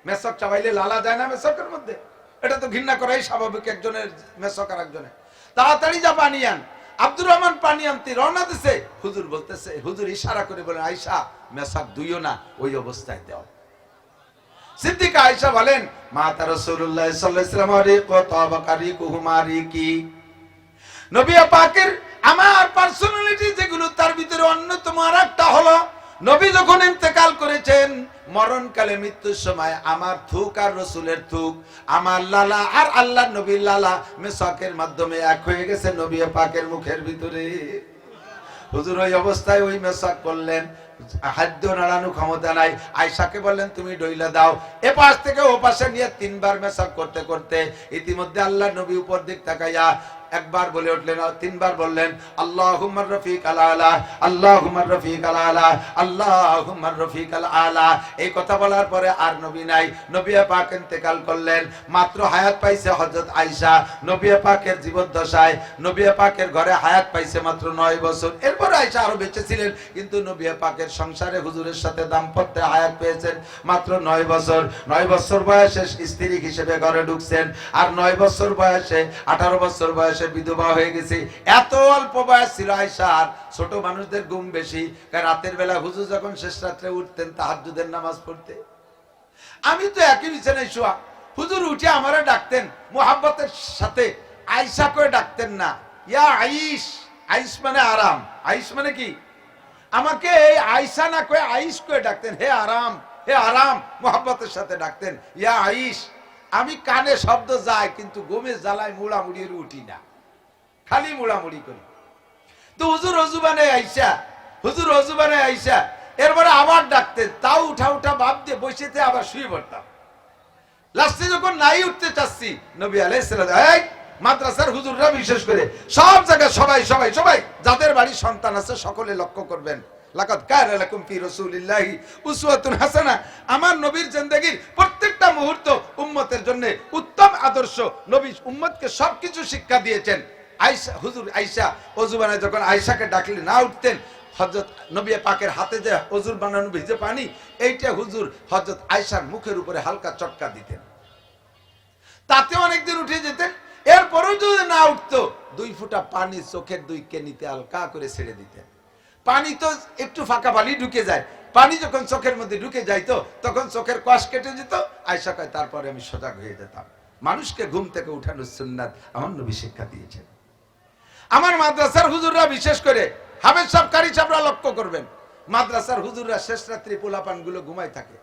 মেসক চাবাইলে লালা যায় না মেসকের মধ্যে, এটা তো ঘৃণা করাই স্বাভাবিক একজনের মেসক আর একজনের। তাড়াতাড়ি যা পানি আন। আব্দুর রহমান পানি আনতে রওনা দিছে। হুজুর বলতেছে, হুজুর ইশারা করে বলেন, আয়েশা মেসক ধুইও না, ওই অবস্থায় দাও। সিদ্দিকা আয়েশা বলেন, মাতা রাসূলুল্লাহ সাল্লাল্লাহু আলাইহি ওয়াসাল্লাম কত বাকারি কুহুমারি কি, নবী পাকের আমার পার্সোনালিটি যেগুলো, তার ভিতরে অন্যতম আরেকটা হলো, নবী যখন ইন্তেকাল করেছেন মরণকালে মৃত্যুর সময় আমার থুক আর রাসূলের থুক, আমার লালা আর আল্লাহর নবীর লালা মেসকের মাধ্যমে এক হয়ে গেছে নবী পাকের মুখের ভিতরে। হুজুর ওই অবস্থায় ওই মেসক করলেন, হাত নাড়ানো ক্ষমতা নাই। আয়েশাকে বললেন তুমি ডইলা দাও। এ পাশ থেকে ও পাশে নিয়ে 3 বার মেসক করতে করতে ইতিমধ্যে আল্লাহ নবী উপর দিক তাকাইয়া একবার বলে উঠলেন, 3 বার বললেন, আল্লাহুম্মা রফিকাল আলা, আল্লাহুম্মা রফিকাল আলা, আল্লাহুম্মা রফিকাল আলা। এই কথা বলার পরে আর নবী নাই। নবী পাক ইন্তেকাল করলেন। মাত্র হায়াত পাইছে হযরত আয়েশা। নবী পাকের জীবদ্দশায় নবী পাকের ঘরে হায়াত পাইছে মাত্র 9 বছর। এরপর আয়েশা আরো বেঁচে ছিলেন, কিন্তু নবী পাকের সংসারে হুজুরের সাথে দাম্পত্যে হায়াত পেয়েছেন মাত্র 9 বছর। 9 বছর বয়সে স্ত্রী হিসেবে ঘরে ঢুকছেন, আর 9 বছর বয়সে 18 বছর বয়সে বিধবা হয়ে গেছে। এত অল্প বয়স ছিল আয়েশার। ছোট মানুষদের ঘুম বেশি, কারণ রাতের বেলা হুজুর যখন শেষ রাত্রে উঠতেন তাহাজ্জুদের নামাজ পড়তে, আমি তো একই বিছানায় শোয়া, হুজুর উঠে আমারে ডাকতেন মুহাব্বতের সাথে, আয়েশা করে ডাকতেন না, ইয়া আইশ। আইশ মানে আরাম। আইশ মানে কি? আমাকে এই আয়েশা না কয়ে আইশ করে ডাকতেন, হে আরাম, হে আরাম, মুহাব্বতের সাথে ডাকতেন, ইয়া আইশ। আমি কানে শব্দ যায়, কিন্তু ঘুমে জ্বালায় মুড়ামুড়ি উঠি না, খালি মুড়ামুড়ি করি। তো হুজুর ওযু বানায় আয়েশা, হুজুর ওযু বানায় আয়েশা, এরপরে আবার ডাকতেন, তাও উঠা উঠা ভাব দিয়ে বসেতে আবার শুয়ে পড়তাম। লাস্টে যখন নাই উঠতে চাচ্ছি, নবী আলাইহিস সালাম, এই মাদ্রাসার হুজুররা বিশেষ করে সব জায়গায় সবাই সবাই সবাই যাদের বাড়ির সন্তান আছে সকলে লক্ষ্য করবেন, লাকাদ কানা লাকুম ফি রাসূলিল্লাহি উসওয়াতুন হাসানা। আমার নবীর জিন্দেগীর প্রত্যেকটা মুহূর্ত উম্মতের জন্য উত্তম আদর্শ। নবী উম্মতকে সবকিছু শিক্ষা দিয়েছেন। আয়েশা, হুজুর আয়েশা ওযু বানায় যখন আয়েশাকে ডাকলে না উঠতেন, হযরত নবী পাকের হাতে যে ওযুর বানানো ভিজে পানি, এইটা হুজুর হযরত আয়েশার মুখের উপরে হালকা চটকা দিতেন, তাতে অনেকদিন উঠে যেতেন। এরপরেও যদি না উঠতো, 2 ফোঁটা পানি চোখের 2 কেনিতে হালকা করে ছেড়ে দিতেন। পানি তো একটু ফাঁকা পানি ঢুকে যায়, পানি যখন চোখের মধ্যে ঢুকে যাইতো তখন চোখের কষ কেটে যেত। আয়েশা কয় তারপরে আমি সজাগ হয়ে যেতাম। মানুষকে ঘুম থেকে উঠানোর সুন্নাত আমার নবী শিক্ষা দিয়েছেন। আমার মাদ্রাসার হুজুররা বিশেষ করে হাফেজ সাহেব, কারি সাহেবরা লক্ষ্য করবেন, মাদ্রাসার হুজুররা শেষ রাত্রি পোলাপান গুলো ঘুমাই থাকে।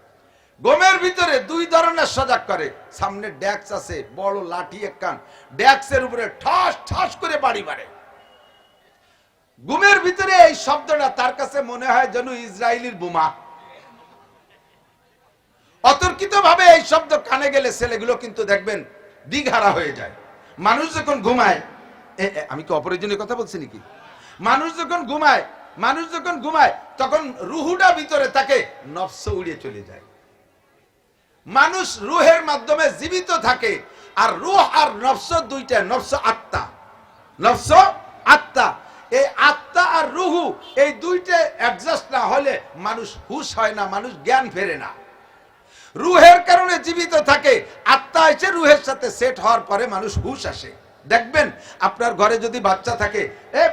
ঘুমের ভিতরে 2 ধরনের সজাগ করে। সামনে ডেস্ক আছে, বড় লাঠি একখান, ডেস্কের উপরে ঠাস ঠাস করে বাড়ি মারে। ঘুমের ভিতরে এই শব্দটা তার কাছে মনে হয় যেন ইসরায়েলির বোমা। অতর্কিত ভাবে এই শব্দ কানে গেলে ছেলেগুলো কিন্তু দেখবেন দিঘারা হয়ে যায়। মানুষ যখন ঘুমায়, আমি কি অপ্রয়োজনীয় কথা বলছি নাকি? মানুষ যখন ঘুমায় তখন রুহুটা ভিতরে থাকে, নফস উড়িয়ে চলে যায়। মানুষ রুহের মাধ্যমে জীবিত থাকে, আর রুহ আর নফস দুইটা, নফস আত্মা, নফস আত্মা। এই আত্মা আর রুহু এই দুইটা অ্যাডজাস্ট না হলে মানুষ হুশ হয় না, মানুষ জ্ঞান ফেরে না। রুহের কারণে জীবিত থাকে, আত্মা এসে রুহের সাথে সেট হওয়ার পরে মানুষ হুশ আসে। দেখবেন আপনার ঘরে যদি বাচ্চা থাকে,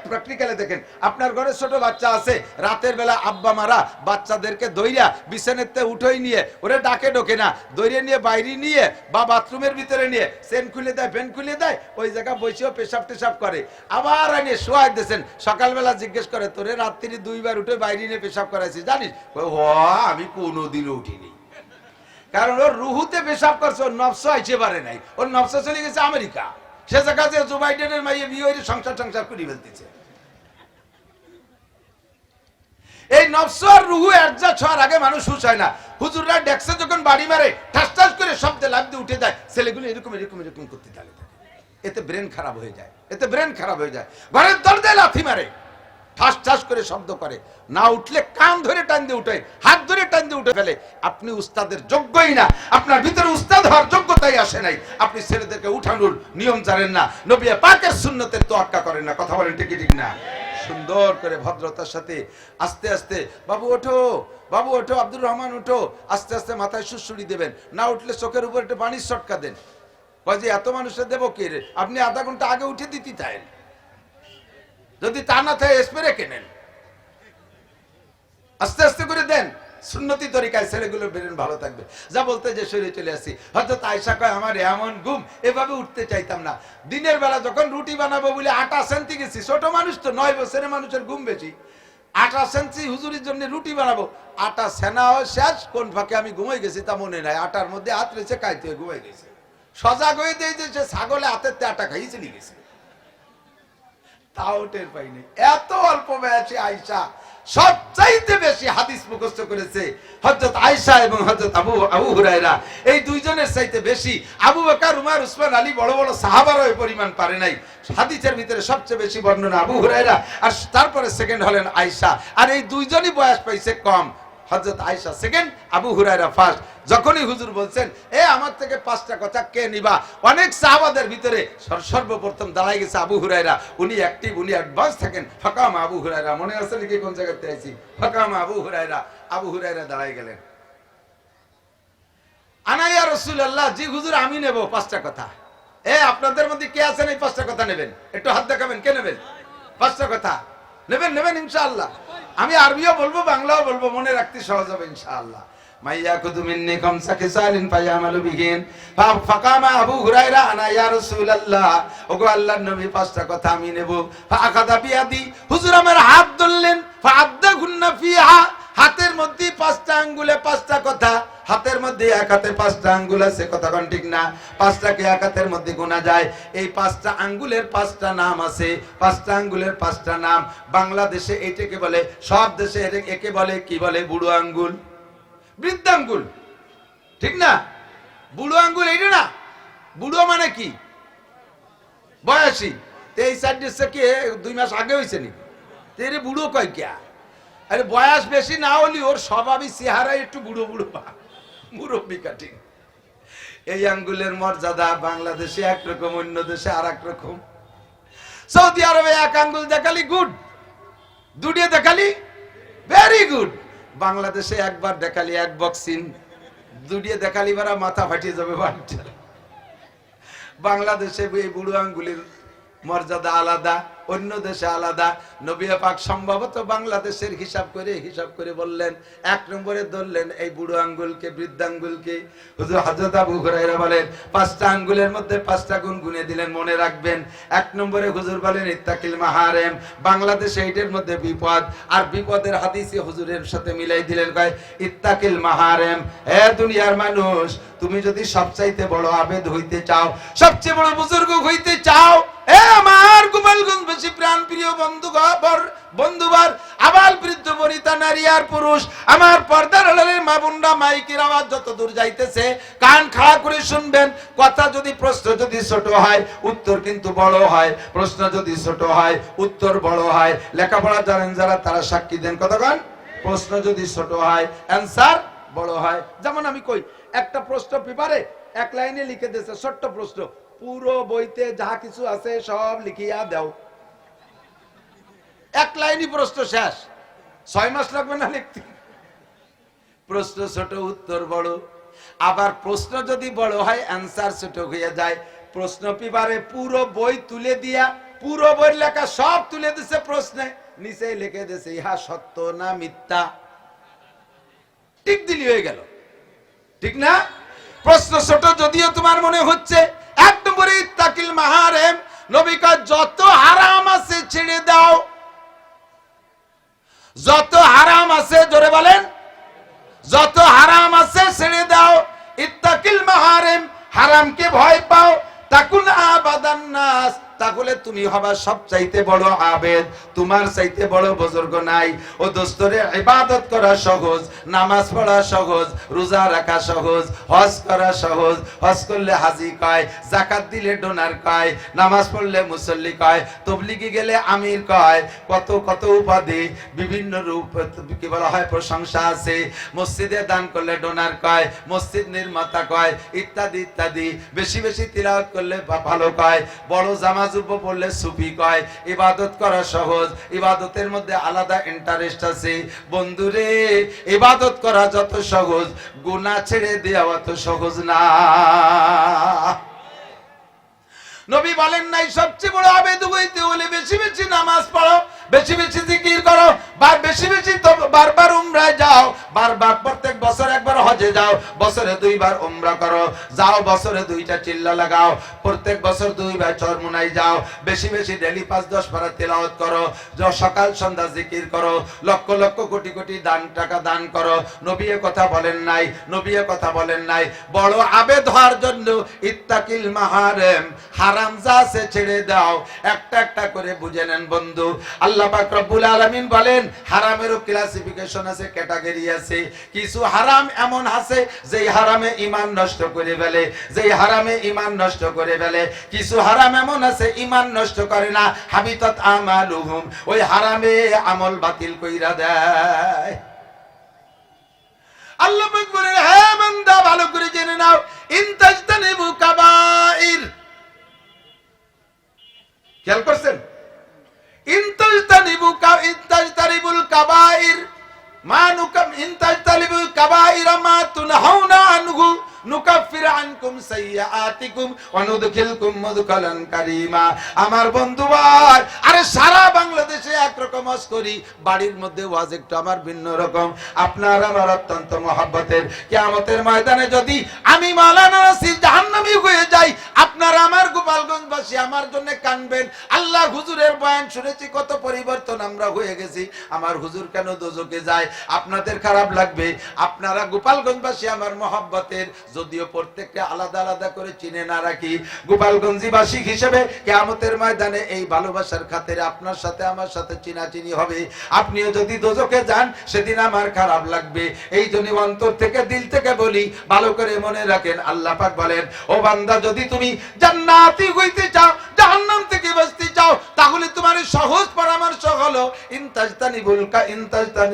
প্র্যাকটিক্যালি দেখেন, আপনার ঘরে ছোট বাচ্চা আছে, রাতের বেলা আব্বা মারা বাচ্চাদেরকে দইরা বিছানাতে উঠোই নিয়ে, ওরে ডাকে ডোকে না, দইরে নিয়ে বাইরে নিয়ে বা বাথরুমের ভিতরে নিয়ে চেন খুলে দেয়, ফ্যান খুলে দেয়, ওই জায়গা বসেও পেশাব টেশাব করে, আবার আনিয়ে শোয়াই দিয়েছেন। সকালবেলা জিজ্ঞেস করে, তোরে রাত্রি 2 বার উঠে বাইরে নিয়ে পেশাব করাইছি জানিস? আমি কোনোদিনও উঠিনি। কারণ ওর রুহুতে পেশাব করছে, ওর নফস আইতে পারে নাই, ওর নফস চলে গেছে আমেরিকা। সে জায়গাতে জো বাইডেনের মাইয়ে বিয়ে হয়ে সংসার করে ফেলতেছে। এই নফস আর রুহু অ্যাডজাস্ট হওয়ার আগে মানুষ হুঁশ হয় না। হুজুররা ডেক্সে যখন বাড়ি মারে ঠাস ঠাস করে শব্দে লাফ দিয়ে উঠে যায়, ছেলেগুলো এরকম এরকম এরকম করতে থাকে, এতে ব্রেন খারাপ হয়ে যায়, এতে ব্রেন খারাপ হয়ে যায়। ঘরের দরজায় লাথি মারে, ঠাস ঠাস করে শব্দ করে, না উঠলে কান ধরে টান দিয়ে উঠে, হাত ধরে টান দিয়ে উঠে ফেলে। আপনি উস্তাদের যোগ্যই না, আপনার ভিতরে উস্তাদ হওয়ার যোগ্যতাই আসে নাই। আপনি ছেলেদেরকে উঠানোর নিয়ম জানেন না, নবী পাকের সুন্নতের তোয়াক্কা করেন না। কথা বলেন ঠিক ঠিক না? সুন্দর করে ভদ্রতার সাথে আস্তে আস্তে, বাবু ওঠো, বাবু ওঠো, আব্দুর রহমান ওঠো, আস্তে আস্তে মাথায় সুড়সুড়ি দেবেন, না উঠলে চোখের উপর একটা পানির শটকা দেন। যে এত মানুষের দেবো কে রে, আপনি আধা ঘন্টা আগে উঠে দিতে চান, যদি তা না থাকে স্প্রে কেনেন, আস্তে আস্তে করে দেন, সুন্নতি তরিকায় ছেলেগুলো বেরেন ভালো থাকবে। যা বলতে যে শরীরে চলে আসি, হযরত আয়েশা কয় আমার এমন ঘুম, এভাবে উঠতে চাইতাম না। দিনের বেলা যখন রুটি বানাবো বলে আটা সেন্তি গেছি, ছোট মানুষ তো, 9 বছরের মানুষের ঘুম বেশি, আটা সেন্সি হুজুরির জন্য রুটি বানাবো, আটা সেনা শেষ, কোন ফাঁকে আমি ঘুমাই গেছি তা মনে নাই, আটার মধ্যে হাত রেখে কাইতে ঘুমাই গেছে। সজাগ হয়ে দিয়ে যে সে ছাগলে হাতের আটা খাই চলে গেছে, তাও টের পাইনি। এত অল্প বয়সে আয়েশা সবচাইতে বেশি হাদিস মুখস্থ করেছে হযরত আয়েশা এবং হযরত আবু হুরায়রা। এই দুইজনের চাইতে বেশি আবু বকর, উমর, উসমান, আলী বড় বড় সাহাবারা ওই পরিমাণ পারে নাই। হাদিসের ভিতরে সবচেয়ে বেশি বর্ণনা আবু হুরায়রা, আর তারপরে সেকেন্ড হলেন আয়েশা। আর এই দুইজনই বয়স পাইছে কম, হযরত আয়েশা সেকেন্ড, আবু হুরায়রা ফার্স্ট। যখনই হুজুর বলছেন এ আমার থেকে 5টা কথা কে নিবা, অনেক সাহাবাদের ভিতরে সর্বপ্রথম দাঁড়াই গেছে আবু হুরায়রা। উনি অ্যাক্টিভ, উনি অ্যাডভান্স থাকেন। ফাকাম আবু হুরায়রা, মনে আছে নাকি কোন জায়গাতে আইছি? ফাকাম আবু হুরায়রা, আবু হুরায়রা দাঁড়াই গেলেন। আনা ইয়া রাসূলুল্লাহ, জি হুজুর আমি নেব 5টা কথা। এ আপনাদের মধ্যে কে আছেন এই 5টা কথা নেবেন? একটু হাত দেখাবেন, কে নেবেন 5টা কথা? নেবেন নেবেন ইনশাআল্লাহ। আমি আরবিও বলবো, বাংলাও বলবো, মনে রাখতে সহজ হবে ইনশাআল্লাহ। মাইয়া কুতু মিন্নি খামসা খিসালিন ফায়ামালু বিহিন ফাকামা আবু হুরায়রা আনা ইয়া রাসূলুল্লাহ, ওগো আল্লাহর নবী 5টা কথা আমি নেব। ফাআকাদা বিয়াদি, হুজুর আমার হাত ধরলেন, ফাআদ্দাগুন্না ফিহা, হাতের মধ্যে 5টা আঙ্গুলে 5টা কথা, হাতের মধ্যে এক হাতে 5টা আঙ্গুল আছে, কথা কোন ঠিক না? 5টাকে এক হাতের মধ্যে গোনা যায়। এই 5টা আঙ্গুলের 5টা নাম আছে, 5টা আঙ্গুলের 5টা নাম। বাংলাদেশে এইটাকে বলে, সব দেশে একে বলে কি বলে? বুড়ো আঙ্গুল, বৃদ্ধাঙ্গুল, ঠিক না? বুড়ো আঙ্গুল এইটা না, বুড়ো মানে কি? বয়সী। 23 থেকে 2 মাস আগে হয়েছে নি, তেরে বুড়ো কয় কে? আরে বয়স বেশি না হলে ওর স্বভাবই চেহারা একটু বুড়ো বুড়ো, মুরব্বী কাটিং। এই আঙ্গুলের মর্যাদা বাংলাদেশে একরকম, অন্য দেশে আর এক রকম। সৌদি আরবে এক আঙ্গুল দেখালি গুড, দুটিয়ে দেখালি ভেরি গুড। বাংলাদেশে একবার দেখালি এক বক্সিন, দুটিয়ে দেখালি বারা মাথা ফাটিয়ে যাবে বাড়িটা। বাংলাদেশে এই বুড়ো আঙ্গুলের মর্যাদা আলাদা, অন্য দেশে আলাদা। নবী পাক সম্ভবত বাংলাদেশের হিসাব করে বললেন, 1 নম্বরে ধরলেন এই বুড়ো আঙ্গুলকে, বৃদ্ধাঙ্গুলকে। হুজুর হযরত আবু হুরায়রা বলেন 5টা আঙ্গুলের মধ্যে 5টা গুণ গুনে দিলেন, মনে রাখবেন। 1 নম্বরে হুজুর বলেন ইত্তাকিল মাহারেম, বাংলাদেশে এইটার মধ্যে বিপদ, আর বিপদের হাদিসে হুজুরের সাথে মিলাই দিলেন, কয় ইত্তাকিল মাহারেম। হে দুনিয়ার মানুষ, তুমি যদি সবচাইতে বড় আবেদ হইতে চাও, সবচেয়ে বড় বুজুর্গ হইতে চাও, এ আমার গোপালগঞ্জবাসী প্রাণ প্রিয় বন্ধুবার, আবাল বৃদ্ধ বনিতা, নারী আর পুরুষ, আমার পর্দার আড়ালের মা বোনরা, মাইকের আওয়াজ যত দূর যাইতেছে কান খাড়া করে শুনবেন। কথা যদি, প্রশ্ন যদি ছোট হয় উত্তর কিন্তু বড় হয়, প্রশ্ন যদি ছোট হয় উত্তর বড় হয়। লেখাপড়া জানেন যারা তারা সাক্ষী দেন, কতক্ষণ? প্রশ্ন যদি ছোট হয় অ্যান্সার বড় হয়। যেমন আমি কই, একটা প্রশ্ন পেপারে 1 লাইনে লিখে দিয়েছে, ছোট্ট প্রশ্ন, পুরো বইতে যা কিছু আছে সব লিখিয়া দাও। 1 লাইনই প্রশ্ন শেষ, 6 মাস লাগবে না লিখতে। প্রশ্ন ছোট উত্তর বড়। আবার প্রশ্ন যদি বড় হয় অ্যান্সার ছোট হয়ে যায়। প্রশ্ন পেপারে পুরো বই তুলে দিয়া, পুরো বই লেখা সব তুলে দিছে, প্রশ্নে নিচে লিখে দিছে ইহা সত্য না মিথ্যা, টিক দিলি হয়ে গেল, ঠিক না? প্রশ্ন ছোট যদিও তোমার মনে হচ্ছে। 1 নম্বরে ইত্তাকিল মাহারেম, নবী কয় যত হারাম আছে ছেড়ে দাও, যত হারাম আছে, জোরে বলেন, যত হারাম আছে ছেড়ে দাও। ইত্তাকিল মাহারেম, হারামকে ভয় পাও। তাকুন আবাদান নাস, তাহলে তুমি হবা সবচাইতে বড় আবেদ, তোমার চাইতে বড় বুজুর্গ নাই। ও দোস্তরে, ইবাদত করা সহজ, নামাজ পড়া সহজ, রোজা রাখা সহজ, হজ করা সহজ। হজ করলে হাজি কয়, যাকাত দিলে ডোনার কয়, নামাজ পড়লে মুসল্লি কয়, তবলিগে গেলে আমির কয়, কত কত উপাধি, বিভিন্ন রূপ কি বলা হয়, প্রশংসা আছে। মসজিদে দান করলে ডোনার কয়, মসজিদ নির্মাতা কয়, ইত্যাদি ইত্যাদি। বেশি বেশি তিলাওয়াত করলে ভালো কয়, বড় জামা যুব পড়লে সুফি কয়। ইবাদত করা সহজ, ইবাদতের মধ্যে আলাদা ইন্টারেস্ট আছে। বন্ধুরে, ইবাদত করা যত সহজ, গুনাহ ছেড়ে দেওয়া অত সহজ না। নবী বলেন নাই সবচেয়ে বড় আবেদ হইতে হলে বেশি বেশি নামাজ পড়ো, বেশি বেশি জিকির করো, বা বেশি বেশি তো বারবার উমরায় যাও, বারবার প্রত্যেক বছর একবার হজে যাও, বছরে 2 বার উমরা করো, যাও বছরে 2টা চিল্লা লাগাও, প্রত্যেক বছর 2 বার চরমুনাই যাও, বেশি বেশি ডেইলি 5-10 পারা তেলাওয়াত করো, সকাল সন্ধ্যা জিকির করো, লক্ষ লক্ষ কোটি কোটি দান টাকা দান করো। নবী এ কথা বলেন নাই, নবী এ কথা বলেন নাই। বড় আবেদ হওয়ার জন্য ইত্তাকিল মাহারিম, হারাম যা আছে ছেড়ে দাও। একটা একটা করে বুঝে নেন বন্ধু। আল্লাহ পাক রব্বুল আলামিন বলেন, হারামেরও ক্লাসিফিকেশন আছে, ক্যাটাগরি আছে। কিছু হারাম এমন আছে যেই হারামে ঈমান নষ্ট করে ফেলে, যেই হারামে ঈমান নষ্ট করে ফেলে। কিছু হারাম এমন আছে ঈমান নষ্ট করে না, হাবিতাত আমালুহুম, ওই হারামে আমল বাতিল কইরা দেয়। আল্লাহ পাক বলেন, হে বান্দা ভালো করে জেনে নাও, ইন তাজতানিবু কাবাইর, খেয়াল করছেন, ইন তাজতানিবুল কাবাইর মা নুকাম, ইন তাজতানিবুল কাবাইর মা তুনহাউনা আনহু নুকাফির আনকুম সাইয়্যাতিকুম ওয়া নুদখিলকুম মুদখালান কারীমা। আমার বন্ধু ভাই, আরে সারা বাংলাদেশে একরকম ওয়াজ করি, বাড়ির মধ্যে ওয়াজ একটু আমার ভিন্ন রকম। আপনার আমার অত্যন্ত মহব্বতের। কিয়ামতের ময়দানে যদি আমি মাওলানা নাসির জাহান্নামী হয়ে যাই, আপনারা আমার গোপালগঞ্জবাসী আমার জন্য কানবেন। আল্লাহ হুজুরের বয়ান শুনেছি, কত পরিবর্তন আমরা হয়ে গেছি, আমার হুজুর কেন দোজখে যায়, আপনাদের খারাপ লাগবে। আপনারা গোপালগঞ্জবাসী আমার মহব্বতের, যদিও প্রত্যেককে আলাদা আলাদা করে চিনে না রাখি, গোপালগঞ্জবাসী হিসেবে কিয়ামতের ময়দানে এই ভালোবাসার খাতিরে আপনার সাথে আমার সাথে চিনাচিনি হবে। আপনিও যদি দোজখে যান, সেদিন আমার খারাপ লাগবে। এই জন্য অন্তর থেকে, দিল থেকে বলি, ভালো করে মনে রাখেন। আল্লাহ পাক বলেন, ও বান্দা, যদি তুমি জান্নাতি হইতে চাও, জাহান্নাম থেকে বাঁচতে চাও, তাহলে তোমার সহজ পরামর্শ হলো ইন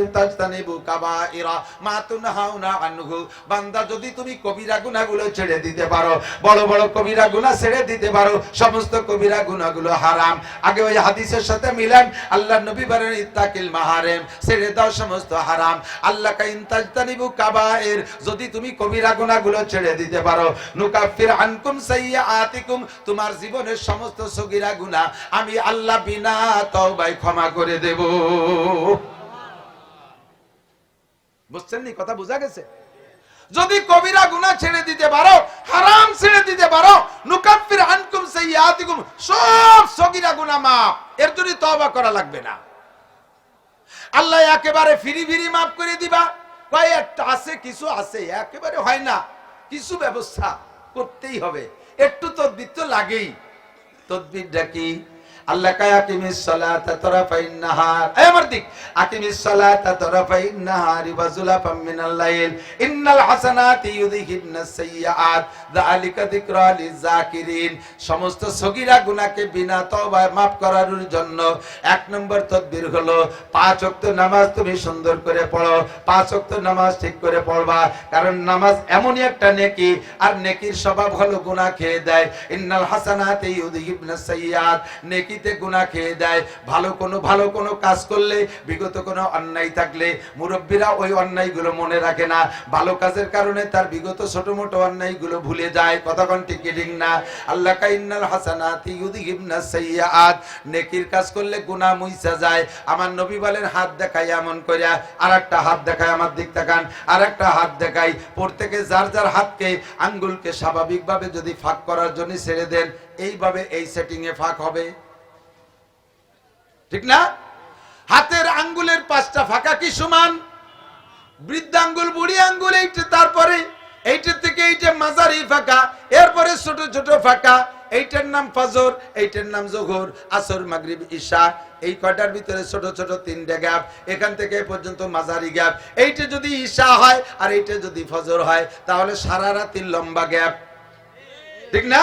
তাজতানিবু কাবাইরা মা তুনহাউনা আনহু। বান্দা, যদি তুমি কবিরা গুনাহগুলো ছেড়ে দিতে পারো, বড় বড় কবিরা গুনাহ ছেড়ে দিতে পারো, সমস্ত কবিরা গুনাহগুলো হারাম। আগে ওই হাদিসের সাথে মিলান, আল্লাহর নবী বলেন, ইত্তাকিল মাহারিম, ছেড়ে দাও সমস্ত হারাম। আল্লাহ কা ইন তাজতানিবু কাবাইর, যদি তুমি কবিরা গুনাহগুলো ছেড়ে দিতে পারো, নুকাফির আনকুম সাইয়্যাতিকুম, তোমার জীবনের সমস্ত সগীরা গুনাহ আমি আল্লাহ বিনা তওবায় ক্ষমা করে দেব। বুঝছেন নি? কথা বোঝা গেছে? যদি কবিরা গুনাহ ছেড়ে দিতে পারো, হারাম ছেড়ে দিতে পারো, নুকাফির আনকুম সাইয়্যাতিকুম, সব সগীরা গুনাহ মাফ। এর জন্য তওবা করা লাগবে না। আল্লাহ একেবারে ফিরি ফিরি মাফ করে দিবা, কয় একটা আছে, কিছু আছে, একেবারে হয় না, কিছু ব্যবস্থা করতেই হবে। একটু তদবির তো লাগেই। তদবিরটা কি? আল্লাহ কায় আকিমিস সালাতা তারাফাইন নাহার, এই আমার দিক, আকিমিস সালাতা তারাফাইন নাহারি ওয়া যুলাফাম মিনাল লাইল ইন্নাল হাসানাতি ইউযহিবনাস সাইয়্যাত যালিকা যিকরা লিযাকিরিন। সমস্ত সগীরা গুনাহকে বিনা তওবায় maaf করার জন্য 1 নম্বর তদবির হলো 5 ওয়াক্ত নামাজ তুমি সুন্দর করে পড়ো। 5 ওয়াক্ত নামাজ ঠিক করে পড়বা, কারণ নামাজ এমনই একটা নেকি, আর নেকির স্বভাব হলো গুনাহ খেয়ে দেয়। ইন্নাল হাসানাতি ইউযহিবনাস সাইয়্যাত, নেকি গুনাহ খেয়ে দেয়। ভালো কোনো কাজ করলে, বিগত কোনো অন্যায় থাকলে, মুরব্বীরা ওই অন্যায়গুলো মনে রাখে না, ভালো কাজের কারণে তার বিগত ছোট মোটো অন্যায়গুলো ভুলে যায়। কথা কোন ঠিক না? আল্লাহ কা ইন্নাল হাসানাতি ইউযহিবনাস সাইয়্যাত, নেকির কাজ করলে গুনাহ মুইছা যায়। আমার নবী বলেন, হাত দেখাই এমন কইরা, আরেকটা হাত দেখায়, আমার দিক তাকান, আরেকটা হাত দেখাই। প্রত্যেকে যার যার হাতকে, আঙ্গুলকে স্বাভাবিকভাবে যদি ফাঁক করার জন্য ছেড়ে দেন, এইভাবে এই সেটিং এ ফাঁক হবে, ঠিক না? হাতের আঙ্গুলের 5টা ফাঁকা কি সমান? বৃদ্ধাঙ্গুল, বুড়ি আঙ্গুল, এইটা, তারপরে এইটা থেকে এইটা মাঝারি ফাঁকা, এরপরে ছোট ছোট ফাঁকা, এইটার নাম ফজর, এইটার নাম যোহর, আসর, মাগরিব, ঈশা। এই কয়টার ভিতরে ছোট ছোট 3টে গ্যাপ, এখান থেকে এই পর্যন্ত মাঝারি গ্যাপ। এইটা যদি ঈশা হয় আর এইটা যদি ফজর হয়, তাহলে সারা রাতের লম্বা গ্যাপ, ঠিক না?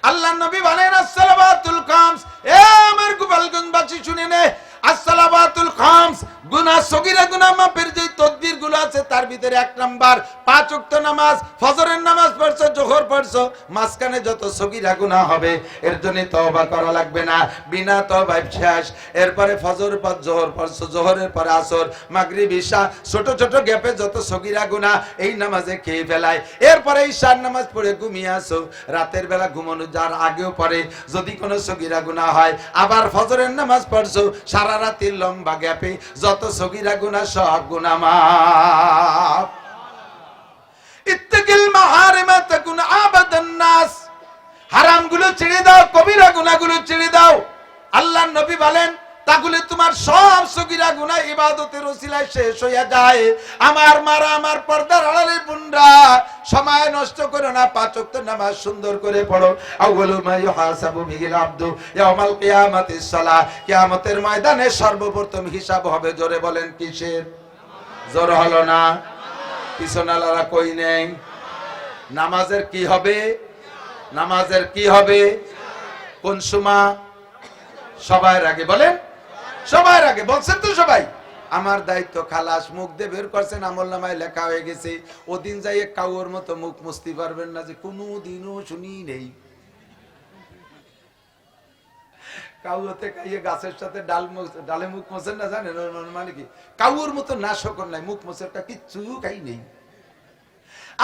আল্লাহ নবী বলেন আসসালাবাতুল খামস, এ আমার গোপালগঞ্জবাসী শুনে নে, আসসালাবাতুল খামস, গুনাহ সগীরা গুনাহ মাফের যে তদবির গুলো আছে তার ভিতরে 1 নাম্বার 5 ওয়াক্ত নামাজ। ফজরের নামাজ পড়ছো, যোহর পড়ছো, মাঝখানে যত সগীরা গুনাহ হবে এর জন্য তওবা করা লাগবে না, বিনা তওবায় শেষ। এরপরে ফজর পর যোহর পড়ছো, যোহরের পরে আসর, মাগরিব, ঈশা, ছোট ছোট গ্যাপে যত সগীরা গুনাহ এই নামাজে খেয়ে ফেলায়। এরপরে ঈশার নামাজ পড়ে ঘুমিয়ে আসো, রাতের বেলা ঘুমানো যার আগেও পড়ে যদি কোনো সগীরা গুনাহ হয়, আবার ফজরের নামাজ পড়ছো, সারা রাতের লম্বা গ্যাপে যত সগীরা গুনাহ সব গুনাহ মাফ। ইত্তাকিল মাহারিমা তাকুন আবাদান নাস, হারামগুলো ছেড়ে দাও, কবিরা গুনাহগুলো ছেড়ে দাও। আল্লাহর নবী বলেন তাহলে তোমার সব সগীরা গুনাহ ইবাদতের ওসিলায় শেষ হয়ে যায়। আমার মারা, আমার পর্দার আড়ালের বোনরা, সময় নষ্ট করো না, 5 ওয়াক্ত নামাজ সুন্দর করে পড়ো। আউয়ালু মা ইউহাসাবু বিহিল আবদু ইয়াউমাল কিয়ামাতিস সালাহ, কিয়ামতের ময়দানে সর্বপ্রথম হিসাব হবে, জোরে বলেন কিসের? জোর হলো না, পিছনালারা কই নেই। নামাজের কি হবে? নামাজের কি হবে? কোন সময়? সবার আগে বলেন, সবার আগে বলছেন তো সবাই। আমার দায়িত্ব খালাস, মুখ দিয়ে বের করছেন, আমলনামায় লেখা হয়ে গেছে। ওদিন যাই কাউর মতো মুখ মুছতে পারবেন না যে কোনো দিনও শুনি নেই। কাউতে কাইয়ে গাছের সাথে ডালে মুখ মোছেন না, জানেন মানে কি? কাউর মতো নাশকর নাই, মুখ মোছেরটা কিচ্ছু খাই নেই।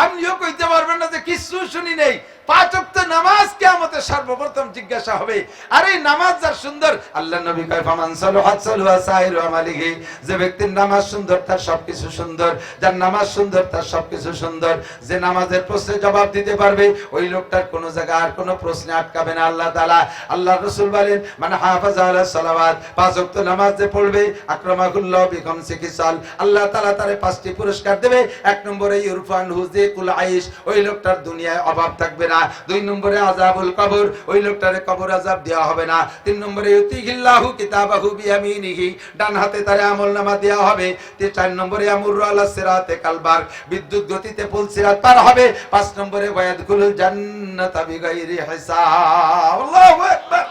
আমিও কইতে পারবেন না যে কিছু শুনি নেই। 5 ওয়াক্ত নামাজ কিয়ামতে সর্বপ্রথম জিজ্ঞাসা হবে। আর এই নামাজ যার সুন্দর, আল্লাহ নবী কয় ফামান সালাহাত সালাহা সাইরু আমালিহি, যে ব্যক্তির নামাজ সুন্দর তার সবকিছু সুন্দর, যার নামাজ সুন্দর তার সবকিছু সুন্দর। যে নামাজের প্রশ্নে জবাব দিতে পারবে ওই লোকটার কোনো জায়গা আর কোনো প্রশ্নে আটকাবে না আল্লাহ তাআলা। আল্লাহর রাসূল বলেন মান হাফাযা আলা সালাওয়াত, 5 ওয়াক্ত নামাজ যে পড়বে, আকরামাহুল্লাহু বিখামসি খিসাল, আল্লাহ তাআলা তারে 5টি পুরস্কার দেবে। 1 নম্বরে ইরফান হুজি কুল আইশ, ওই লোকটার দুনিয়ায় অভাব থাকবে না। 2 নম্বরে আযাবুল কবর, ওই লোকটারে কবর আযাব দেওয়া হবে না। 3 নম্বরে ইউতিহিল্লাহু কিতাবাহু বিয়ামিনিহি, ডান হাতে তারে আমলনামা দেওয়া হবে। 4 নম্বরে আমুরু আলা সিরাতে কালবার, বিদ্যুৎ গতিতে পুল সিরাত পার হবে। 5 নম্বরে ওয়ায়াদখুলুল জান্নাতা বিগাইরি হিসাব, আল্লাহু আকবার,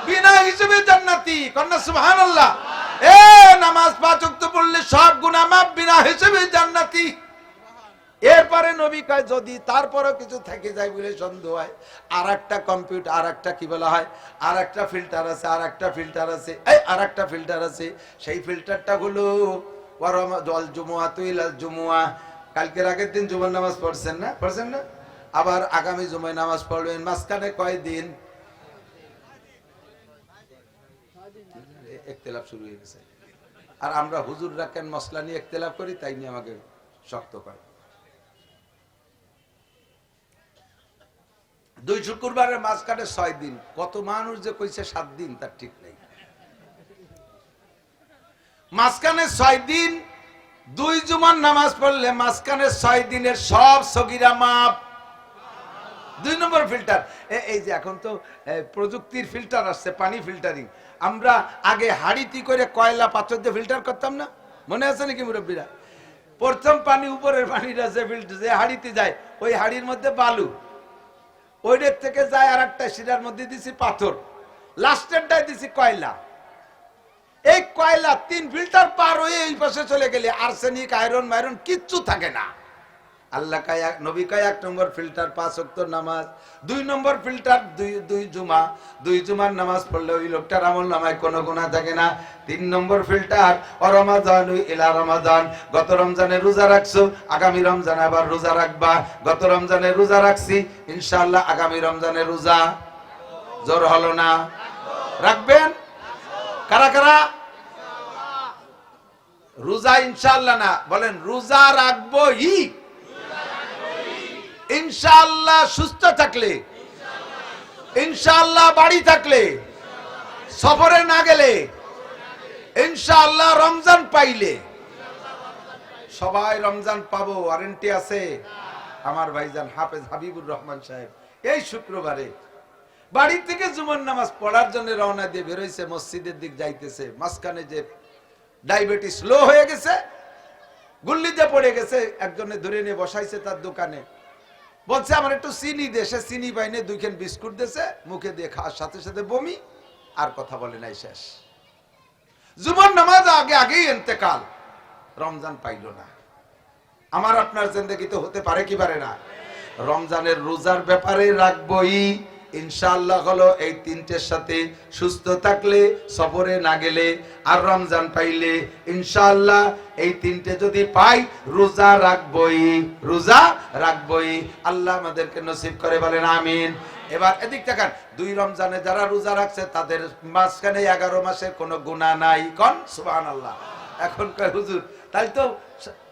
বিনা হিসাবে জান্নাতি, কন্না সুবহানাল্লাহ। এ নামাজ 5 ওয়াক্ত পড়লে সব গুনাহ মাফ, বিনা হিসাবে জান্নাতি। এরপরে নবী কয় যদি তারপরও কিছু থেকে যায় বলে সন্দেহ হয়, আর একটা কম্পিউটার, আর একটা কি বলা হয়, আর একটা ফিল্টার আছে, আর একটা ফিল্টার আছে, এই আর একটা ফিল্টার আছে। সেই ফিল্টারটা হলো ওয়ারামাদুল জুমুআতু ইলাল জুমুআ, কালকের আগের দিন জুমার নামাজ পড়ছেন না? পড়ছেন না? আবার আগামী জুমায় নামাজ পড়বেন। মাঝখানে কয় দিন? ইখতিলাফ শুরু হয়ে গেছে। আর আমরা হুজুররা কেন মসলা নিয়ে ইখতিলাফ করি, তাই নিয়ে আমাকে শক্ত করে। 2 শুক্রবারের মাঝখানে 6 দিন, কত মানুষ যে কইছে 7 দিন তার ঠিক নেই। মাঝখানে 6 দিন 2 জুমার নামাজ পড়লে মাঝখানে 6 দিনের সব সগীরা মাপ। 2 নম্বর ফিল্টার, এই যে এখন তো প্রযুক্তির ফিল্টার আসছে, পানি ফিল্টারিং। আমরা আগে হাড়িতে করে কয়লা পাথর দিয়ে ফিল্টার করতাম না, মনে আছে নাকি মুরব্বীরা? প্রথম পানি, উপরের পানিটা যে ফিল্টার, যে হাড়িতে যায়, ওই হাড়ির মধ্যে বালু, ওইটার থেকে যায় আর একটা শিরার মধ্যে দিছি পাথর, লাস্টেরটায় দিছি কয়লা। এই কয়লা 3 ফিল্টার পার হয়ে এই পাশে চলে গেলে আর্সেনিক, আয়রন মাইরন কিচ্ছু থাকে না। আল্লাহ কয়, নবী কয় 1 নম্বর ফিল্টার 5 ওয়াক্ত নামাজ, 2 নম্বর ফিল্টার 2 জুমা, 2 জুমার নামাজ পড়লে ওই লোকটার আমলনামায় কোনো গুনাহ থাকে না। 3 নম্বর ফিল্টার রমাদানু ইলা রমাদান, গত রমজানে রোজা রাখছো, আগামী রমজানে আবার রোজা রাখবা। গত রমজানে রোজা রাখছি, ইনশাআল্লাহ আগামী রমজানে রোজা, জোর হলো না, রাখবেন? কারা কারা রোজা ইনশাআল্লাহ না বলেন? রোজা রাখবো ই ইনশাআল্লাহ, সুস্থ থাকলে, ইনশাআল্লাহ বাড়ি থাকলে, সফরে না গেলে, ইনশাআল্লাহ রমজান পাইলে। সবাই রমজান পাবো, ওয়ারেন্টি আছে। আমার ভাইজান হাফেজ হাবিবুর রহমান সাহেব এই শুক্রবারে বাড়ি থেকে জুমার নামাজ পড়ার জন্য রওনা দিয়ে বেরোইছে, মসজিদের দিক যাইতেছে, মাঝখানে যে ডায়াবেটিস লো হয়ে গেছে, গুল্লিতে পড়ে গেছে, একজনে ধরে নিয়ে বসাইছে তার দোকানে, বলছে আমার একটু চিনি দে, সে চিনি পাইনি, 2 খান বিস্কুট দিয়েছে, মুখে দিয়ে খাওয়ার সাথে সাথে বমি, আর কথা বলে নাই, শেষ। জুমার নামাজ আগেই ইন্তেকাল, রমজান পাইল না। আমার আপনার জিন্দেগিতে হতে পারে কি পারে না? রমজানের রোজার ব্যাপারে রাখবই ইনশাআল্লাহ হলো এই 3টের সাথে সুস্থ থাকলে, সফরে না গেলে, আর রমজান পাইলে ইনশাআল্লাহ এই 3টে যদি পাই রোজা রাখবই, রোজা রাখবই। আল্লাহ আমাদেরকে নসিব করে, বলেন আমিন। এবার এদিক তাকান, 2 রমজানে যারা রোজা রাখছে তাদের মাঝখানে 11 মাসের কোনো গুনাহ নাই, কোন সুবহানাল্লাহ। এখন কয় হুজুর তাই তো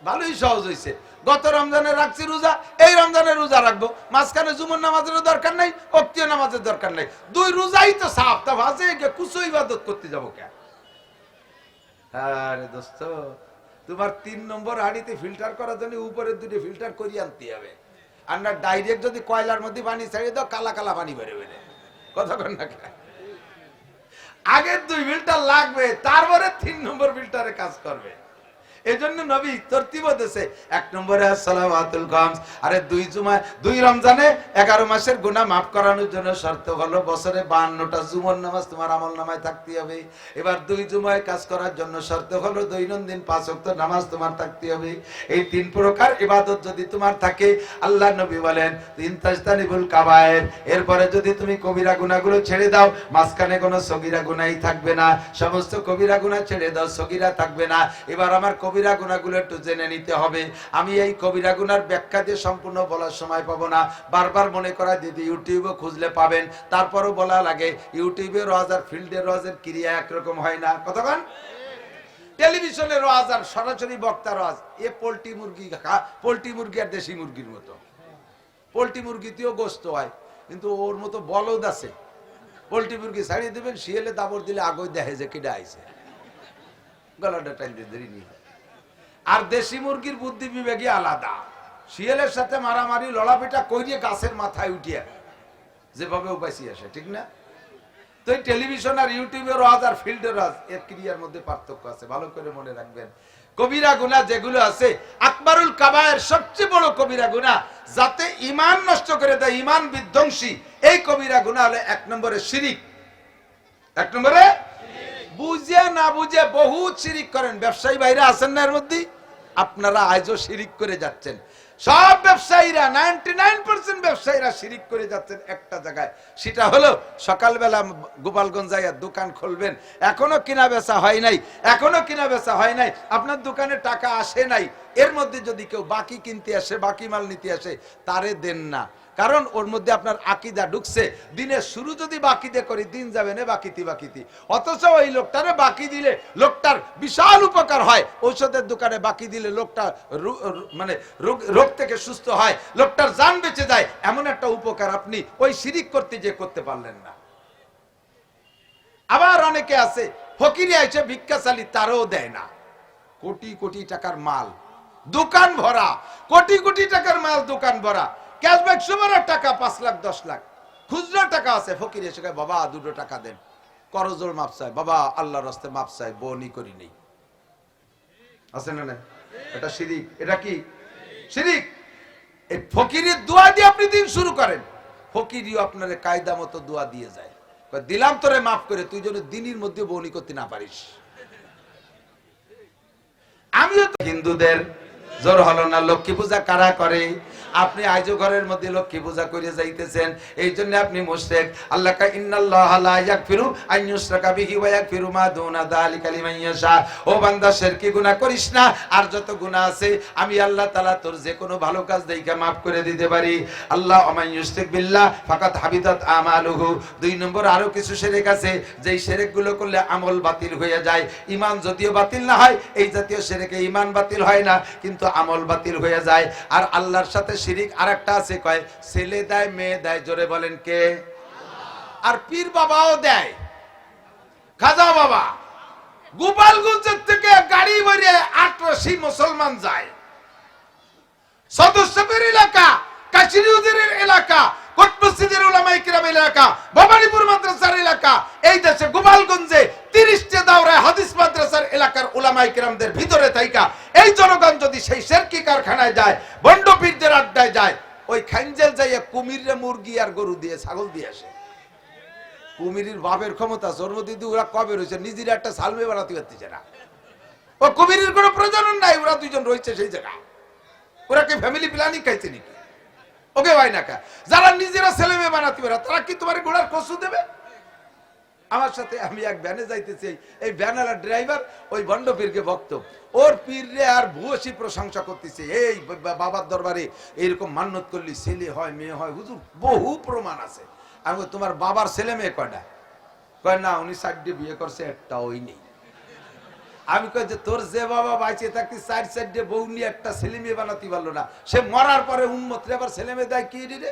ভালোই সহজ হইছে, গত রমজানে রাখছি রোজা, এই রমজানে রোজা রাখবো, মাঝখানে জুমার নামাজেরও দরকার নাই, ওয়াক্তীয় নামাজের দরকার নাই, 2 রোজাই তো সাফ, তা ভাজে কুসু ইবাদত করতে যাবো কেন? আরে দোস্ত, তোমার 3 নম্বর হাঁড়িতে ফিল্টার করার জন্য উপরের 2টি ফিল্টার করিয়ে আনতে হবে, আর না ডাইরেক্ট যদি কয়লার মধ্যে পানি ছাড়িয়ে দাও, কালা কালা পানি বেরোবে বেরে, কথা কন না? আগের 2 ফিল্টার লাগবে, তারপরে 3 নম্বর ফিল্টারে কাজ করবে। এজন্য নবী তরতিব দিয়েছে, 1 নম্বরে সালাওয়াতুল খামস। আরে 2 রমজানে 11 মাসের গুনাহ মাফ করানোর জন্য শর্ত হলো বছরে 52টা জুমার নামাজ তোমার আমলনামায় থাকতে হবে। এবার 2 জুমায় কাজ করার জন্য শর্ত হলো দৈনন্দিন 5 ওয়াক্ত নামাজ তোমার থাকতে হবে। এই 3 প্রকার ইবাদত যদি তোমার থাকে, আল্লাহ নবী বলেন ইনতাজতানিবুল কাবায়ের, এরপরে যদি তুমি কবিরা গুনাহগুলো ছেড়ে দাও, মাঝখানে কোনো সগীরা গুনাহই থাকবে না, সমস্ত কবিরা গুনাহ ছেড়ে দাও, সগীরা থাকবে না। এবার আমার কবিরা গুনাহগুলো একটু জেনে নিতে হবে। আমি এই কবিরা গুনার ব্যাখ্যা দিয়ে সম্পূর্ণ বলার সময় পাবো না, বারবার মনে করা দিদি ইউটিউবে খুঁজলে পাবেন, তারপরও বলা লাগে ইউটিউবের ওয়াজ আর ফিল্ডের ওয়াজের ক্রিয়া একরকম হয় না, কতক্ষণ? টেলিভিশনের ওয়াজ আর সরাসরি বক্তার ওয়াজ, এ পোল্ট্রি মুরগি আর দেশি মুরগির মতো। পোল্ট্রি মুরগিতেও গোস্ত হয়, কিন্তু ওর মতো বলদ আছে। পোল্ট্রি মুরগি ছাড়িয়ে দেবেন, শিয়ালে দাবড় দিলে আগই দেখে যে কেডা আইছে, গলাটা টাইম দিয়ে দেরি নিয়ে। আর দেশি মুরগির বুদ্ধি বিবেকই আলাদা, শিয়ালের সাথে মারামারি লড়াপিটা কইরিয়ে গাছের মাথায় উঠিয়ে যেভাবে উপাইছি আসে, ঠিক না? তো এই টেলিভিশন আর ইউটিউবের ওয়াজ আর ফিল্ডের ওয়াজ, এর ক্রিয়ার মধ্যে পার্থক্য আছে, ভালো করে মনে রাখবেন। কবিরা গুনাহ যেগুলো আছে, আকবারুল কাবায়ের সবচেয়ে বড় কবিরা গুনাহ, যাতে ঈমান নষ্ট করে দেয়, ঈমান বিধ্বংসী, এই কবিরা গুনাহ হলো 1 নম্বরে শিরিক। 1 নম্বরে বুঝে না বুঝে বহুত শিরিক করেন। ব্যবসায়ী ভাইরা আছেন না এর মধ্যে, আপনারা আজও শিরিক করে যাচ্ছেন। সব ব্যবসায়ীরা 99% ব্যবসায়ীরা শিরিক করে যাচ্ছেন একটা জায়গায়, সেটা হলো সকালবেলা গোপালগঞ্জ যায় দোকান খুলবেন, এখনো কিনা বেচা হয় নাই, এখনো কিনা বেচা হয় নাই, আপনার দোকানে টাকা আসে নাই, এর মধ্যে যদি কেউ বাকি কিনতে আসে, বাকি মাল নিতে আসে, তারে দেন না, কারণ ওর মধ্যে আপনার আকীদা ঢুকছে। দিনের শুরু যদি বাকিতে করি, দিন যাবে না বাকিতে। অথচ ওই লোকটারে বাকি দিলে লোকটার বিশাল উপকার হয়, ঔষধের দোকানে বাকি দিলে লোকটা মানে রোগ থেকে সুস্থ হয়, লোকটার জান বেঁচে যায়, এমন একটা উপকার আপনি ওই শিরিক করতে যে করতে পারলেন না। আবার অনেকে আছে ফকিরি আইছে ভিক্ষাশালী, তারও দেয় না, কোটি কোটি টাকার মাল দোকান ভরা, কোটি কোটি টাকার মাল দোকান ভরা, ক্যাশব্যাক সুমারের টাকা 5 লাখ 10 লাখ, খুচরা টাকা আছে, ফকির এসে কয় বাবা 2 টাকা দেন, করজোড় মাপ চাই, বাবা আল্লাহর রাস্তায় মাপ চাই, বনি করি নেই, আছে না না? এটা শিরিক। এটা কি শিরিক? এই ফকিরের দোয়া দিয়ে আপনি দিন শুরু করেন, ফকিরিও আপনারে কায়দা মতো দোয়া দিয়ে যায়, দিলাম তোরে মাফ করে, তুই যেন দিনের মধ্যে বনি করতে না পারিস। আমিও তো হিন্দুদের জোর হলো না, লক্ষ্মী পূজা কারা করে? আপনি আইজো ঘরের মধ্যে লক্ষ্মী পূজা করে যাইতেছেন, এই জন্য আপনি মুশরিক। আল্লাহ কা ইন্নাল্লাহা লা ইয়াগফিরু আন ইউশরাকা বিহি ওয়া ইয়াগফিরু মা দুনা যালিকা লিমান ইয়াশা। ও বান্দা শিরকি গুনাহ করিস না, আর যত গুনাহ আছে আমি আল্লাহ তাআলা তোর যে কোনো ভালো কাজ দেইখা maaf করে দিতে পারি। আল্লাহ ওমান ইউশরিক বিল্লাহ ফাকাদ হাবিতাত আমালুহু। 2 নম্বর আরো কিছু শিরক আছে, যেই শিরকগুলো করলে আমল বাতিল হয়ে যায়। ঈমান যদিও বাতিল না হয়, এই জাতীয় শিরকে ঈমান বাতিল হয় না, কিন্তু আমল বাতিল হয়ে যায়। আর আল্লাহর সাথে শিরিক আরেকটা আছে, কয় ছেলে দেয় মেয়ে দেয়, জোরে বলেন কে? আর পীর বাবাও দেয়, খাজা বাবা। গোপালগঞ্জের থেকে গাড়ি ভরে ৮৮ মুসলমান যায়, সদস্যদের এলাকা, কাশিরুদের এলাকা, কোট মসজিদের উলামায়ে কিরাম এলাকা, ভবানীপুর মাদ্রাসার এলাকা, এই দেশে গোপালগঞ্জে 30টা দাওরায়ে হাদিস মাদ্রাসার এলাকার উলামায়ে কিরামদের ভিতরে থাইকা এই জনগণ যদি সেই শিরকি কারখানায় যায়, বন্ড পীরদের আড্ডায় যায়, ওই খানজেল যাইয়া কুমিরে মুরগি আর গরু দিয়ে ছাগল দিয়ে আসে। কুমিরের বাপের ক্ষমতা জন্মদিদি ওরা কবে রয়েছে, নিজের একটা সালমে বানাতে পারতেছে না। ও কুমিরের কোনো প্রজনন নাই, ওরা দুইজন রয়েছে সেই জায়গা। ওরা কি ফ্যামিলি প্ল্যানিং খাইছে নাকি? ওকে ভাই না কা, যারা নিজেরা ছেলে মেয়ে বানাতে পারে তারা কি তোমার ঘোড়ার কসু দেবে? আমার সাথে আমি এক ভ্যানে যাইতেছি, এই ভ্যানালা ড্রাইভার ওই ভণ্ড পীরকে ভক্ত, ওর পীররে আর ভূয়সী প্রশংসা করতেছে, এই বাবার দরবারে এইরকম মান্যত করলি ছেলে হয় মেয়ে হয়, হুজুর বহু প্রমাণ আছে। আমি তোমার বাবার ছেলে মেয়ে কয়টা? কয় না উনি 4টে বিয়ে করছে, একটা ওই নেই। আমি কই যে তোর যে বাবা বাইচে থাকতে 4 বউ নিয়ে একটা ছেলে মেয়ে বানাতে পারলো না, সে মরার পরে উম্মত রে আবার ছেলে মেয়ে দেয় কি রে?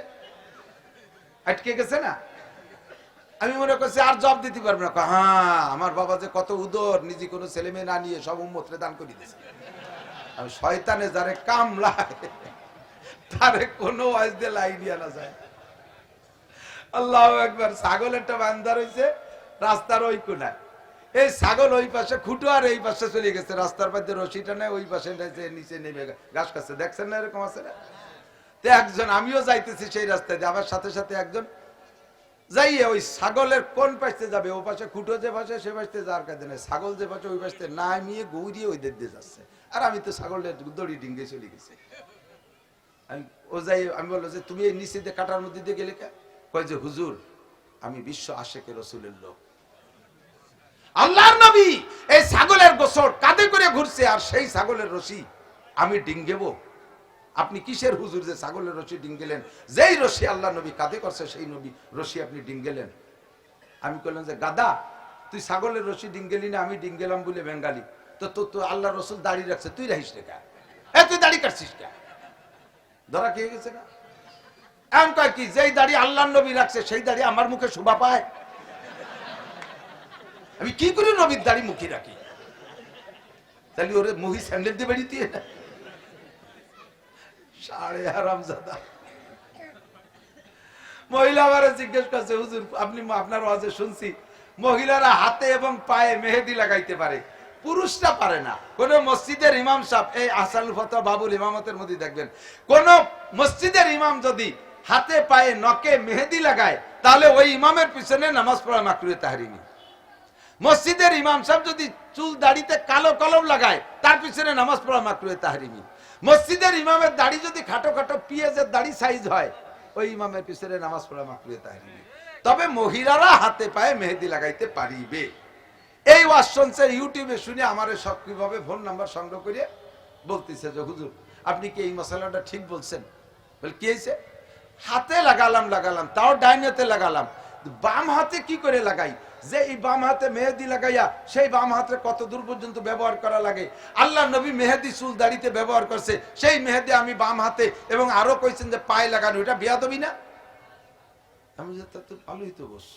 আটকে গেছে না? আমি মনে করছি আর জব দিতে পারবো না। হ্যাঁ, আমার বাবা যে কত উদর, নিজে কোনো ছেলে মেয়ে না নিয়ে সব উম্মত রে দান করে দিয়েছে। আমি শয়তানে যারে কামলায় তারে কোনো ওয়াজ দিয়ে লাইনিয়া না যায়। আল্লাহু আকবার। ছাগল একটা বান্দা রইছে রাস্তার ওই কোনায়, এই ছাগল ওই পাশে খুঁটো আর এই পাশে চলে গেছে, রাস্তার পাশে রশিটা নেই, ওই পাশে নিচে নেমে ঘাস খাচ্ছে। দেখছেন না এরকম আছে না? তো একজন, আমিও যাইতেছি সেই রাস্তায়, আমার সাথে সাথে একজন যাইয়ে ওই ছাগলের কোন পাশে যাবে, ও পাশে খুঁটো যে পাশে সে পাশে যাওয়ার কাজে নেই, ছাগল যে পাশে ওই পাশে নামিয়ে গৌরিয়ে ওই দিক দিয়ে যাচ্ছে, আর আমি তো ছাগলের দড়ি ডিঙ্গে চলে গেছি। আমি ও যাই, আমি বললো যে তুমি এই নিচে দিয়ে কাটার মধ্যে দিয়ে গেলে কে? কয় যে হুজুর আমি বিশ্ব আশেকে রসুলের লোক। আল্লাহর নবী এই ছাগলের গোসল কাঁধে করে ঘুরছে, আর সেই ছাগলের রশি আমি ডিঙ্গেবো? আপনি কিসের হুজুর যে ছাগলের রশি ডিঙ্গেলেন? যেই রশি আল্লাহ নবী কাঁধে করছে সেই নবী রশি আপনি ডিঙ্গেলেন। আমি বললাম যে গাদা, তুই ছাগলের রশি ডিঙ্গেলি না, আমি ডিঙ্গেলাম বলে বেঙ্গালি, তো তো আল্লাহ রসুল দাড়ি রাখছে, তুই রাখিস রেখা, তুই দাড়ি কাটছিস কে? ধরা খেয়ে গেছে না? এমন কয় কি, যেই দাড়ি আল্লাহ নবী রাখছে সেই দাড়ি আমার মুখে শোভা পায়? আমি কি করে নবীর দাড়ি মুখে রাখি? তাহলে ওরে মুহি স্যান্ডেল দিয়ে বেরিয়ে দিয়ে সাড়ে হারামজাদা। মহিলা আমারে জিজ্ঞেস করছে, হুজুর আপনি আপনার ওয়াজে শুনছি মহিলারা হাতে এবং পায়ে মেহেদি লাগাইতে পারে, পুরুষরা পারে না। কোন মসজিদের ইমাম সাহেব, এই আহসানুল ফাতোয়া বাবুল ইমামতের মধ্যে দেখবেন, কোন মসজিদের ইমাম যদি হাতে পায়ে নখে মেহেদি লাগায় তাহলে ওই ইমামের পিছনে নামাজ পড়া মাকরুহে তাহরিমি। মসজিদের ইমাম সাহেব যদি চুল দাড়িতে কালো কলম লাগায় তার পিছনে নামাজ পড়া মাকরুহে তাহরিমি। মসজিদের ইমামের দাড়ি যদি খাটো খাটো পিঁয়াজের দাড়ি সাইজ হয়, ওই ইমামের পিছনে নামাজ পড়া মাকরুহে তাহরিমি। তবে মহিলারা হাতে পায়ে মেহেদি লাগাইতে পারিবে। এই ওয়াজ শুনছে ইউটিউবে, শুনে আমারে সক্রিয়ভাবে ফোন নাম্বার সংগ্রহ করে বলতেছে যে হুজুর আপনি কি এই মশলাটা ঠিক বলছেন? বল কি হয়েছে? হাতে লাগালাম, তাও ডাইনেতে লাগালাম, বাম হাতে কি করে লাগাই? যে এই বাম হাতে মেহেদি লাগাইয়া সেই বাম হাতে কত দূর পর্যন্ত ব্যবহার করা লাগে? আল্লাহ নবী মেহেদি চুল দাড়িতে ব্যবহার করছে, সেই মেহেদি আমি বাম হাতে, এবং আরো কইছেন যে পায়ে লাগানো, এটা বেয়াদবি না? আমি যে তো ভালোই তো বলছ।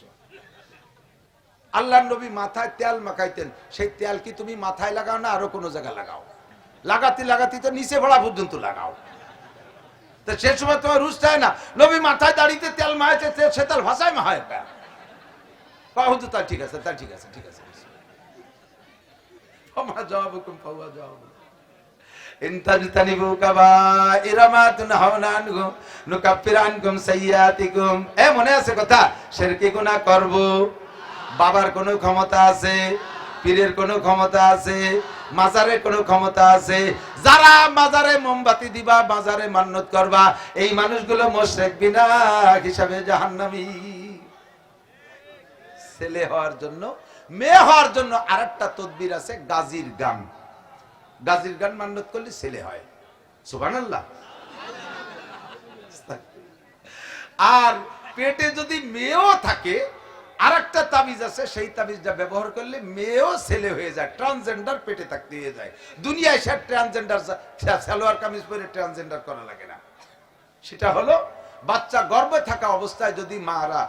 আল্লাহ নবী মাথায় তেল মাখাইতেন, সেই তেল কি তুমি মাথায় লাগাও না আরো কোনো জায়গায় লাগাও? লাগাতে তো নিচে ভরা পর্যন্ত লাগাও। তো সে সময় তোমার রুশ চায় না, নবী মাথায় দাড়িতে তেল মাহাইছে, সে তেল ভাষায় মাহায়। হুজুর তাই ঠিক আছে, তাই ঠিক আছে, ঠিক আছে। মনে আছে কথা? শিরকি গুনাহ করব, বাবার কোনো ক্ষমতা আছে, পীরের কোনো ক্ষমতা আছে, মাজারের কোনো ক্ষমতা আছে? যারা মাজারে মোমবাতি দিবা, মাজারে মান্নত করবা, এই মানুষগুলো মুশরিক বিনা হিসাবে জাহান্নামী। ছেলে হওয়ার জন্য, মেয়ে হওয়ার জন্য আরেকটা তদবির আছে, গাজীর গান। গাজীর গান মান্নত করলে ছেলে হয়। সুবহানাল্লাহ। আর পেটে যদি মেয়েও থাকে, আরেকটা তাবিজ আছে, সেই তাবিজটা ব্যবহার করলে মেয়েও ছেলে হয়ে যায়, ট্রান্সজেন্ডার পেটে থাকতে হয়ে যায়। দুনিয়ায় সে ট্রান্সজেন্ডার, সালোয়ার কামিজ পরে ট্রান্সজেন্ডার করা লাগে না। সেটা হলো বাচ্চা গর্ভে থাকা অবস্থায় যদি মারা,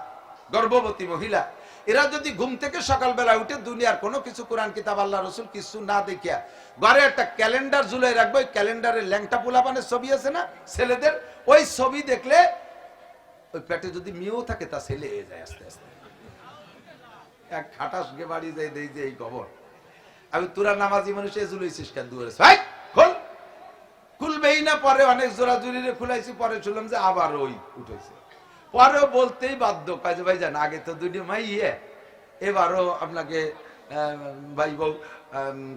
গর্ভবতী মহিলা, এরা যদি ঘুম থেকে সকালবেলা উঠে দুনিয়ার কোনো কিছু, কোরআন কিতাব আল্লাহ রসুল কিছু না দেখিয়া ঘরে একটা ক্যালেন্ডার ঝুলাই রাখবে, ওই ক্যালেন্ডারে ল্যাংটা পোলাপানের ছবি আছে না ছেলেদের, ওই ছবি দেখলে ওই পেটে যদি মেয়েও থাকে তা ছেলে হয়ে যায় আস্তে আস্তে। এক খাটাস গে বাড়ি যাই দেই যে এই খবর, আমি তোরা নামাজি মানুষ এজুলাইছিস কেন দুয়ারে খোল, খুলবেই না। পরে অনেক জোরাজুরিরে খুলাইছি, পরে শুনলাম যে আবার ওই উঠেছে। পরে বলতেই বাধ্য, কাজে ভাই জান আগে তো দুটো মাই এবারও আপনাকে ভাই বউ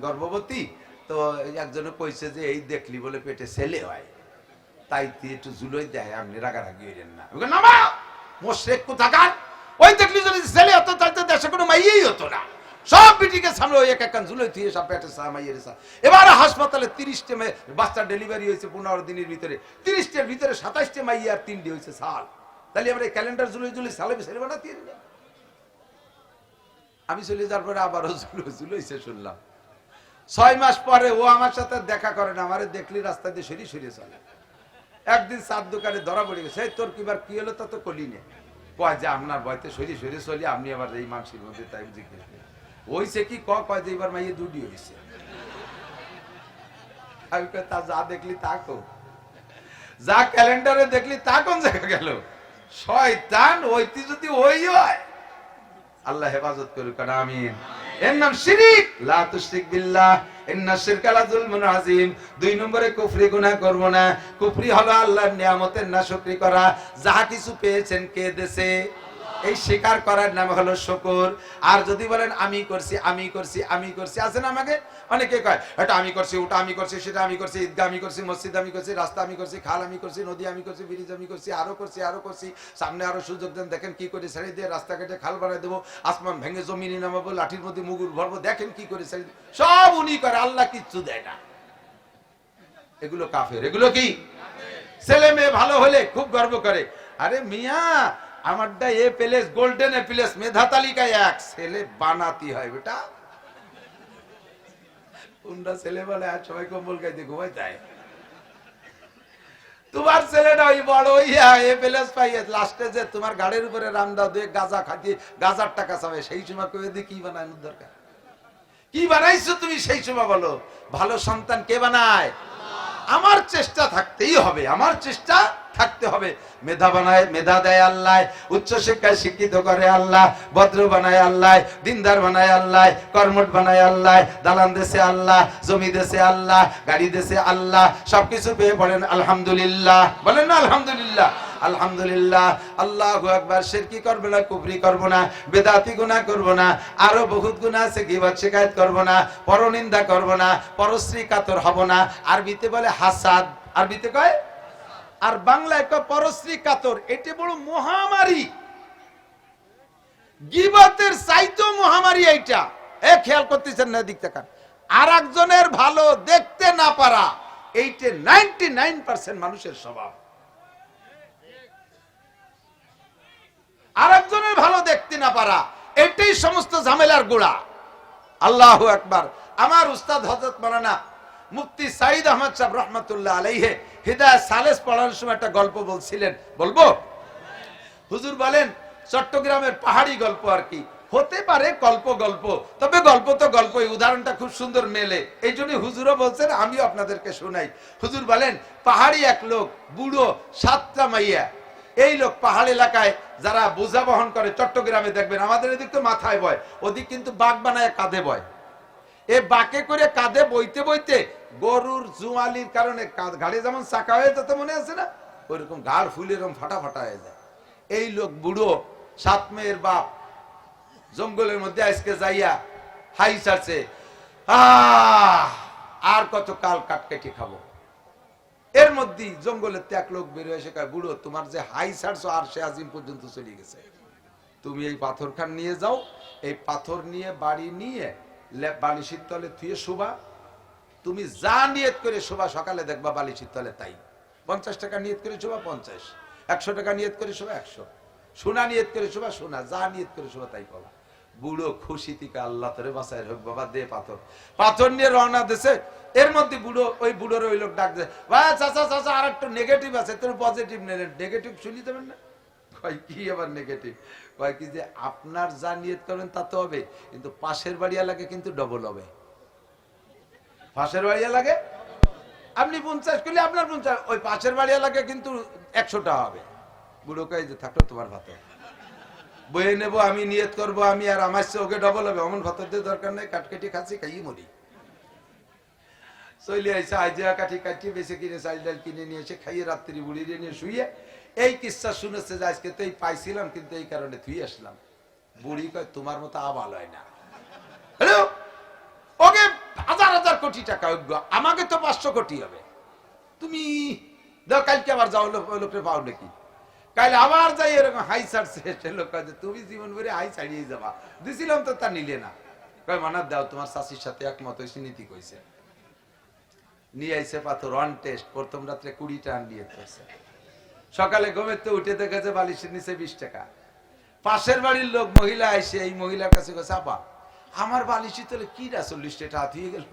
গর্ভবতী, তো একজনে কইছে যে এই দেখলি বলে পেটে ছেলে হয়, তাই একটু জুলোই দেয়, আপনি রাগারাগি হইলেন না। মোশরেক কোথাকার, ওই দেখলি যদি ছেলে হতো তাহলে দেশে কোনো মাইয়েই হতো না। সব বিটিকে সামনে ওই এক একখান ঝুলোই থুয়ে সব পেটে মাইয়ের। এবার হাসপাতালে 30টে বাচ্চা ডেলিভারি হয়েছে 15 দিনের ভিতরে, 30টের ভিতরে 27টে মাইয়া আর 3টে হয়েছে সাল। তাহলে আমরা ক্যালেন্ডার ঝুলোই ঝুলি সালে ছেলে বানাতে, আমি চলে যাওয়ার পরে আবারও ঝুলইছে শুনলাম। 6 মাস পরে ও আমার সাথে দেখা করে না, আমারে দেখলি রাস্তা দিয়ে সরিয়ে সরিয়ে চলে। একদিন চার দোকানে ধরা পড়ে গেছে, তোর কিবার কি হলো তা তো কলি নে, কয় যে আপনার বয়তে সরিয়ে সরিয়ে চলি, আপনি আবার এই মানসির মধ্যে তাই জিজ্ঞেস হইছে কি কয় যে এবার মাইয়ে দুটি হয়েছে। আমি তা যা দেখলি তা কো, যা ক্যালেন্ডারে দেখলি তা কোন জায়গা গেল? শয়তান ওইটি যদি ওই হয়, আল্লাহ হেফাজত করুক, আমিন। এর নাম শিরিক, লা তুশরিক বিল্লাহ ইন্না শিরকা লাযুলমুন আযীম। 2 নম্বরে কুফরি গুনাহ করব না। কুফরি হলো আল্লাহর নিয়ামতের নাশকরি করা। যাহা কিছু পেয়েছেন কে দেছে? এই স্বীকার করার নাম হলো শুকর। আর যদি বলেন আমি করছি আমি করছি আমি করছি, আছে না আমাকে অনেকে কয় এটা আমি করছি, ওটা আমি করছি, সেটা আমি করছি, ঈদগাহ আমি করছি, মসজিদ আমি করছি, রাস্তা আমি করছি, খাল আমি করছি, নদী আমি করছি, ব্রিজ আমি করছি, আরো করছি আরো করছি, সামনে আরো সুযোগ দেন, দেখেন কি করে ছেড়ে দিয়ে রাস্তা কেটে খাল বানাই দেবো, আসমান ভেঙে জমিনে নামাবো, লাঠির মধ্যে মুগুর ভরবো, দেখেন কি করে ছেড়ে, সব উনি করে, আল্লাহ কিচ্ছু দেয় না। এগুলো কাফের। এগুলো কি? ছেলে মেয়ে ভালো হলে খুব গর্ব করে, আরে মিয়া আমারটা A plus, golden A plus, মেধা তালিকায় 1, ছেলে বানাতি হয় বেটা। তোমরা ছেলে বলে আর সবাই কম্বল গাইতে ঘুমাই যায়, তোমার ছেলেটা ওই বড় হইয়া এ প্লেস পাইয়ে লাস্টে যে তোমার গাড়ির উপরে রান্দা দিয়ে গাঁজা খাতি, গাঁজার টাকা চাবে, সেই সময় কয়ে দিয়ে কি বানানোর দরকার? কি বানাইছো তুমি সেই সময় বলো? ভালো সন্তান কে বানায়? আমার চেষ্টা থাকতেই হবে, আমার চেষ্টা থাকতে হবে। মেধা বানায়, মেধা দেয় আল্লাহ, উচ্চ শিক্ষায় শিক্ষিত করে আল্লাহ, ভদ্র বানায় আল্লাহ, দিনদার বানায় আল্লাহ, কর্মঠ বানায় আল্লাহ, দালান দেশে আল্লাহ, জমি দেশে আল্লাহ, গাড়ি দেশে আল্লাহ, সবকিছু পেয়ে বলেন আলহামদুলিল্লাহ, বলেন না আলহামদুলিল্লাহ? আলহামদুলিল্লাহ। আল্লাহু আকবার। শিরকি করব না, কুফরি করব না, বেদাতি গুনাহ করব না, আরো বহুত গুনাহ আছে, গীবত শিকায়ত করব না, পরনিন্দা করব না, পরশ্রী কাতর হব না। আরবিতে বলে হাসাদ, আরবিতে কয়, আর বাংলায় কয় পরশ্রী কাতর। এটি বড় মহামারী, গীবতের চাইতেও মহামারী এইটা। এ খেয়াল করতেছেন না? দিক তাকান। আর একজনের ভালো দেখতে না পারা, এইটা 99% মানুষের স্বভাব। আরেকজনের ভালো দেখতে না পারা, এটাই সমস্ত ঝামেলার গোড়া। আল্লাহু আকবার। আমার উস্তাদ হযরত মাওলানা মুফতি সাইদ আহমদ সাহেব রহমাতুল্লাহ আলাইহি হিদায়াত সালেস পড়ানোর সময় একটা গল্প বলছিলেন, বলবো? হুজুর বলেন চট্টগ্রামের পাহাড়ি গল্প আর কি, হতে পারে গল্প গল্প, তবে গল্প তো গল্পই। উদাহরণটা খুব সুন্দর মেলে, এই জন্য হুজুরও বলছেন, আমিও আপনাদেরকে শোনাই। হুজুর বলেন পাহাড়ি এক লোক, বুড়ো, 7টা মাইয়া। এই লোক পাহাড় এলাকায় যারা বোঝা বহন করে, চট্টগ্রামে দেখবেন, আমাদের এদিক তো মাথায় বয়, ওদিক কিন্তু বাঘ বানায় কাঁধে বয়। এ বাঁকে করে কাঁধে বইতে বইতে গরুর জুয়ালির কারণে ঘাড়ে যেমন চাকা হয়ে যেত, মনে আছে না, ওইরকম ঘাড় ফুলে এরকম ফাটা ফাটা হয়ে যায়। এই লোক বুড়ো, 7 মেয়ের বাপ, জঙ্গলের মধ্যে আজকে যাইয়া হাই ছাড়ছে, আর কত কাল কাটকেটে খাবো। এর মধ্যে জঙ্গলের এক লোক বের হয়ে শেখায়, বুড়ো তোমার যে হাই ছাড়ছো আর সে আজিম পর্যন্ত চলে গেছে, তুমি এই পাথর খান নিয়ে যাও, এই পাথর নিয়ে বাড়ি নিয়ে বালিশির তলে থুয়ে শোবা, তুমি যা নিয়ত করে শোবা, সকালে দেখবা বালিশির তলে তাই। 50 টাকা নিয়ত করে শোবা 50, 100 টাকা নিয়ত করে শোবা 100, সোনা নিয়ত করে শোবা সোনা, যা নিয়ত করে শোবা তাই পাবা। বুড়ো খুশি থেকে আল্লাহ তোরে বাঁচায় হোক বাবা, দে পাথর। পাথর নিয়ে রওনা দিছে। এর মধ্যে বুড়ো, ওই বুড়োর ওই লোক ডাক দেয়, ভাই চাচা চাচা আর একটু নেগেটিভ আছে, তোর পজিটিভ নেন। নেগেটিভ শুনি দেবেন না? কয় কি আবার নেগেটিভ? কয় কি যে আপনার যা নিয়ত করবেন তা তো হবে, কিন্তু পাশের বাড়িয়া লাগে কিন্তু ডবল হবে। পাশের বাড়িয়া লাগে আপনি 50 করলে আপনার 50, ওই পাশের বাড়িয়া লাগে কিন্তু 100টা হবে। বুড়ো কয় যে থাকলো তোমার ভাত বয়ে নেবো, আমি নিয়ত করবো আমি আর আমার চেয়ে ওকে ডবল হবে, অমন ভাত দিয়ে দরকার নেই, কাটকেটি খাচ্ছি খাইয়ে মরি। চলে আইসে আইজা কাঠি কাটি বেছে কিনে চাল ডাল কিনে নিয়ে এসে খাইয়ে রাত্রি বুড়ি নিয়ে শুয়ে এই কিচ্ছা শুনেছে যে আজকে তো এই পাইছিলাম কিন্তু এই কারণে থুই আসলাম। বুড়ি কয় তোমার মতো আবাল হয় না। হ্যালো, ওকে হাজার হাজার কোটি টাকা উঠবো, আমাকে তো 500 কোটি হবে। তুমি দাও কালকে আবার যাও, লোকটা পাও নাকি? কাল আবার যাই এরকম হাই ছাড়ছে লোক, তুমি জীবন ভরে হাই ছাড়িয়ে যাবা, দিছিলাম তো তা নিলে না। কয় মানা দাও, তোমার চাষির সাথে একমত হয়েছে, নীতি কইছে। নিয়ে আইসে পাথর অন টেস্ট, প্রথম রাত্রে 20 টাকা নিয়ে করছে। সকালে ঘুমের তো উঠে দেখেছে বালিশের নিচে 20 টাকা। পাশের বাড়ির লোক মহিলা আইসে এই মহিলার কাছে গেছে, আপা আমার বালিশি তোলে কি না 40 টাকা হাত হয়ে গেল।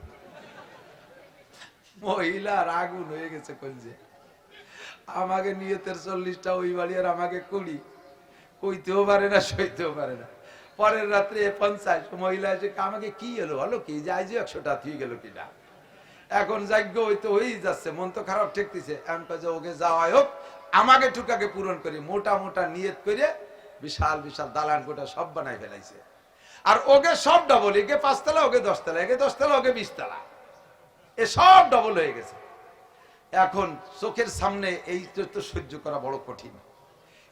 মহিলার আগুন হয়ে গেছে কলজে, আমাকে নিয়তের 40টা ওই বাড়ি আর আমাকে 20, কইতেও পারে না সইতেও পারে না। পরের রাত্রে 50 মহিলা এসে আমাকে কি এলো, হলো কি যে আজ 100 টাকা হয়ে গেল কিনা। এখন যাজ্ঞ হইতে হয়েই যাচ্ছে, মন তো খারাপ ঠেকতেছে। এমন কাজে ওকে যাওয়াই হোক, আমাকে টুকাকে পূরণ করি, মোটা মোটা নিয়ত করে বিশাল বিশাল দালান কোটা সব বানাই ফেলাইছে। আর ওকে সব ডবল, একে 5 তলা, ওকে 10 তলা, একে 10 তলা, ওকে 20 তলা, এ সব ডবল হয়ে গেছে। এখন চোখের সামনে এই তো সহ্য করা বড় কঠিন।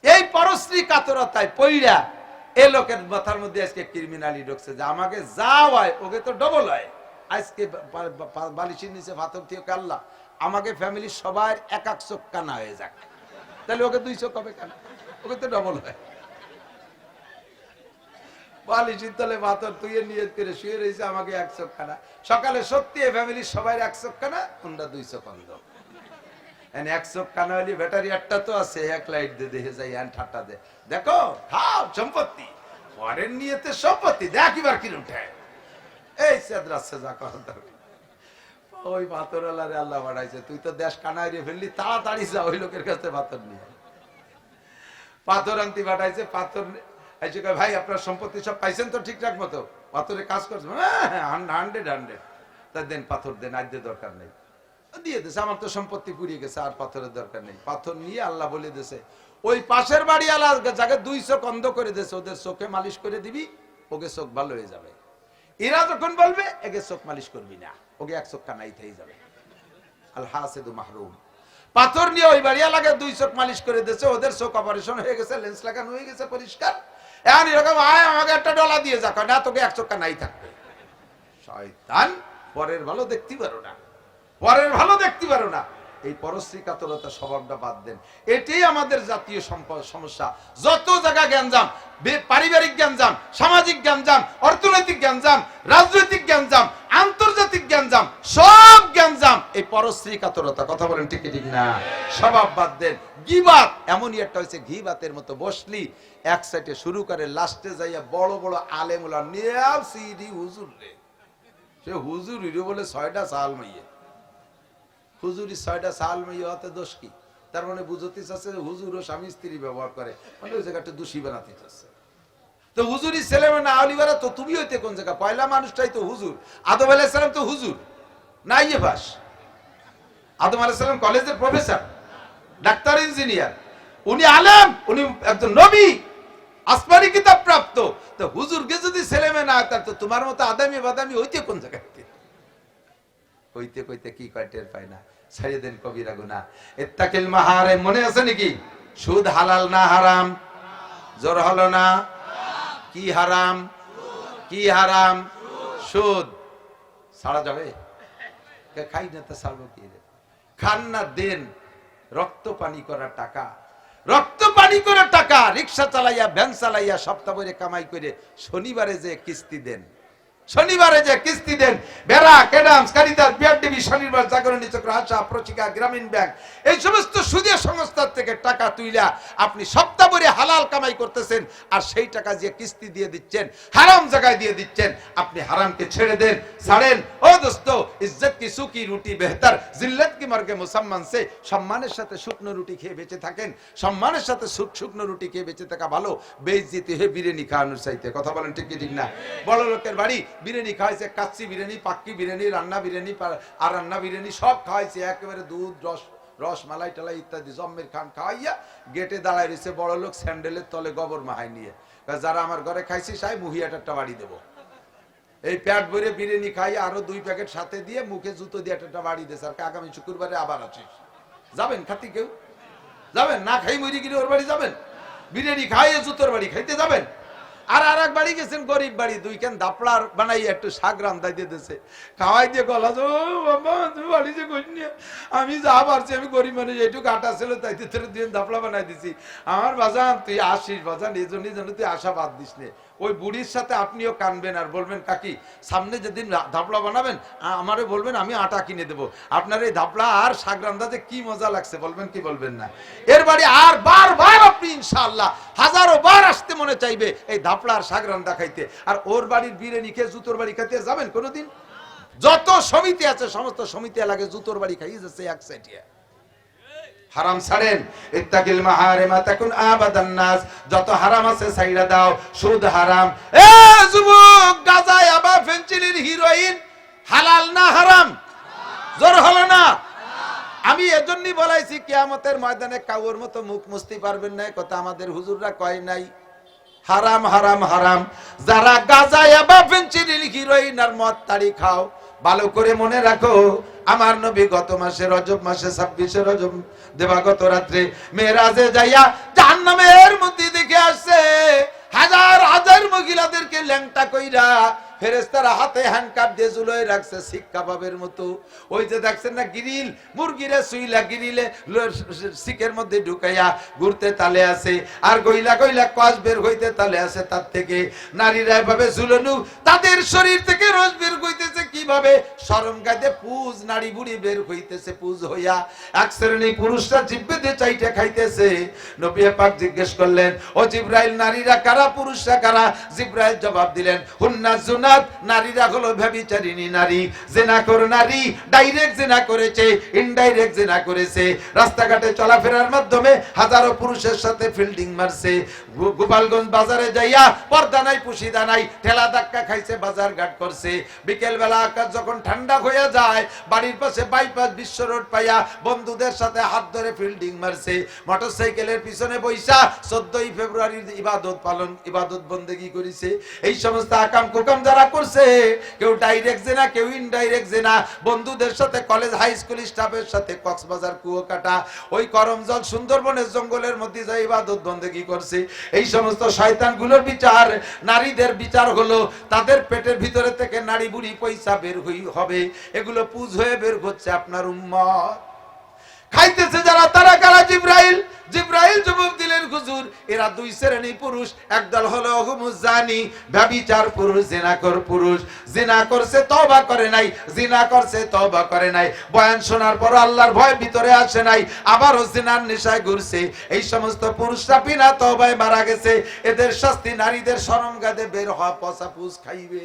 এই পরশ্রী কাতরতায় পইড়া এ লোকের মাথার মধ্যে আজকে ক্রিমিনালি ঢুকছে যে আমাকে যা হয় ওকে তো ডবল হয়। আজকে বালিশের নিচে ভাতর থেকে আল্লাহ আমাকে ফ্যামিলি সবার এক চোখ কানা হয়ে যাক, তাহলে ওকে 2 চোখ হবে কেন? ওকে তো ডবল হয়। বালিশের তলে ভাতর তুই নিয়ত করে শুয়ে রয়েছে আমাকে 1 চোখ কানা, সকালে সত্যি ফ্যামিলির সবাই 1 চোখ কানা, ওনরা 2 চোখ অন্ধ। 1 চোখ কানা হলে ব্যাটারি একটা তো আছে, 1 লাইট দিয়ে দেখে যাই ঠাট্টা দে, দেখো খাও সম্পত্তি, পরের নিয়তে সম্পত্তি দেখ এবার কি উঠে। এই সেদ্রাসে যা করার দরকার। ওই ভাতরওয়ালারে আল্লাহ বাড়াইছে, তুই তো দেশ কানাইরে ফেললি, তাড়াতাড়ি যা ওই লোকের কাছে ভাতর নিয়ে। পাথর আনতে পাঠাইছে, পাথর এসে কয় ভাই আপনার সম্পত্তি সব পাইছেন তো ঠিকঠাক মতো? পাথরে কাজ করছে, হ্যাঁ 100 তা দেন পাথর দেন, আজ দরকার নেই, দিয়ে দিছে, আমার তো সম্পত্তি পুড়িয়ে গেছে, আর পাথরের দরকার নেই। পাথর নিয়ে আল্লাহ বলে দিছে ওই পাশের বাড়ি আল্লাহ যাকে 2 চোখ অন্ধ করে দিয়েছে ওদের চোখে মালিশ করে দিবি, ওকে চোখ ভালো হয়ে যাবে। এরা যখন বলবে একে চোখ মালিশ করবি না, ওকে 1 চোখ কানাই থেকে যাবে। আল হাসিদু মাহরুম। পাথর নিয়ে ওই বাড়ি আলাকে 2 চোখ মালিশ করে দিয়েছে, ওদের চোখ অপারেশন হয়ে গেছে, লেন্স লাগানো হয়ে গেছে পরিষ্কার। এখন এরকম আয় আমাকে একটা ডলা দিয়ে যাক না, তোকে 1 চোখ কানাই থাকবে। শয়তান, পরের ভালো দেখতে পারো না, পরের ভালো দেখতে পারো না। এই পরশ্রী কাতরতা স্বভাবটা বাদ দেন, এটাই আমাদের জাতীয় সমস্যা। যত জায়গা গ্যাঞ্জাম, পারিবারিক গ্যাঞ্জাম, সামাজিক গ্যাঞ্জাম, অর্থনৈতিক গ্যাঞ্জাম, রাজনৈতিক গ্যাঞ্জাম, আন্তর্জাতিক গ্যাঞ্জাম, সব গ্যাঞ্জাম এই পরশ্রী কাতরতা। কথা বলেন ঠিক ঠিক না? স্বভাব বাদ দেন। গীবাত এমনই একটা হয়েছে, ঘিবাতের মতো বসলি এক সাইডে শুরু করে, লাস্টে যাইয়া বড় বড় আলেমুলা নিয়ে সিডি হুজুর রে, সে হুজুর বলে 6টা সাল মাইয়ে, হুজুরি 6টা সাল মাইয়ে হতে দোষ কি? তার মানে বুঝতে চাচ্ছে হুজুর ও স্বামী স্ত্রী ব্যবহার করে, মানে ওই জায়গাটা দোষী বানাতে চাচ্ছে। তো হুজুরি ছেলে মানে আলিবারা, তো তুমি হইতে কোন জায়গা? পয়লা মানুষটাই তো হুজুর। আদম আলাইহিস সালাম তো হুজুর না, ইয়ে বাস। আদম আলাইহিস সালাম কলেজের প্রফেসর, ডাক্তার, ইঞ্জিনিয়ার, উনি আলেম, উনি একজন নবী, আসমানি কিতাব প্রাপ্ত। তো হুজুরকে যদি ছেলে মেয়ে না হতো, তোমার মতো আদামি বাদামি হইতে কোন জায়গায়? হইতে কইতে কি কয় টের পায় না। ছেড়ে দেন কবিরা গুনাহ। ইত্তাকিল মাহারিম, মনে আছে নাকি? সুদ হালাল না হারাম? জোর হলো না? কি হারাম? কি হারাম? সুদ। ছাড়া যাবে? খাই না তো ছাড়বো কি? খান না, দেন। রক্ত পানি করা টাকা, রক্ত পানি করে টাকা রিক্সা চালাইয়া, ভ্যান চালাইয়া, সপ্তাহ ভরে কামাই করে শনিবারে যে কিস্তি দেন, শনিবারে যে কিস্তি দেন, বেড়া, ক্যাডামস, কারিতাস, বিআরডিবি, শনিবার, জাগরণী চক্র, আশা, প্রচিকা, গ্রামীণ ব্যাংক, এই সমস্ত সুদীয় সংস্থার থেকে টাকা তুইলা আপনি সপ্তাহ ভরে হালাল কামাই করতেছেন, আর সেই টাকা যে কিস্তি দিয়ে দিচ্ছেন, হারাম জায়গায় দিয়ে দিচ্ছেন। আপনি হারামকে ছেড়ে দেন, ছাড়েন। ও দোস্ত, ইজ্জত কি সুকি রুটি বেহতর, জিল্লত কি মার্গে মুসম্মান সে। সম্মানের সাথে শুকনো রুটি খেয়ে বেঁচে থাকেন, সম্মানের সাথে শুকনো রুটি খেয়ে বেঁচে থাকা ভালো, বেইজ্জতি হয়ে বিরিয়ানি খাওয়ানোর চাইতে। কথা বলেন ঠিক কি ঠিক না? বড় লোকের বাড়ি বিরিয়ানি খাওয়াইছে, কাচ্চি বিরিয়ানি, পাক্কি বিরিয়ানি, রান্না বিরিয়ানি আর রান্না বিরিয়ানি সব খাওয়াইছে, একেবারে দুধ রস রসমালাই টালাই ইত্যাদি জম্মের খান খাওয়াইয়া গেটে দাঁড়ায় রয়েছে বড় লোক স্যান্ডেলের তলে গোবর মাহাই নিয়ে, যারা আমার ঘরে খাইছি সাই মুহিয়াটা বাড়ি দেবো। এই প্যাট ভরে বিরিয়ানি খাইয়ে আরো 2 প্যাকেট সাথে দিয়ে মুখে জুতো দিয়ে একটা বাড়ি দিয়েছে, আর আগামী শুক্রবারে আবার আছিস, যাবেন খাতি কেউ যাবেন না? খাই মরি গিয়ে ওর বাড়ি যাবেন? বিরিয়ানি খাইয়ে জুতোর বাড়ি খাইতে যাবেন? আর এক বাড়ি গেছেন গরিব বাড়ি, 2 ক্যান দাপড়ার বানাই একটু শাক রান্দাই দিতেছে, খাওয়াই দিয়ে গলা বাড়ি যে করি আমি যা পারছি, আমি গরিব মানুষ, এইটুকু আটা ছিল তাই তোর দিয়ে দাপড়া বানাই দিছি। আমার বাজান তুই আসিস বাজান, এই জন্যই যেন তুই আশা বাদ দিস নে। ওই বুড়ির সাথে আপনিও কানবেন আর বলবেন কাকি সামনে যেদিন ধাপড়া বানাবেন আমারে বলবেন, আমি আটা কিনে দেবো। আপনার এই ধাপড়া আর শাক রান্দাতে কি মজা লাগছে বলবেন কি বলবেন না? এর বাড়ি আর বারবার আপনি ইনশাআল্লাহ হাজারো বার আসতে মনে চাইবে এই ধাপড়া আর শাক রান্দা খাইতে। আর ওর বাড়ির বিরিয়ানি খেয়ে জুতোর বাড়ি খাইতে যাবেন কোনোদিন? যত সমিতি আছে সমস্ত সমিতি এলাকায় জুতোর বাড়ি খাইয়ে যাচ্ছে এক সাইটিয়া। হারাম ছাড়েন, ইত্তাকিল মাহারিমা তাকুন আবাদান নাস, যত হারাম আছে ছাইড়া দাও। সুদ হারাম, এ যুবক, গাঁজা, ইয়াবা, ফেনসিডিল, হিরোইন হালাল না হারাম? জোর হলো না? আমি এজন্যই বলাইছি কিয়ামতের ময়দানে কাউর মতো মুখ মুছতে পারবেন না, কথা আমাদের হুজুররা কয় নাই? হারাম হারাম হারাম। যারা গাঁজা, ইয়াবা, ফেনসিডিল, হিরোইন আর মদ তাড়ি খাও, ভালো করে মনে রাখো, আমার নবী গত মাসে রজব মাসে 26 রজব দেবাগত রাত্রে মেরাজে যাইয়া জাহান্নামের মধ্যে দেখে আসছে হাজার হাজার মহিলাদেরকে ল্যাংটা কইরা ফেরেশতারা হাতে হ্যান্ডকাপ দিয়ে ঝুলোয় রাখছে শিক কাবাবের মতো। ওই যে দেখছেন না গ্রিল, মুরগিরে সুইলা গ্রিলে শিকের মধ্যে ঢুকাইয়া ঘুরতে তালে আছে, আর গইলা গইলা কস বের হইতে তালে আছে। তার থেকে নারীরা এভাবে ঝুলানো, তাদের শরীর থেকে রস বের হইতেছে কিভাবে? শরম গাইতে পুজ নাড়ি বুড়ি বের হইতেছে পুজ হইয়া। এক শ্রেণী পুরুষরা জিব্বেতে চাইতে খাইতেছে। নবী পাক জিজ্ঞেস করলেন, ও জিব্রাইল, নারীরা কারা পুরুষরা কারা? জিব্রাইল জবাব দিলেন, হুন্না জুনাত, নারীরা হলো ব্যভিচারিণী নারী, জিনাখোর নারী। ডাইরেক্ট জিনা করেছে, ইনডাইরেক্ট জিনা করেছে, রাস্তাঘাটে চলাফেরার মাধ্যমে হাজারো পুরুষের সাথে ফিল্ডিং মারছে। গোপালগঞ্জ বাজারে যাইয়া পর্দা নাই পুশিদা নাই, ঠেলা ধাক্কা খাইছে, বাজার ঘাট করছে। বিকেল বেলা আকাশ যখন ঠান্ডা হয়ে যায়, বাড়ির পাশে বাইপাস বিশ্ব রোড পাইয়া বন্ধুদের সাথে হাত ধরে ফিল্ডিং মারছে। মোটরসাইকেলের পিছনে বৈশা 14ই ফেব্রুয়ারির ইবাদত পালন, ইবাদত বন্দেগী করেছে। এই সমস্ত আকাম কুকাম যারা করছে, কেউ ডাইরেক্ট জেনা, কেউ ইনডাইরেক্ট জেনা, বন্ধুদের সাথে, কলেজ হাই স্কুল স্টাফের সাথে কক্সবাজার কুয়াকাটা, ওই করমজল সুন্দরবনের জঙ্গলের মধ্যে যা ইবাদত বন্দেগী করছে। এই সমস্ত শয়তানগুলোর বিচার, নারীদের বিচার হলো তাদের পেটের ভিতরে থেকে নারী বুড়ি পয়সা বের হবে, এগুলো পুজ হয়ে বের হচ্ছে আপনার উম্মত। খাইতেছে যারা, তারা কারা? জিব্রাইল। জিব্রাইল জবাব দিলেন, হুজুর, এরা 2 শ্রেণী পুরুষ। একদল হলো হুমুজানি, ব্যভিচার পুরুষ, জিনাকর পুরুষ। জিনা করছে তওবা করে নাই, জিনা করছে তওবা করে নাই, বয়ান শোনার পর আল্লাহর ভয় ভিতরে আসে নাই, আবারও জিনার নেশায় ঘুরছে। এই সমস্ত পুরুষরা বিনা তওবায় মারা গেছে। এদের শাস্তি নারীদের শরম গাদে বের হওয়া পচা পুজ খাইবে।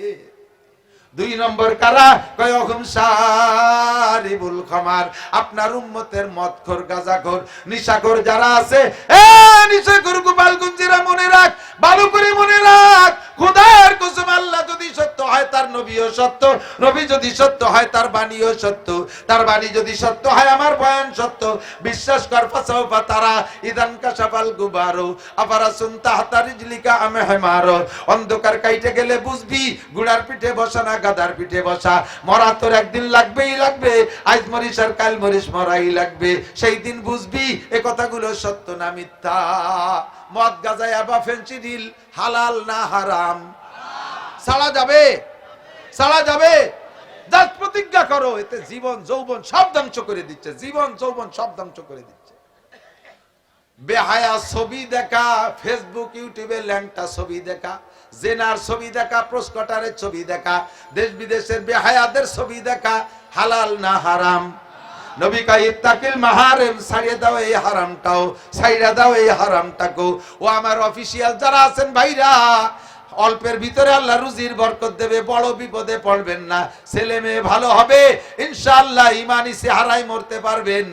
2 নম্বর কারা? কয়হুম শারিবুল খামার, আপনার উম্মতের মদখোর, গাঁজাখোর, নিশাখোর যারা আছে, এ নিশাখোর গোপালগঞ্জিরা মনে রাখ, ভালো করে মনে রাখ, খোদার কসম, আল্লাহ যদি সত্য হয় তার নবীও সত্য, নবী যদি সত্য হয় তার বাণীও সত্য, তার বাণী যদি সত্য হয় আমার বয়ান সত্য। বিশ্বাস কর, ফাসাউফা তারা ইদান কাশাফাল গুবারু আফারা সুনতা হাতা রিজলিকা আমে হেমারো। অন্ধকার কাইটে গেলে বুঝবি গুড়ার পিঠে বসা না গাদার পিঠে বসা। মরা তোর একদিন লাগবেই লাগবে, আজ মরিস আর কাল মরিস, মরাই লাগবে, সেই দিন বুঝবি এ কথাগুলো সত্য না মিথ্যা। মদ, গাঁজা, ইয়াবা, ফেনসিডিল হালাল না হারাম? ছাড়া যাবে? ছাড়া যাবে? জাত প্রতিজ্ঞা করো, এতে জীবন যৌবন সব ধ্বংস করে দিচ্ছে, জীবন যৌবন সব ধ্বংস করে দিচ্ছে। বেহায়া ছবি দেখা, ফেসবুক ইউটিউবে ল্যাংটা ছবি দেখা, জেনার ছবি দেখা, প্রস্কটারের ছবি দেখা, দেশ বিদেশের বেহায়াদের ছবি দেখা, হালাল না হারাম? নবী কয় ইত্তাকিল মাহারিম, ছাড়িয়ে দাও এই হারামটাও, ছাইড়া দাও এই হারামটাকেও। ও আমার অফিসিয়াল যারা আছেন ভাইরা, অল্পের ভিতরে আল্লাহ রুজির বরকত দেবে, বড় বিপদে পড়বেন না, ছেলে মেয়ে ভালো হবে ইনশাআল্লাহ, ইমানি চেহারায় মরতে পারবেন।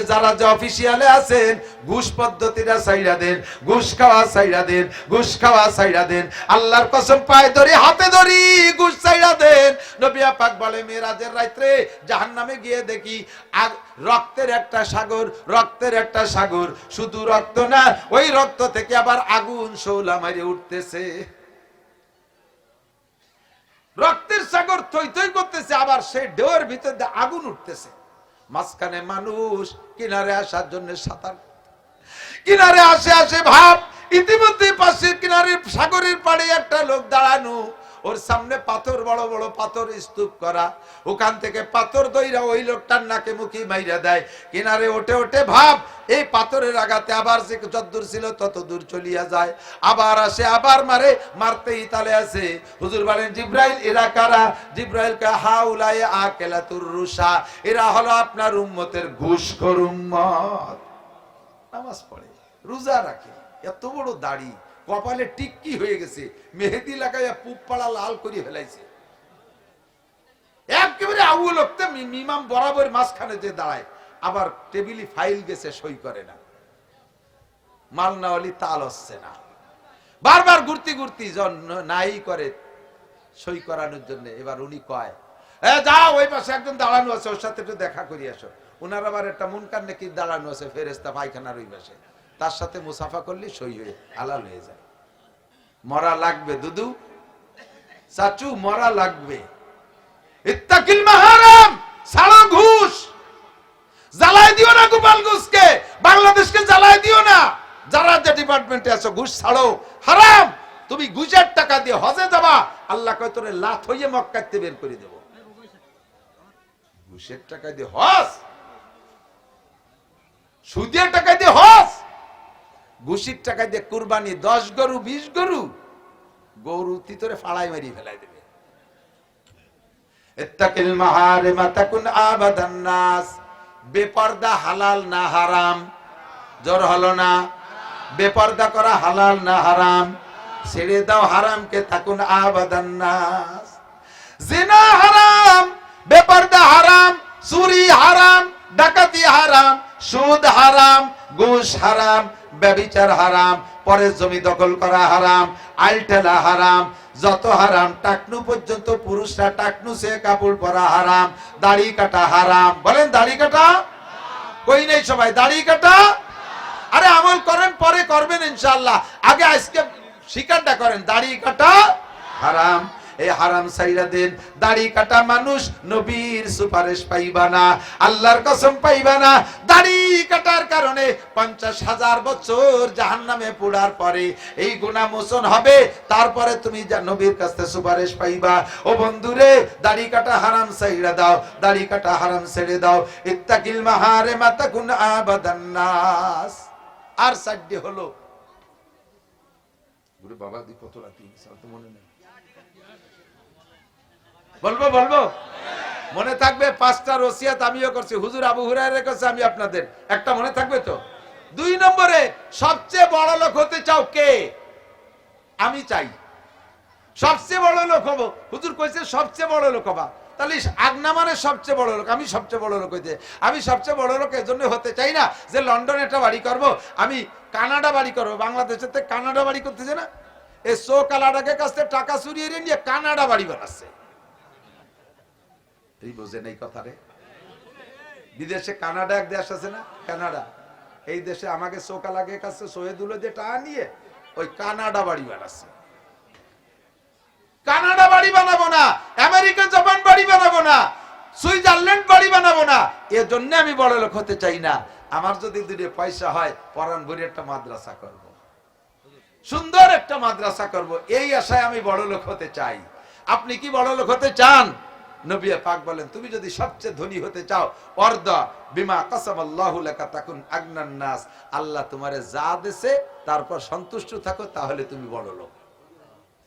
যারা যে অফিসিয়ালে আছেন, ঘুষ পদ্ধতিটা ছাইড়া দেন, ঘুষ খাওয়া ছাইড়া দেন, ঘুষ খাওয়া ছাইড়া দেন, আল্লাহর কসম পায়ে ধরি হাতে ধরি ঘুষ ছাইড়া দেন, নবী পাক বলে মেরাজের রাতে জাহান্নামে গিয়ে দেখি রক্তের একটা সাগর, রক্তের একটা সাগর, শুধু রক্ত না, ওই রক্ত থেকে আবার আগুন শোলা মারে উঠতেছে। রক্তের সাগর থই থই করতেছে, আবার সেই ঢেউয়ের ভিতর দিয়ে আগুন উঠতেছে। মাঝখানে মানুষ কিনারে আসার জন্য সাঁতার, কিনারে আসে আসে ভাব, ইতিমধ্যে পাশের কিনারে সাগরের পাড়ে একটা লোক দাঁড়ানো, ওর সামনে পাথর, বড় বড় পাথর স্তূপ করা, ওখান থেকে পাথর দইরা ওই লোকটার নাকে মুখি মাইরা দেয়। কিনারে ওঠে ওঠে ভাব, এই পাথরের আঘাতে আবার যে যতদূর ছিল তত দূর চলিয়া যায়, আবার আসে আবার মারে, মারতেই তালে আছে। হুজুর বলেন জিব্রাইল এরা কারা? জিব্রাইল কে হাউলায়ে আকেলাতুর রুশা, এরা হলো আপনার উম্মতের ঘুষখোর উম্মত। নামাজ পড়ে, রোজা রাখে, এত বড় দাড়ি, কপালে টিক্কি হয়ে গেছে, মেহেদি লাগাইয়া পুপ পাড়া লাল করে ফেলাইছে, একেবারে আউল হতে ইমাম বরাবর মাঝখানে যে দাঁড়ায়, আবার টেবিলে ফাইল গেছে সই করে না, মালনাওয়ালি তাল হচ্ছে না, বারবার ঘুরতি ঘুরতি নাই করে সই করানোর জন্য। এবার উনি কয় যাও, ওই পাশে একজন দাঁড়ানো আছে, ওর সাথে একটু দেখা করি আসো। উনার আবার একটা মুনকার নাকি দাঁড়ানো আছে ফেরেশতা পায়খানার ওই পাশে, তার সাথে মুসাফা করলে সই হয়ে হালাল হয়ে যায়। মরা লাগবে দুদু, চাচু মরা লাগবে। ইত্তাকিল মাহারাম, ছাড়ো ঘুষ, জ্বালায় দিও না গোপালগঞ্জকে, বাংলাদেশকে জ্বালায় দিও না। যারা যে ডিপার্টমেন্টে আছো ঘুষ ছাড়ো, হারাম। তুমি ঘুষের টাকা দিয়ে হজে যাবা, আল্লাহ কয় তোরে লাথ হইয়ে মক্কাতে বের করে দেব। ঘুষের টাকা দিয়ে হজ, সুদের টাকা দিয়ে হজ, ঘুষির টাকা দিয়ে কুরবানি 10 গরু 20 গরু, গরু তিতরে ফাড়াই মারি ফেলাই দেবে। ইত্তাকিল মাহারিমা তাকুন আবাদান নাস, বেপরদা হালাল না হারাম? জোর হলো না? বেপরদা করা হালাল না হারাম? ছেড়ে দাও হারামকে, তাকুন আবাদান নাস। জিনা হারাম, বেপরদা হারাম, চুরি হারাম, ডাকাতি হারাম, সুদ হারাম, ঘুষ হারাম, ব্যভিচার হারাম, পরের জমি দখল করা হারাম, আলটেলা হারাম, যত হারাম, টাকনু পর্যন্ত পুরুষরা টাকনু সে কাপড় পরা হারাম, দাড়ি কাটা হারাম। বলেন দাড়ি কাটা? কই নেই সবাই দাড়ি কাটা? আরে আমল করেন, পরে করবেন ইনশাআল্লাহ, আগে আজকে স্বীকারটা করেন দাড়ি কাটা হারাম। এই হারাম ছাইরা দেন। দাড়ি কাটা মানুষ নবীর সুপারিশ পাইবা না, আল্লাহর কসম পাইবা না। দাড়ি কাটার কারণে 50,000 বছর জাহান্নামে পোড়ার পরে এই গুনাহ মোচন হবে, তারপরে তুমি নবীর কাছে সুপারিশ পাইবা। ও বন্ধুরে, দাড়ি কাটা হারাম ছাইরা দাও, দাড়ি কাটা হারাম ছেড়ে দাও। ইত্তাকিল মাহারিমা তাকুন আবাদান নাস। আর সাইডে হলো গুরু বাবা দি কত রাতি তো মনে নেই, বলবো বলবো মনে থাকবে? 5টা ওসিয়াত আমিও করছি, হুজুর আবু হুরায়রা কাছে, আমি আপনাদের একটা মনে থাকবে তো? 2 নম্বরে, সবচেয়ে বড় লোক হতে চাও কে? আমি চাই সবচেয়ে বড় লোক হবো। হুজুর কইছে সবচেয়ে বড় লোক হবা, তাহলে আগনা মানে সবচেয়ে বড় লোক। আমি সবচেয়ে বড় লোক হইতে, আমি সবচেয়ে বড় লোক এজন্য হতে চাই না যে লন্ডনে একটা বাড়ি করব, আমি কানাডা বাড়ি করবো। বাংলাদেশের থেকে কানাডা বাড়ি করতেছে না, এই সো কালাডাকে কাছে টাকা চুরিয়ে নিয়ে কানাডা বাড়ি বানাচ্ছে। এই বোঝেন এই কথারে? বিদেশে কানাডা এক দেশ আছে না, কানাডা, এই দেশে আমাকে সোকা লাগে কাছে শহীদুল দিয়ে টাকা নিয়ে ওই কানাডা বাড়ি বানাচ্ছে। কানাডা বাড়ি বানাবো না, আমেরিকা জাপান বাড়ি বানাবো না, সুইজারল্যান্ড বাড়ি বানাবো না। এর জন্য আমি বড় লোক হতে চাই না। আমার যদি 2 পয়সা হয়, পরান ভরে একটা মাদ্রাসা করব, সুন্দর একটা মাদ্রাসা করব, এই আশায় আমি বড় লোক হতে চাই। আপনি কি বড় লোক হতে চান? নবী পাক বলেন, তুমি যদি সবচেয়ে ধনী হতে চাও, অর্দা বিমা কাসামাল্লাহু লাকা তাকুন আগনান নাস, আল্লাহ তোমারে যা দেছে তারপর সন্তুষ্ট থাকো, তাহলে তুমি বড় লোক।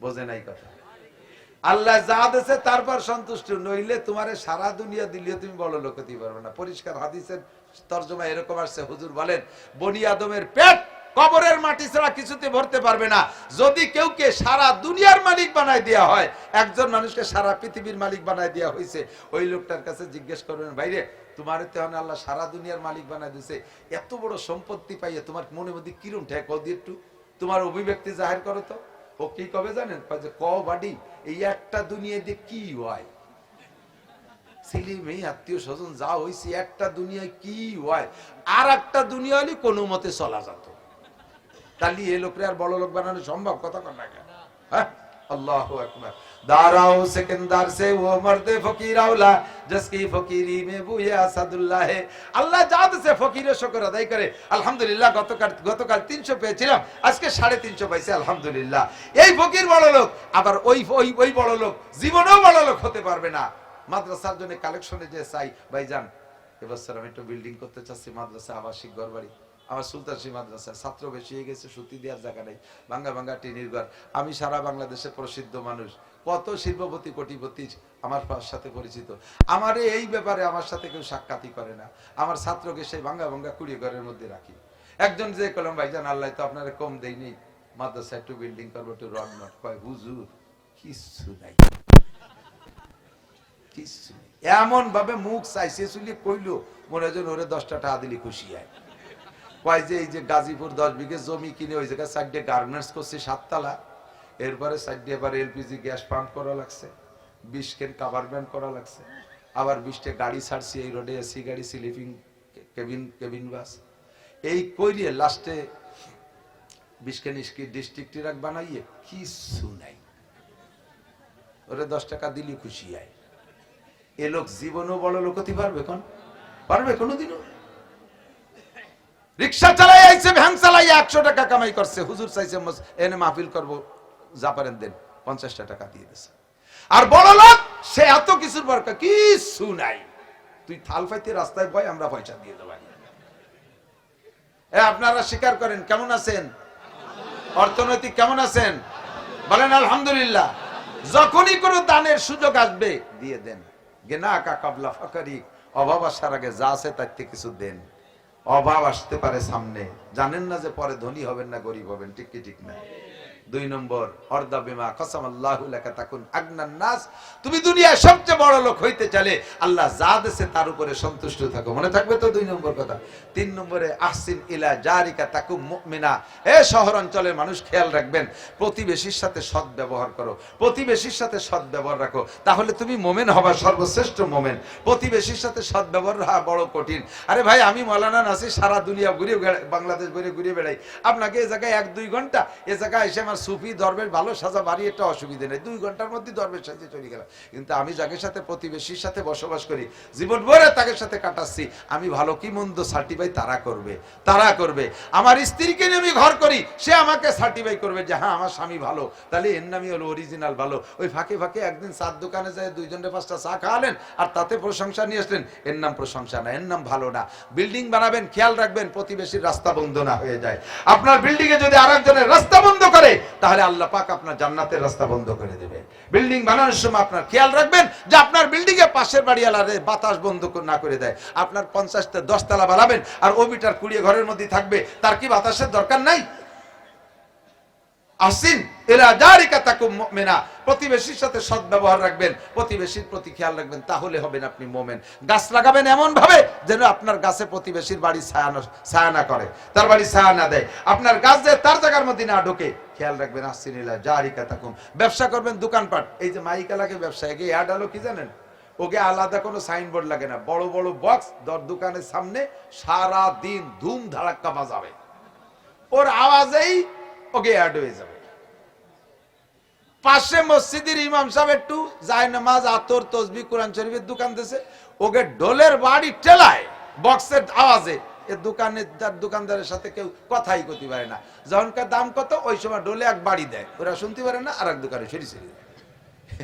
বোঝে নাই কথা? আল্লাহ যা দেছে তারপর সন্তুষ্ট, নইলে তোমারে সারা দুনিয়া দিলেও তুমি বড় লোক হতে পারবে না। পরিষ্কার হাদিসের তরজমা এরকম আসছে, হুজুর বলেন বনি আদমের পেট কবরের মাটি ছাড়া কিছুতে ভরতে পারবে না। যদি কেউকে সারা দুনিয়ার মালিক বানায় দেওয়া হয়, একজন মানুষকে সারা পৃথিবীর মালিক বানায় দেওয়া হয়েছে, ওই লোকটার কাছে জিজ্ঞেস করবেন, ভাইরে তোমার তেমন আল্লাহ সারা দুনিয়ার মালিক বানায় দিয়েছে, এত বড় সম্পত্তি পাইয়ে তোমার মনের মধ্যে কিরম ঠেক, একটু তোমার অভিব্যক্তি জাহির করো তো। ও কি কবে জানেন? ক বাড়ি এই একটা দুনিয়া দিয়ে কি হয়, ছেলে মেয়ে আত্মীয় স্বজন যা হয়েছে, একটা দুনিয়ায় কি হয় আর একটা দুনিয়া হলে কোনো মতে চলা যেত। তাহলে এ লোকরে আর বড় লোক বানানো সম্ভব? কথা কর না কেন? হ্যাঁ, আল্লাহু আকবার। দারাও সেকেন্দার সে ও মর্দে ফকির আওলা জিসকি ফকিরি মে বুয়ে আসাদুল্লাহ। আল্লাহ জাদ সে ফকিরের শুকর আদায় করে। আলহামদুলিল্লাহ, গতকাল 300 পেয়েছিলাম, আজকে 350 পাইছে, আলহামদুলিল্লাহ। এই ফকির বড় লোক, আবার ওই বড় লোক জীবনেও বড় লোক হতে পারবে না। মাদ্রাসার জন্য কালেকশনে যে চাই, ভাইজান এবছর আমি একটু বিল্ডিং করতে চাচ্ছি, মাদ্রাসা আবাসিক ঘরবাড়ি। আমার সুলতানশী মাদ্রাসা ছাত্র বেশি হয়ে গেছে, সুতি দেওয়ার জায়গা নেই, ভাঙ্গা ভাঙ্গা টিনির ঘর। আমি সারা বাংলাদেশের প্রসিদ্ধ মানুষ, কত শিল্পপতি কোটিপতি আমার সাথে পরিচিত। আমার এই ব্যাপারে আমার সাথে কেউ সাক্ষাৎই করে না। আমার ছাত্রকে সেই ভাঙ্গা ভাঙ্গা কুড়ি ঘরের মধ্যে রাখি। একজন যে কলম, ভাইজান আল্লাহ তো আপনারা কম দেয়নি, মাদ্রাসা একটু বিল্ডিং করবো, একটু রড নট কয়, হুজুর কিচ্ছু নাই, কিচ্ছু নেই। এমন ভাবে মুখ চাইছে চুলি কইলো, মনে হয় ওরে 10টা টাকা দিলি খুশি হয়। কয় যে এই যে গাজীপুর 10 বিঘে জমি কিনে ওই জায়গায় 4টে গার্মেন্টস করছে 7 তলা, এরপরে 4টে আবার এলপিজি গ্যাস পাম্প করা লাগছে, 20 কেন কাভার ব্যান্ড করা লাগছে, আবার 20টে গাড়ি ছাড়ছি এই রোডে, এসি গাড়ি, স্লিপিং কেবিন বাস, এই কইরিয়ে লাস্টে 20 কেন ডিস্ট্রিক্ট ট্রাক বানাইয়ে কিছু নাই, ওরে 10 টাকা দিলি খুশি হয়। এ লোক জীবনও বড় লোক হতে পারবে? কোন পারবে কোনোদিনও? রিক্সা চালাই আইছে, ভ্যান চালাই 100 টাকা কামাই করছে, হুজুর চাইছে এনে মাহফিল করবো, যা পারেন দেন, 50টা টাকা দিয়ে দিছে। আর বড় লোক সে এত কিছুর দরকার কিছু নাই, তুই থাল পাইতে রাস্তায় ভয়, আমরা পয়সা দিয়ে দেব। আপনারা স্বীকার করেন, কেমন আছেন? অর্থনৈতিক কেমন আছেন? বলেন আলহামদুলিল্লাহ। যখনই কোনো দানের সুযোগ আসবে দিয়ে দেন। গেনা আকা কাবলা ফাকারি, অভাব আসার আগে যা আছে তার থেকে কিছু দেন। অভাব আসতে পারে সামনে, জানেন না যে পরে ধনী হবেন না গরিব হবেন, ঠিক কি ঠিক না? 2 নম্বর, অর্দা বিমা কসামাল্লাহু লাকা তাকুন আগনান নাস। তুমি দুনিয়ায় সবচেয়ে বড় লোক হইতে চাইলে আল্লাহ যা দেছে তার উপরে সন্তুষ্ট থাকো, মনে থাকবে তো? 2 নম্বর কথা। 3 নম্বরে, আহসিন ইলা জারিকা তাকুম মুমিনা। এ শহর অঞ্চলের মানুষ খেয়াল রাখবেন, প্রতিবেশীর সাথে সৎ ব্যবহার করো, প্রতিবেশীর সাথে সৎ ব্যবহার রাখো, তাহলে তুমি মোমেন হবা, সর্বশ্রেষ্ঠ মোমেন। প্রতিবেশীর সাথে সৎ ব্যবহার রাখা বড় কঠিন। আরে ভাই, আমি মৌলানা নাসি সারা দুনিয়া ঘুরে বাংলাদেশ ঘুরে বেড়াই, আপনাকে এ জায়গায় 1-2 ঘন্টা, এ জায়গায় এসে আমার সুফি দরবেশ ভালো সাজা বাড়ি, একটা অসুবিধা নেই, 2 ঘন্টার মধ্যে দরবেশ সাজে চলে গেলাম। কিন্তু আমি যাকে সাথে প্রতিবেশীর সাথে বসবাস করি, জীবন ভরে তাদের সাথে কাটাচ্ছি, আমি ভালো কি মন্দ সার্টিফাই তারা করবে। আমার স্ত্রীকে নিয়ে আমি ঘর করি, সে আমাকে সার্টিফাই করবে যে হ্যাঁ আমার স্বামী ভালো, তাহলে এর নামই হলো অরিজিনাল ভালো। ওই ফাঁকে ফাঁকে একদিন চার দোকানে যায় 2 জনে 5টা চা খাওয়ালেন আর তাতে প্রশংসা নিয়ে আসলেন, এর নাম প্রশংসা না, এর নাম ভালো না। বিল্ডিং বানাবেন, খেয়াল রাখবেন প্রতিবেশীর রাস্তা বন্ধ না হয়ে যায়। আপনার বিল্ডিং এ যদি আরেকজনের রাস্তা বন্ধ করে, তাহলে আল্লাহ পাক আপনার জান্নাতের রাস্তা বন্ধ করে দেবে। বিল্ডিং বানানোর সময় আপনার খেয়াল রাখবেন যে আপনার বিল্ডিং এ পাশের বাড়িওয়ালারে বাতাস বন্ধ না করে দেয়। আপনার 50টা 10 তলা বানাবেন আর ও মিটার 20 ঘরের মধ্যে থাকবে, তার কি বাতাসের দরকার নাই? আসিন ইলা জারিকা তাকুম মুমিনা, প্রতিবেশীর সাথে সৎ ব্যবহার রাখবেন, প্রতিবেশীর প্রতি খেয়াল রাখবেন, তাহলে হবেন আপনি মুমিন। গাছ লাগাবেন এমন ভাবে যেন আপনার গাছে প্রতিবেশীর বাড়ি ছায়া না করে, তার বাড়ি ছায়া না দেয়, আপনার গাছ যে তার জায়গার মধ্যে না ঢোকে, খেয়াল রাখবেন। আসিন ইলা জারিকা তাকুম। ব্যবসা করবেন, দোকানপাট, এই যে মাইকা লাগে ব্যবসায়, একে অ্যাড আলো কি জানেন? ওকে আলাদা কোনো সাইনবোর্ড লাগে না, বড় বড় বক্স দোকানের সামনে সারা দিন ধুম ধাড়াক্কা বাজাবে, ওর আওয়াজেই ওকে অ্যাড হয়ে যাবে। পাশে মসজিদের ইমাম সাহেব একটু জায়নামাজ, আতর, তসবিহ, কোরআন শরীফের দোকান দিয়েছে, ওকে ঢোলের বাড়ি টেলায় বক্সের আওয়াজে, এ দোকানদারের সাথে কেউ কথাই করতে পারে না। যখনকার দাম কত, ওই সময় ঢোলে এক বাড়ি দেয়, ওরা শুনতে পারে না, আর এক দোকানে সরি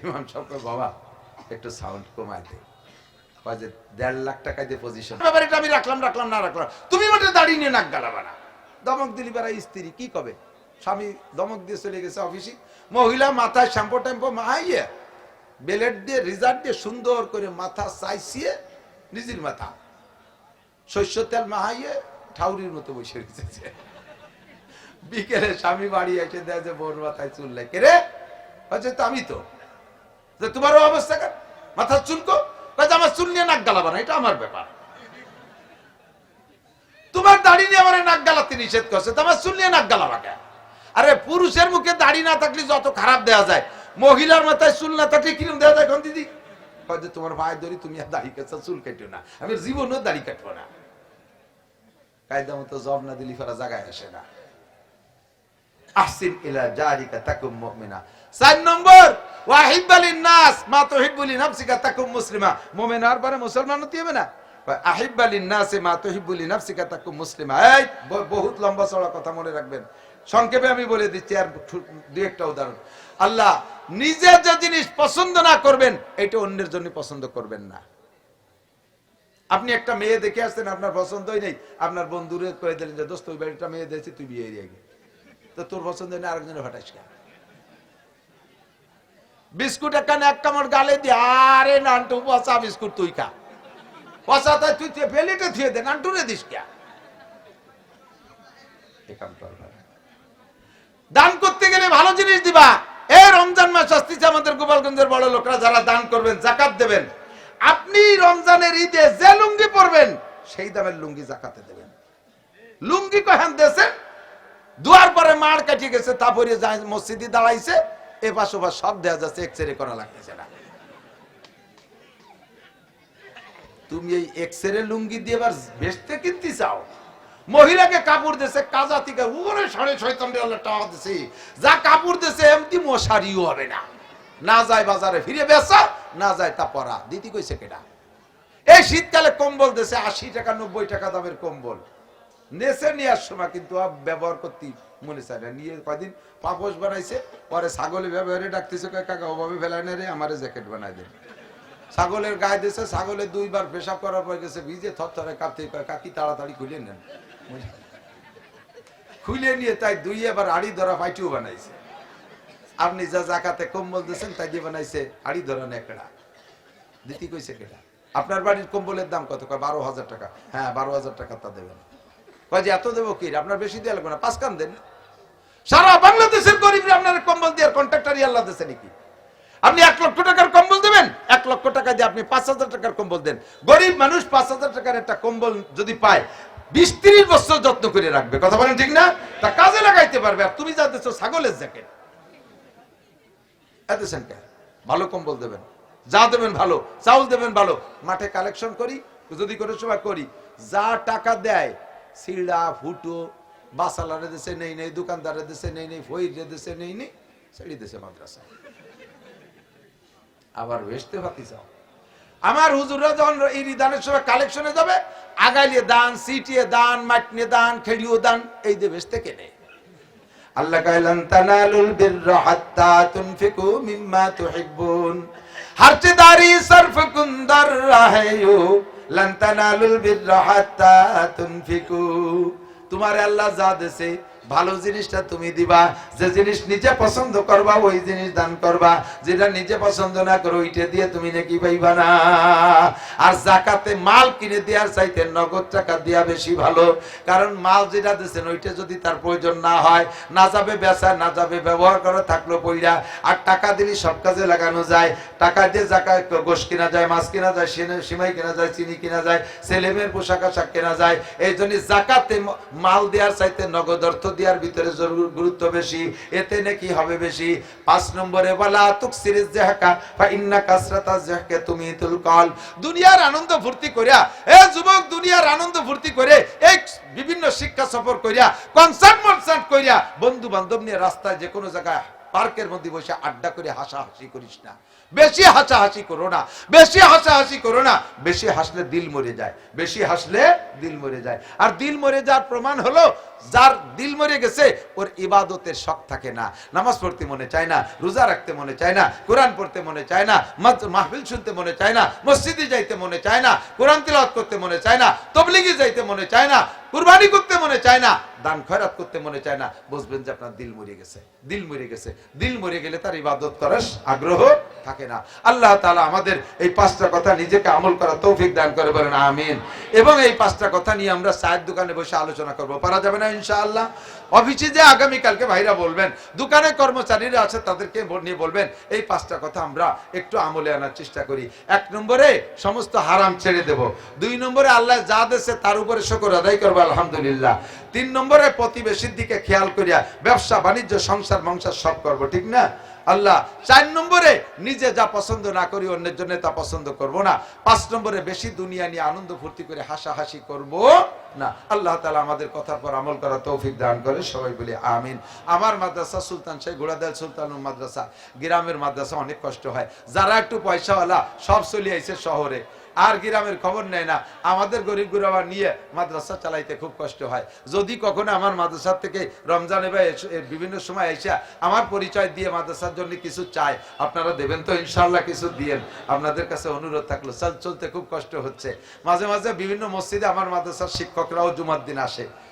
ইমাম সাহেব বাবা একটু সাউন্ড কমায় দেয়, 1.5 লাখ টাকা দিয়ে পজিশন, এটা আমি রাখলাম না রাখলাম, তুমি মোটে দাঁড়িয়ে নিয়ে নাক গালাবা না। দমক দিলি বেড়া স্ত্রী কি কবে, স্বামী দমক দিয়ে চলে গেছে অফিসে, মহিলা মাথায় শ্যাম্পু ট্যাম্পু মাহাইয়ে বেলেট দিয়ে রিজার্ভ দিয়ে সুন্দর করে মাথা চাইছিয়ে, নিজের মাথা শস্য তেল মাহাইয়ে ঠাউরির মতো বসে রেখেছে। বিকেলে স্বামী বাড়ি এসে দেয় যে বোর মাথায় চুল নাই, কে রে? বলছে তো আমি তো। তোমারও অবস্থা কেন, মাথার চুলকো? আমার চুল নিয়ে নাক গালাবা না, এটা আমার ব্যাপার। তোমার দাড়ি নিয়ে আমার নাক গালাতে নিষেধ করছে, তোমার চুল নিয়ে নাক গালাবা কেন? আরে পুরুষের মুখে দাড়ি না থাকলে যত খারাপ দেওয়া যায়, মহিলার মাথায় চুল না থাকলে কিরম দেওয়া যায় কোন দিদি? কয় যে তোমার ভাই ধরি তুমি আর দাড়ি কাটা চুল কাটো না, আমি জীবনও দাড়ি কাটবো না। কায়দা মতো জব না দিলি ফেরা জায়গায় আসে না। আহসিন ইলা জারিকা তাকুম মুমিনা। 4 নম্বর ওয়াহিব্বালিন নাস মা তুহিব্বুলি নাফসিকা তাকুম মুসলিমা। মুমিন আর পরে মুসলমান হতে হবে না, আহিব্বালিন নাস মা তুহিব্বুলি নাফসিকা তাকুম মুসলিমা। এই বহুত লম্বা চড়া কথা মনে রাখবেন, সংক্ষেপে আমি বলে দিচ্ছি আর দুই একটা উদাহরণ। আল্লাহ নিজে যে জিনিস পছন্দ না করবেন এটা অন্যের জন্য পছন্দ করবেন না। আপনি একটা মেয়ে দেখে আসছেন, আপনার পছন্দই নেই, আপনার বন্ধুরে কয়ে দিলেন যে দোস্ত ওই বাড়িটা মেয়ে দিয়েছি তুই বিয়ে দিয়ে গে, তো তোর পছন্দ নেই আরেকজনের ফাটাইস কেন? বিস্কুট একখানে এক কামড় গালে দিয়ে আরে নান্টু পচা বিস্কুট তুই খা, পচা তাই তুই ফেলিতে থুয়ে দে, নান্টুরে দিস কে? দান করতে গেলে ভালো জিনিস দিবা। এই রমজান মাস আসতেছে, আমাদের গোপালগঞ্জের বড় লোকরা যারা দান করবেন, জাকাত দেবেন, আপনি রমজানের ঈদে যে লুঙ্গি পরবেন সেই দামের লুঙ্গি জাকাতে দেবেন। লুঙ্গি কখন দেশেন? দুয়ার পরে মার কাটিয়ে গেছে, তারপরে মসজিদে দাঁড়াইছে, এ পাশ ওপাশ সব দেওয়া যাচ্ছে, এক্সরে করা লাগতেছে না। তুমি এই এক্সরে লুঙ্গি দিয়ে এবার বেচতে কিনতে চাও? মহিলাকে কাপড় দিয়েছে কাজা থেকে উপরে 6.5 টাকা দিছে, যা কাপড় দিয়েছে এমনি মশারিও হবে না, না যায় বাজারে ফিরে বেচা, না যায় তা পরা দিতে কইছে কেডা? এই শীতকালে কম্বল দিয়েছে 80 টাকা 90 টাকা দামের কম্বল নেছে নেওয়ার সময়, কিন্তু ব্যবহার করতে মনে চায় না। নিয়ে কদিন পাপোশ বানাইছে, পরে ছাগলের ব্যবহারে ডাকতেছে, কাকা ওভাবে ফেলায় না রে, আমারে জ্যাকেট বানাই দেন। ছাগলের গায়ে দিয়েছে, ছাগলে 2 বার পেশাব করার পর গেছে ভিজে থরথরে কাঁপতে, কাকি তাড়াতাড়ি খুলে নেন। খুলে নিয়ে তাই 2 এবার আড়ি ধরা পাইটিও বানাইছে। আপনি যা জাকাতে কম্বল দিয়েছেন তাই দিয়ে বানাইছে আড়ি ধরা নেকড়া, দিতে কইছে কেডা? আপনার বাড়ির কম্বলের দাম কত? 12,000 টাকা। হ্যাঁ 12,000 টাকা তা দেবেন। কয় যে এত দেবো কি, আপনার বেশি দিয়ে লাগবে না, 5 কান দেন। সারা বাংলাদেশের গরিবরা আপনার কম্বল দিয়ে কন্ট্রাক্টরই আল্লাহ দিয়েছে নাকি? আপনি 1 লক্ষ টাকার কম্বল দেবেন, 1 লক্ষ টাকা দিয়ে আপনি 5,000 টাকার কম্বল দেন। গরিব মানুষ 5,000 টাকার একটা কম্বল যদি পায় 20-30 বছর যত্ন করে রাখবে, কথা বলেন ঠিক না? তা কাজে লাগাইতে পারবে। আর তুমি যা দিচ্ছ ছাগলের জ্যাকেট, এতেছেন কে? ভালো কম্বল দেবেন, যা দেবেন ভালো, চাউল দেবেন ভালো। মাঠে কালেকশন করি, যদি কোনো সময় করি, যা টাকা দেয় সিড়া ফুটো বাসালারে দেশে নেই নেই, দোকানদারের দেশে নেই নেই, ফইরে দেশে নেই নেই, ছেড়ে দেশে মাদ্রাসা। আবার বেচতে পাতি চাও। আমার হুজুররা যখন এই দানের সময় কালেকশনে যাবে, আগাইলে দান, সিটিয়ে দান, মাটনে দান, খেড়িও দান, এই দিয়ে বেচতে কেনে। আল্লাহ কাইলান তানালুল বিররা হাত্তা তুনফিকু মিম্মা তুহিব্বুন, হারচেদারি সরফকুন দাররাহেয়ু লান তানালুল বিররা হাত্তা তুনফিকু। তোমার আল্লাহ যা দেছে ভালো জিনিসটা তুমি দিবা, যে জিনিস নিজে পছন্দ করবা ওই জিনিস দান করবা, যেটা নিজে পছন্দ না করো ওইটা দিয়ে তুমি নাকি পাইবা না। আর জাকাতে মাল কিনে দেওয়ার চাইতে নগদ টাকা দেওয়া বেশি ভালো, কারণ মাল যেটা দিচ্ছেন ওইটা যদি তার প্রয়োজন না হয়, না যাবে বেচা, না যাবে ব্যবহার করা, থাকলো পইরা। আর টাকা দিলে সব কাজে লাগানো যায়, টাকা দিয়ে জাকাত গোশ কিনা যায়, মাছ কিনা যায়, সিমাই কিনা যায়, চিনি কিনা যায়, ছেলেমেয়ের পোশাক আশাক কেনা যায়। এই জন্য জাকাতে মাল দেওয়ার চাইতে নগদ অর্থ দেওয়ার ভিতরে গুরুত্ব বেশি, এতে নাকি হবে বেশি। 5 নম্বরে বলা তুকসিরিজ জাহকা ফা ইন্না কাসরাতাজ জাহকা তুমিতুল কল। দুনিয়ার আনন্দ ফুর্তি করিয়া, এ যুবক, দুনিয়ার আনন্দ ফুর্তি করে এই বিভিন্ন শিক্ষা সফর করিয়া, কনসার্ট করিয়া, বন্ধু বান্ধব নিয়ে রাস্তায় যে কোনো জায়গায় পার্কের মধ্যে বসে আড্ডা করে হাসাহাসি করিস না। বেশি হাসাহাসি করো না, বেশি হাসাহাসি করো না। বেশি হাসলে দিল মরে যায়, বেশি হাসলে দিল মরে যায়। আর দিল মরে যাওয়ার প্রমাণ হলো, যার দিল মরে গেছে ওর ইবাদতের শখ থাকে না, নামাজ পড়তে মনে চায় না, রোজা রাখতে মনে চায় না, কোরআন পড়তে মনে চায় না, মাহফিল শুনতে মনে চায় না, মসজিদে যাইতে মনে চায় না, কোরআন তিলাওয়াত করতে মনে চায় না, তবলিগে যাইতে মনে চায় না, কুরবানি করতে মনে চায় না, দান খয়রাত করতে মনে চায় না। বুঝবেন যে আপনার দিল মরে গেছে। দিল মরে গেছে, দিল মরে গেলে তার ইবাদত করার আগ্রহ থাকে না। আল্লাহ তাআলা আমাদের এই 5টা কথা নিজেকে আমল করার তৌফিক দান করে, বলেন আমিন। এবং এই 5টা কথা নিয়ে আমরা চায়ের দোকানে বসে আলোচনা করব, পারা যাবে না ইনশাআল্লাহ? অফিসে যে আগামীকালকে ভাইরা বলবেন, দোকানে কর্মচারীরা আছে তাদেরকে নিয়ে বলবেন, এই 5টা কথা আমরা একটু আমলে আনার চেষ্টা করি। 1 নম্বরে সমস্ত হারাম ছেড়ে দেব। 2 নম্বরে আল্লাহ যা দেশে তার উপরে শুকর আদায় করবো, আলহামদুলিল্লাহ। 3 নম্বরে প্রতিবেশীর দিকে খেয়াল করিয়া ব্যবসা বাণিজ্য সংসার মংসার সব করবো, ঠিক না? আল্লাহ 4 নম্বরে নিজে যা পছন্দ না করি অন্যের জন্য তা পছন্দ করব না। 5 নম্বরে বেশি দুনিয়া নিয়ে আনন্দ ফুর্তি করে হাসাহাসি করব না। আল্লাহ তাআলা আমাদের কথার পর আমল করার তৌফিক দান করে, সবাই বলি আমিন। আমার মাদ্রাসা সুলতান শাহ ঘোড়াদল সুলতানুল মাদ্রাসা, গ্রামের মাদ্রাসা, অনেক কষ্ট হয়। যারা একটু পয়সাওয়ালা সব চলে আইছে শহরে, আর গ্রামের খবর নেয় না। আমাদের গরিব গুরাবা নিয়ে মাদ্রাসা চালাইতে খুব কষ্ট হয়। যদি কখনো আমার মাদ্রাসা থেকে রমজানে বা বিভিন্ন সময় এসে আমার পরিচয় দিয়ে মাদ্রাসার জন্য কিছু চায়, আপনারা দেবেন তো? ইনশাআল্লাহ কিছু দিয়েন, আপনাদের কাছে অনুরোধ থাকলো। চলতে খুব কষ্ট হচ্ছে। মাঝে মাঝে বিভিন্ন মসজিদে আমার মাদ্রাসার শিক্ষকরাও জুমার দিন আসে।